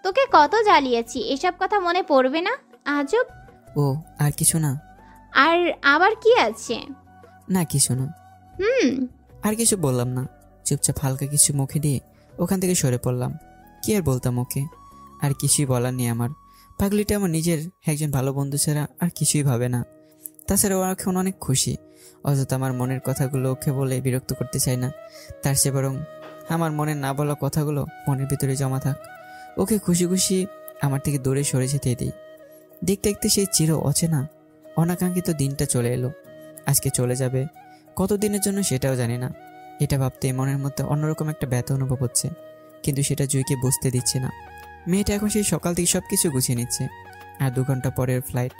তোকে কত জ্বালিয়েছি, এসব কথা মনে পড়বে না? আজব। ও, আর কিছু না? আর আবার কি আছে? না কিছু না। আর কিছু বললাম না, চুপচাপ হালকা কিছু মুখে দিয়ে ওখান থেকে সরে পড়লাম। কি আর বলতাম ওকে? আর কিছুই বলার নেই আমার। পাগলিটা আমার নিজের একজন ভালো বন্ধু ছাড়া আর কিছুই ভাবে না। তাছাড়া ও এখন অনেক খুশি। অযথা আমার মনের কথাগুলো ওকে বলে বিরক্ত করতে চাই না। তার চেয়ে বরং আমার মনের না বলা কথাগুলো মনের ভিতরে জমা থাক। ওকে খুশি খুশি আমার থেকে দূরে সরে যেতে দিই। দেখতে দেখতে সেই চির অচেনা অনাকাঙ্ক্ষিত দিনটা চলে এলো। আজকে চলে যাবে, কতদিনের জন্য সেটাও জানি না। এটা ভাবতে মনের মধ্যে অন্যরকম একটা ব্যথা অনুভব হচ্ছে, কিন্তু সেটা জুইকে বুঝতে দিচ্ছে না। মেয়েটা এখন সেই সকাল থেকে সবকিছু গুছিয়ে নিচ্ছে। আর 2 ঘন্টা পরের ফ্লাইট।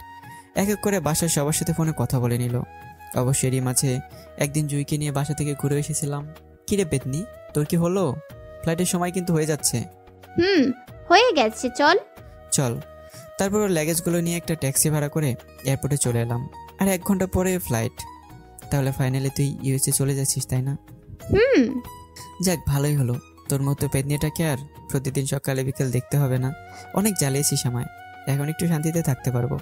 এক এক করে বাসার সবার সাথে ফোনে কথা বলে নিল। অবশ্যই এরই মাঝে একদিন জুইকে নিয়ে বাসা থেকে ঘুরে এসেছিলাম। কিরে পেতনি, তোর কি হলো? ফ্লাইটের সময় কিন্তু হয়ে যাচ্ছে। হয়ে গেছে, চল চল। তারপর ওর লাগেজগুলো নিয়ে একটা ট্যাক্সি ভাড়া করে এয়ারপোর্টে চলে এলাম। আর 1 ঘন্টা পরে ফ্লাইট। তাহলে ফাইনালি তুই ইউএসএ চলে যাচ্ছিস, তাই না? যাক, ভালোই হলো। তোর মতো পেতনিটাকে আর প্রতিদিন সকালে বিকেল দেখতে হবে না। অনেক জ্বালিয়েছিস আমায়, এখন একটু শান্তিতে থাকতে পারবো।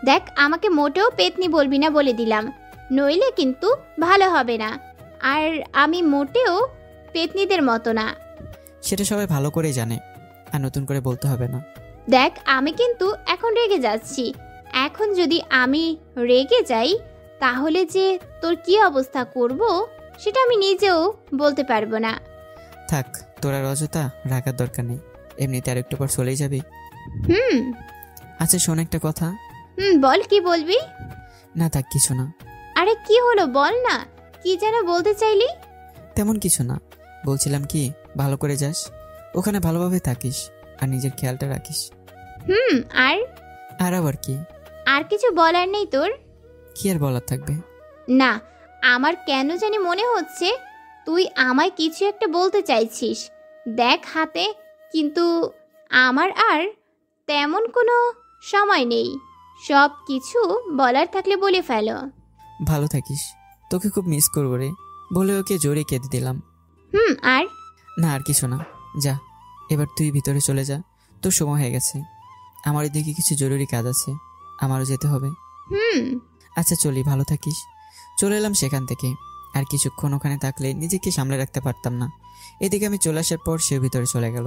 দেখ, আমাকে মোটেও পেতনি বলবি না বলে দিলাম, নইলে কিন্তু ভালো হবে না। আর আমি মোটেও পেতনিদের মতো না। সেটা সবাই ভালো করেই জানে, আর নতুন করে বলতে হবে না। দেখ, আমি কিন্তু এখন রেগে যাচ্ছি। এখন যদি আমি রেগে যাই তাহলে যে তোর কি অবস্থা করব সেটা আমি নিজেও বলতে পারবো না। থাক, তোর আর অযথা রাখার দরকার নেই। এমনিতে আর একটু পর চলেই যাবি। আচ্ছা শোন একটা কথা। বল, কি বলবি? না থাক, কিছু না। আরে কি হলো বল না, কি যেন বলতে চাইলি? তেমন কিছু না, বলছিলাম কি, ভালো করে যাস, ওখানে ভালোভাবে থাকিস আর নিজের খেয়ালটা রাখিস। আর আর আবার কি? আর কিছু বলার নেই তোর? কি আর বলার থাকবে? না, আমার কেন জানি মনে হচ্ছে তুই আমায় কিছু একটা বলতে চাইছিস। দেখ হাতে, কিন্তু আমার আর তেমন কোনো সময় নেই। সব কিছু বলার থাকলে বলে ফেলো। ভালো থাকিস, তোকে খুব মিস করবো রে, বলে ওকে জোরে কেঁদে দিলাম। আর না আর কিছু না, যা এবার তুই ভিতরে চলে যা, তোর সময় হয়ে গেছে। আমার এদিকে কিছু জরুরি কাজ আছে, আমারও যেতে হবে। আচ্ছা চলি, ভালো থাকিস। চলে এলাম সেখান থেকে। আর কিছুক্ষণ ওখানে থাকলে নিজেকে সামলে রাখতে পারতাম না। এদিকে আমি চলে আসার পর সে ভিতরে চলে গেল।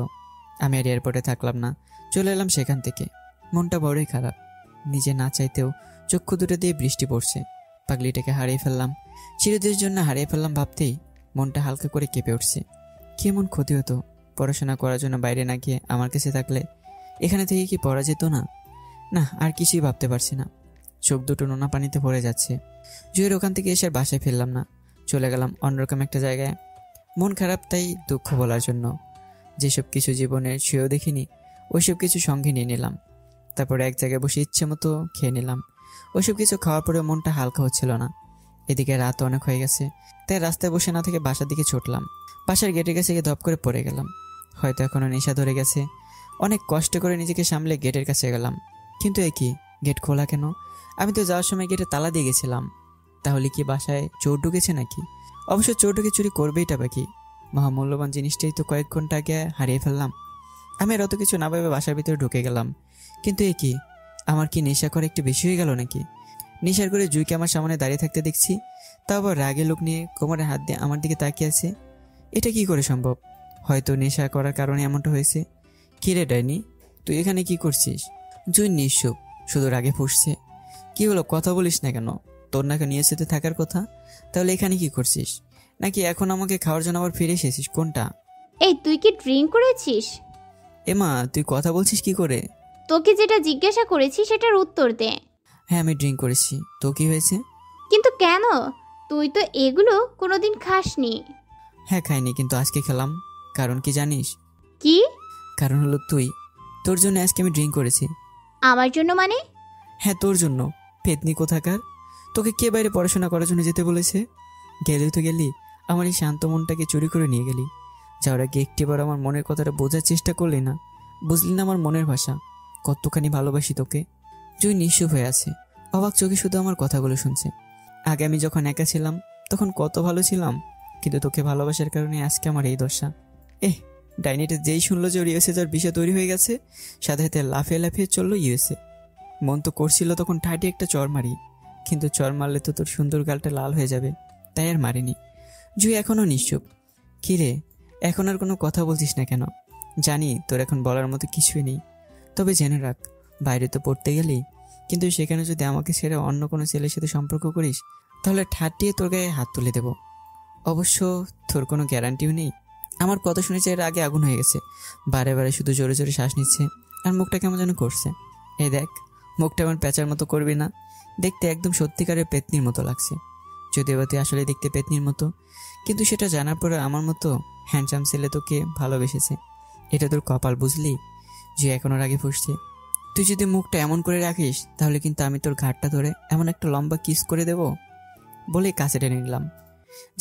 আমি আর এয়ারপোর্টে থাকলাম না, চলে এলাম সেখান থেকে। মনটা বড়ই খারাপ, নিজে না চাইতেও চক্ষু দুটো দিয়ে বৃষ্টি পড়ছে। পাগলিটাকে হারিয়ে ফেললাম, চিরদিনের জন্য হারিয়ে ফেললাম ভাবতেই মনটা হালকা করে কেঁপে উঠছে। কি এমন ক্ষতি হতো পড়াশোনা করার জন্য বাইরে না গিয়ে আমার কাছে থাকলে? এখানে থেকে কি পড়া যেত না? না, আর কিছুই ভাবতে পারছি না। চোখ দুটো নোনা পানিতে ভরে যাচ্ছে। জুয়ের ওখান থেকে এসে আর বাসায় ফিরলাম না, চলে গেলাম অন্যরকম একটা জায়গায়। মন খারাপ, তাই দুঃখ বলার জন্য। যেসব কিছু জীবনের ছুঁয়েও দেখিনি ওইসব কিছু সঙ্গে নিয়ে নিলাম। তারপরে এক জায়গায় বসে ইচ্ছে মতো খেয়ে নিলাম। ওইসব কিছু খাওয়ার পরে মনটা হালকা হচ্ছিল না। এদিকে রাত অনেক হয়ে গেছে, তাই রাস্তায় বসে না থেকে বাসার দিকে ছুটলাম। বাসার গেটের কাছে গিয়ে ধপ করে পড়ে গেলাম। হয়তো এখনো নেশা ধরে গেছে। অনেক কষ্ট করে নিজেকে সামলে গেটের কাছে গেলাম, কিন্তু এ কি, গেট খোলা কেন? আমি তো যাওয়ার সময় গেটে তালা দিয়ে গেছিলাম। তাহলে কি বাসায় চোর ঢুকেছে নাকি? অবশ্য চোর ঢুকে চুরি করবেইটা বাকি, মহামূল্যবান জিনিসটাই তো কয়েক ঘন্টা আগে হারিয়ে ফেললাম। আমি আর অত কিছু না ভেবে বাসার ভিতরে ঢুকে গেলাম। কিন্তু এ কি, আমার কি নেশা করা একটু বেশি হয়ে গেল নাকি? নেশার করে জুইকে আমার সামনে দাঁড়িয়ে থাকতে দেখছি, তাও আবার রাগে লোক নিয়ে কোমরে হাত দিয়ে আমার দিকে তাকিয়ে আছে। এটা কি করে সম্ভব? হয়তো নেশা করার কারণে এমনটা হয়েছে। কি রে ডাইনি, তুই এখানে কি করছিস? জুই নিঃসুপ, শুধু রাগে ফুসছে। কি হলো, কথা বলিস না কেন? তোর নাকি নিয়ে সাথে থাকার কথা, তাহলে এখানে কি করছিস? নাকি এখন আমাকে খাওয়ার জন্য আবার ফিরে এসেছিস? কোনটা? এই, তুই কি ড্রিঙ্ক করেছিস? এমা, তুই কথা বলছিস কি করে? তোকে যেটা জিজ্ঞাসা করেছি সেটার উত্তর দে। হ্যাঁ, আমি ড্রিঙ্ক করেছি। তো কি হয়েছে? কিন্তু কেন? তুই তো এগুলো কোনোদিন খাসনি। হ্যাঁ খাইনি, কিন্তু আজকে খেলাম। কারণ কি জানিস? কি? কারণ হলো তুই। তোর জন্য আজকে আমি ড্রিঙ্ক করেছি। আমার জন্য মানে? হ্যাঁ তোর জন্য, পেতনি কোথাকার। তোকে কে বাইরে পড়াশোনা করার জন্য যেতে বলেছে? গেলি তো গেলি, আমার এই শান্ত মনটাকে চুরি করে নিয়ে গেলি। যাওয়ার আগে একটিবার আমার মনের কথাটা বোঝার চেষ্টা করলি না, বুঝলি না আমার মনের ভাষা, কতখানি ভালোবাসি তোকে। জুই নিঃসুপ হয়ে আছে, অবাক চোখে শুধু আমার কথাগুলো শুনছে। আগে আমি যখন একা ছিলাম তখন কত ভালো ছিলাম, কিন্তু তোকে ভালোবাসার কারণে আজকে আমার এই দশা। ডাইনিটা যেই শুনলো যে ওর ইউএসএ যার বিষয় তৈরি হয়ে গেছে, সাথে সাথে লাফিয়ে লাফিয়ে চললো ইউএসএ। মন তো করছিল তখন ঠাটি একটা চর মারি, কিন্তু চর মারলে তো তোর সুন্দর গালটা লাল হয়ে যাবে, তাই আর মারিনি। জুই এখনও নিশ্চুপ। কিরে, এখন আর কোনো কথা বলছিস না কেন? জানি তোর এখন বলার মতো কিছুই নেই, তবে জেনে রাখ, বাইরে তো পড়তে গেলি, কিন্তু সেখানে যদি আমাকে ছেড়ে অন্য কোনো ছেলের সাথে সম্পর্ক করিস তাহলে ঠাটিয়ে তোর গায়ে হাত তুলে দেব। অবশ্য তোর কোনো গ্যারান্টিও নেই। আমার কথা শুনেছে এর আগে আগুন হয়ে গেছে, বারে বারে শুধু জোরে জোরে শ্বাস নিচ্ছে আর মুখটা কেমন যেন করছে। এই দেখ, মুখটা আমার প্যাঁচার মতো করবি না, দেখতে একদম সত্যিকারের পেতনির মতো লাগছে। যদিও বা তুই আসলে দেখতে পেতনির মতো, কিন্তু সেটা জানার পরে আমার মতো হ্যান্ডসাম ছেলে তোকে ভালোবেসেছে, এটা তোর কপাল, বুঝলি? যে এখন ওর আগে ফুসছে। তুই যদি মুখটা এমন করে রাখিস তাহলে কিন্তু আমি তোর ঘাটটা ধরে এমন একটা লম্বা কিস করে দেব। বলেই কাছে টেনে নিলাম।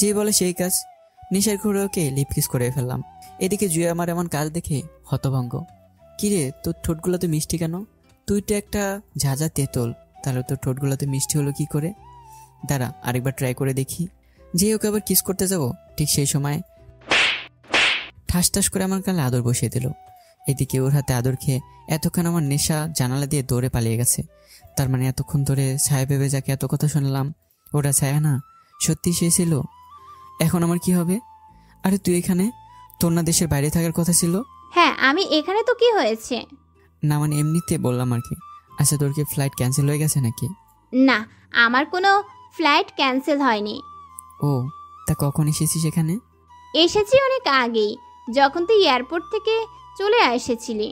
যে বলে সেই কাজ, নিশার ঘুরে ওকে লিপ কিস করে ফেললাম। এদিকে জুয়ে আমার এমন কাজ দেখে হতভঙ্গ। কিরে, তোর ঠোঁটগুলো তো মিষ্টি কেন? তুই তো একটা ঝাঁঝা তেঁতুল, তাহলে তোর ঠোঁটগুলো তো মিষ্টি হলো কি করে? দাঁড়া, আরেকবার ট্রাই করে দেখি। যে ওকে আবার কিস করতে যাব, ঠিক সেই সময় ঠাস ঠাস করে আমার গালে আদর বসিয়ে দিল। এদিকে ওর হাতে আদর খেয়ে এতক্ষণ আমার নেশা জানালা দিয়ে দৌড়ে পালিয়ে গেছে। তার মানে এতক্ষণ ধরে ছায়া ভেবে যাকে এত কথা শুনলাম, ওটা ছায়া না, সত্যি সে ছিল। এখন আমার কি হবে? আরে তুই এখানে, তোর না দেশের বাইরে থাকার কথা ছিল? হ্যাঁ, আমি এখানে, তো কি হয়েছে? না মানে এমনিতে বললাম আর কি। আচ্ছা, তোর কি ফ্লাইট ক্যান্সেল হয়ে গেছে নাকি? না, আমার কোনো ফ্লাইট ক্যান্সেল হয়নি। ও, তা কখন এসেছিস এখানে? এসেছি অনেক আগেই, যখন তুই এয়ারপোর্ট থেকে চলে এসেছিলি।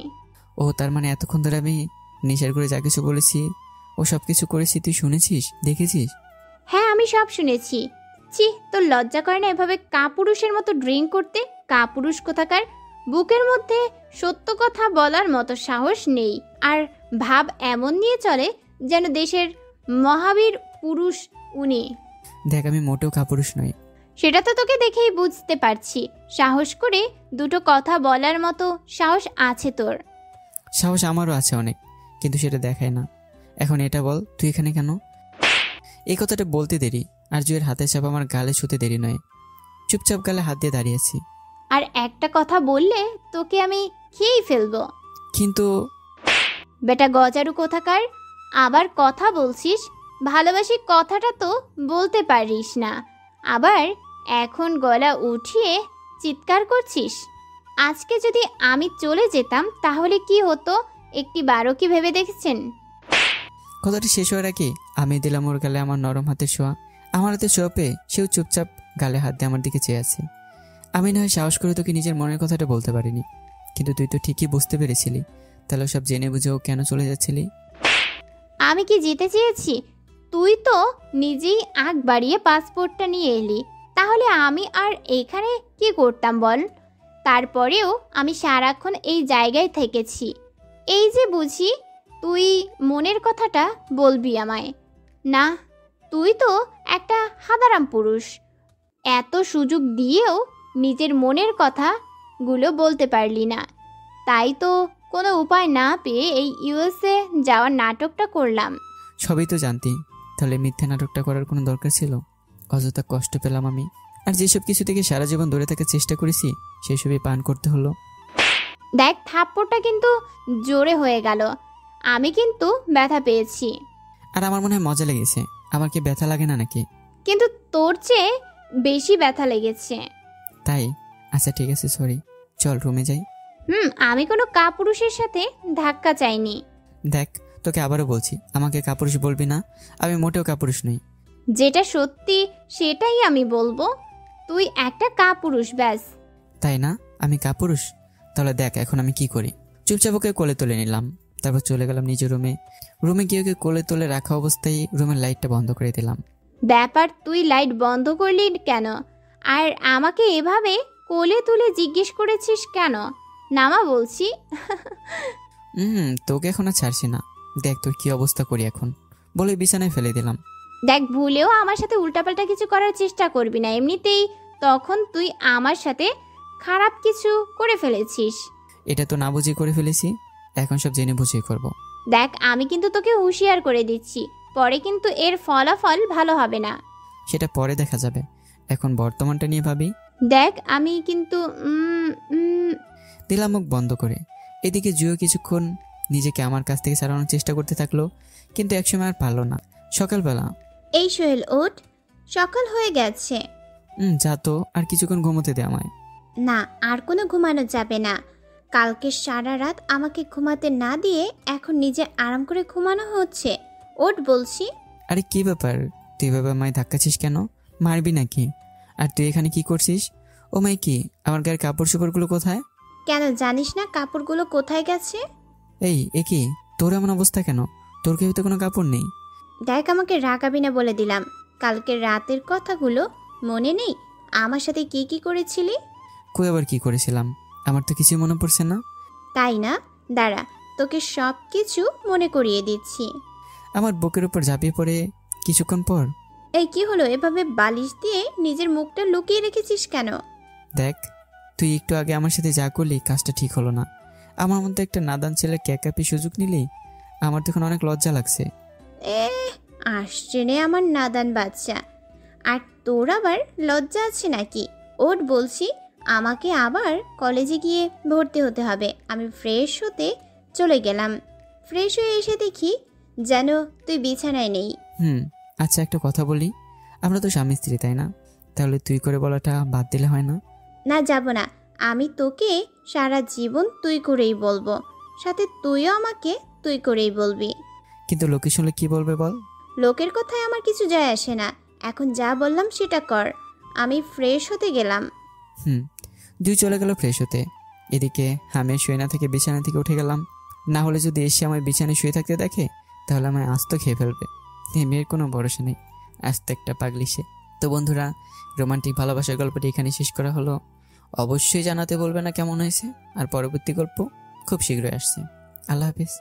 ও, তার মানে এতক্ষণ ধরে আমি নেশার করে যা কিছু বলেছি ও সব কিছু করেছি তুই শুনেছিস, দেখেছিস? হ্যাঁ, আমি সব শুনেছি। ছি, তোর লজ্জা করে না এভাবে কাপুরুষের মতো ড্রিঙ্ক করতে? কাপুরুষ কোথাকার, বুকের মধ্যে সত্য কথা বলার মতো সাহস নেই, আর ভাব এমন নিয়ে চলে যেন দেশের মহাবীর পুরুষ উনি। দেখ আমি মোটেও কাপুরুষ নই। সেটা তো তোকে দেখেই বুঝতে পারছি। সাহস করে দুটো কথা বলার মতো সাহস আছে তোর। সাহস আমারও আছে অনেক, কিন্তু সেটা দেখায় না। এখন এটা বল, তুই এখানে কেন? এই কথাটা বলতে দেরি আর জুয়ের হাতের চাপ আমার গালে ছুতে দেরি নয়। চুপচাপ গালে হাত দিয়ে দাঁড়িয়ে আছি। আর একটা কথা বললে তোকে আমি খেয়েই ফেলবো। কিন্তু বেটা গজারু কোথাকার, আবার কথা বলছিস? ভালোবাসি কথাটা তো বলতে পারিস না, আবার এখন গলা উঠিয়ে চিৎকার করছিস। আজকে যদি আমি চলে যেতাম তাহলে কি হতো একটি বারো কি ভেবে দেখেছেন? কথাটি শেষ হওয়ার আগে আমি দিলাম ওর গালে আমার নরম হাতের ছোঁয়া। আমার হাতে ছোঁয়া পেয়ে সেও চুপচাপ গালে হাত দিয়ে আমার দিকে চেয়ে আছে। আমি না হয় সাহস করে তোকে নিজের মনের কথাটা বলতে পারিনি, কিন্তু তুই তো ঠিকই বুঝতে পেরেছিলি। তাহলে সব জেনে বুঝেও কেন চলে যাচ্ছিলি? আমি কি যেতে চেয়েছি? তুই তো নিজেই আগ বাড়িয়ে পাসপোর্টটা নিয়ে এলি, তাহলে আমি আর এখানে কি করতাম বল? তারপরেও আমি সারাক্ষণ এই জায়গায় থেকেছি, এই যে বুঝি তুই মনের কথাটা বলবি আমায়। না, তুই তো একটা হাদারাম পুরুষ। এত সুযোগ দিয়েও নিজের মনের কথাগুলো বলতে পারলি না, তাই তো কোনো উপায় না পেয়ে এই ইউএসএ যাওয়ার নাটকটা করলাম। সবই তো জানতি, তাহলে মিথ্যে নাটকটা করার কোনো দরকার ছিল? অযথা কষ্ট পেলাম আমি, আর যেসব কিছু থেকে সারা জীবন দূরে থাকার চেষ্টা করেছি সেসবই পান করতে হলো। দেখ, থাপ্পড়টা কিন্তু জোরে হয়ে গেল, আমি কিন্তু ব্যথা পেয়েছি। আর আমার মনে হয় মজা লেগেছে। আমার কি ব্যথা লাগে না নাকি? কিন্তু তোর চেয়ে বেশি ব্যথা লেগেছে। তাই? আচ্ছা ঠিক আছে, সরি, চল রুমে যাই। আমি কোনো কাপুরুষের সাথে ধাক্কা চাইনি। দেখ, তোকে আবারও বলছি, আমাকে কাপুরুষ বলবি না। আমি মোটেও কাপুরুষ নই। যেটা সত্যি সেটাই আমি বলবো, তুই একটা কাপুরুষ ব্যাস। তাই না? আমি কাপুরুষ? তাহলে দেখ এখন আমি কি করি। চুপচাপ ওকে কোলে তুলে নিলাম, তারপর চলে গেলাম নিজের রুমে। রুমে গিয়ে ওকে কোলে তুলে রাখা অবস্থায় রুমের লাইটটা বন্ধ করে দিলাম। ব্যাপার, তুই লাইট বন্ধ করলি কেন? আর আমাকে এভাবে কোলে তুলে জিজ্ঞেস করেছিস কেন? নামা বলছি। তোকে এখন আর ছাড়ছি না। দেখ তোর কি অবস্থা করি এখন, বলে বিছানায় ফেলে দিলাম। দেখ, ভুলেও আমার সাথে উল্টাপাল্টা কিছু করার চেষ্টা করবি না। এমনিতেই তখন তুই আমার সাথে খারাপ কিছু করে ফেলেছিস। এটা তো না বুঝে করে ফেলেছি, এখন সব জেনে বুঝিয়ে করব। দেখ, আমি কিন্তু তোকে হুঁশিয়ার করে দিচ্ছি, পরে কিন্তু এর ফলাফল ভালো হবে না। সেটা পরে দেখা যাবে, এখন বর্তমানটা নিয়ে ভাবি। দেখ, আমি কিন্তু দিলাম মুখ বন্ধ করে। এদিকে জুয়ো কিছুক্ষণ নিজেকে আমার কাছ থেকে ছাড়ানোর চেষ্টা করতে থাকলো, কিন্তু একসময় আর পারলো না। সকালবেলা, এই সোহেল ওঠ, সকাল হয়ে গেছে। যা তো, আর কিছুক্ষণ ঘুমোতে দে আমায়। না, আর কোনো ঘুমানো যাবে না। কালকে সারা রাত আমাকে ঘুমাতে না দিয়ে এখন নিজে আরাম করে ঘুমানো হচ্ছে। ওঠ বলছি। আরে কি ব্যাপার, তুই এভাবে আমায় ধাক্কাছিস কেন? মারবি নাকি? আর তুই এখানে কি করছিস? ও মাই, কি আমার গায়ের কাপড় চোপড়গুলো কোথায়? কেন জানিস না কাপড়গুলো কোথায় গেছে? এই কি তোর এমন অবস্থা কেন? তোর কেউ তো কোনো কাপড় নেই। দেখ, আমাকে রাগাবি না বলে দিলাম। কালকে রাতের কথাগুলো মনে নেই আমার সাথে কি কি করেছিলি? কই আবার কি করেছিলাম? আমার তো কিছু মনে পড়ছে না। তাই না? দাঁড়া, তোকে সব কিছু মনে করিয়ে দিচ্ছি। আমার বুকের উপর ঝাঁপিয়ে পড়ে কিছুক্ষণ পর, এই কি হলো, এভাবে বালিশ দিয়ে নিজের মুখটা লুকিয়ে রেখেছিস কেন? দেখ, তুই একটু আগে আমার সাথে যা করলি কাজটা ঠিক হলো না। আমার মধ্যে একটা নাদান ছেলের ক্যাকাপি সুযোগ নিলি, আমার তখন অনেক লজ্জা লাগছে। আসছে রে আমার নাদান বাচ্চা, আর তোর আবার লজ্জা আছে নাকি? ওঠ বলছি, আমাকে আবার কলেজে গিয়ে ভর্তি হতে হবে। আমি ফ্রেশ হতে চলে গেলাম। ফ্রেশ হয়ে এসে দেখি যেন তুই বিছানায় নেই। আচ্ছা একটা কথা বলি, আমরা তো স্বামী স্ত্রী তাই না? তাহলে তুই করে বলাটা বাদ দিলে হয় না? না, যাব না। আমি তোকে সারা জীবন তুই করেই বলবো, সাথে তুইও আমাকে তুই করেই বলবি। কিন্তু লোকে শুনলে কি বলবে বল? লোকের কথায় আমার কিছু যায় আসে না। এখন যা বললাম সেটা কর। আমি ফ্রেশ হতে গেলাম। দুই চলে গেল ফ্রেশ হতে। এদিকে আমি শুয়ে না থেকে বিছানা থেকে উঠে গেলাম। না হলে যদি এসে আমার বিছানায় শুয়ে থাকতে দেখে তাহলে আমায় আস্ত খেয়ে ফেলবে। এই মেয়ের কোনো ভরসা নেই, আস্ত একটা পাগলি সে। তো বন্ধুরা, রোমান্টিক ভালোবাসার গল্পটি এখানে শেষ করা হলো। অবশ্যই জানাতে বলবে না কেমন হয়েছে, আর পরবর্তী গল্প খুব শীঘ্রই আসছে। আল্লাহ হাফিজ।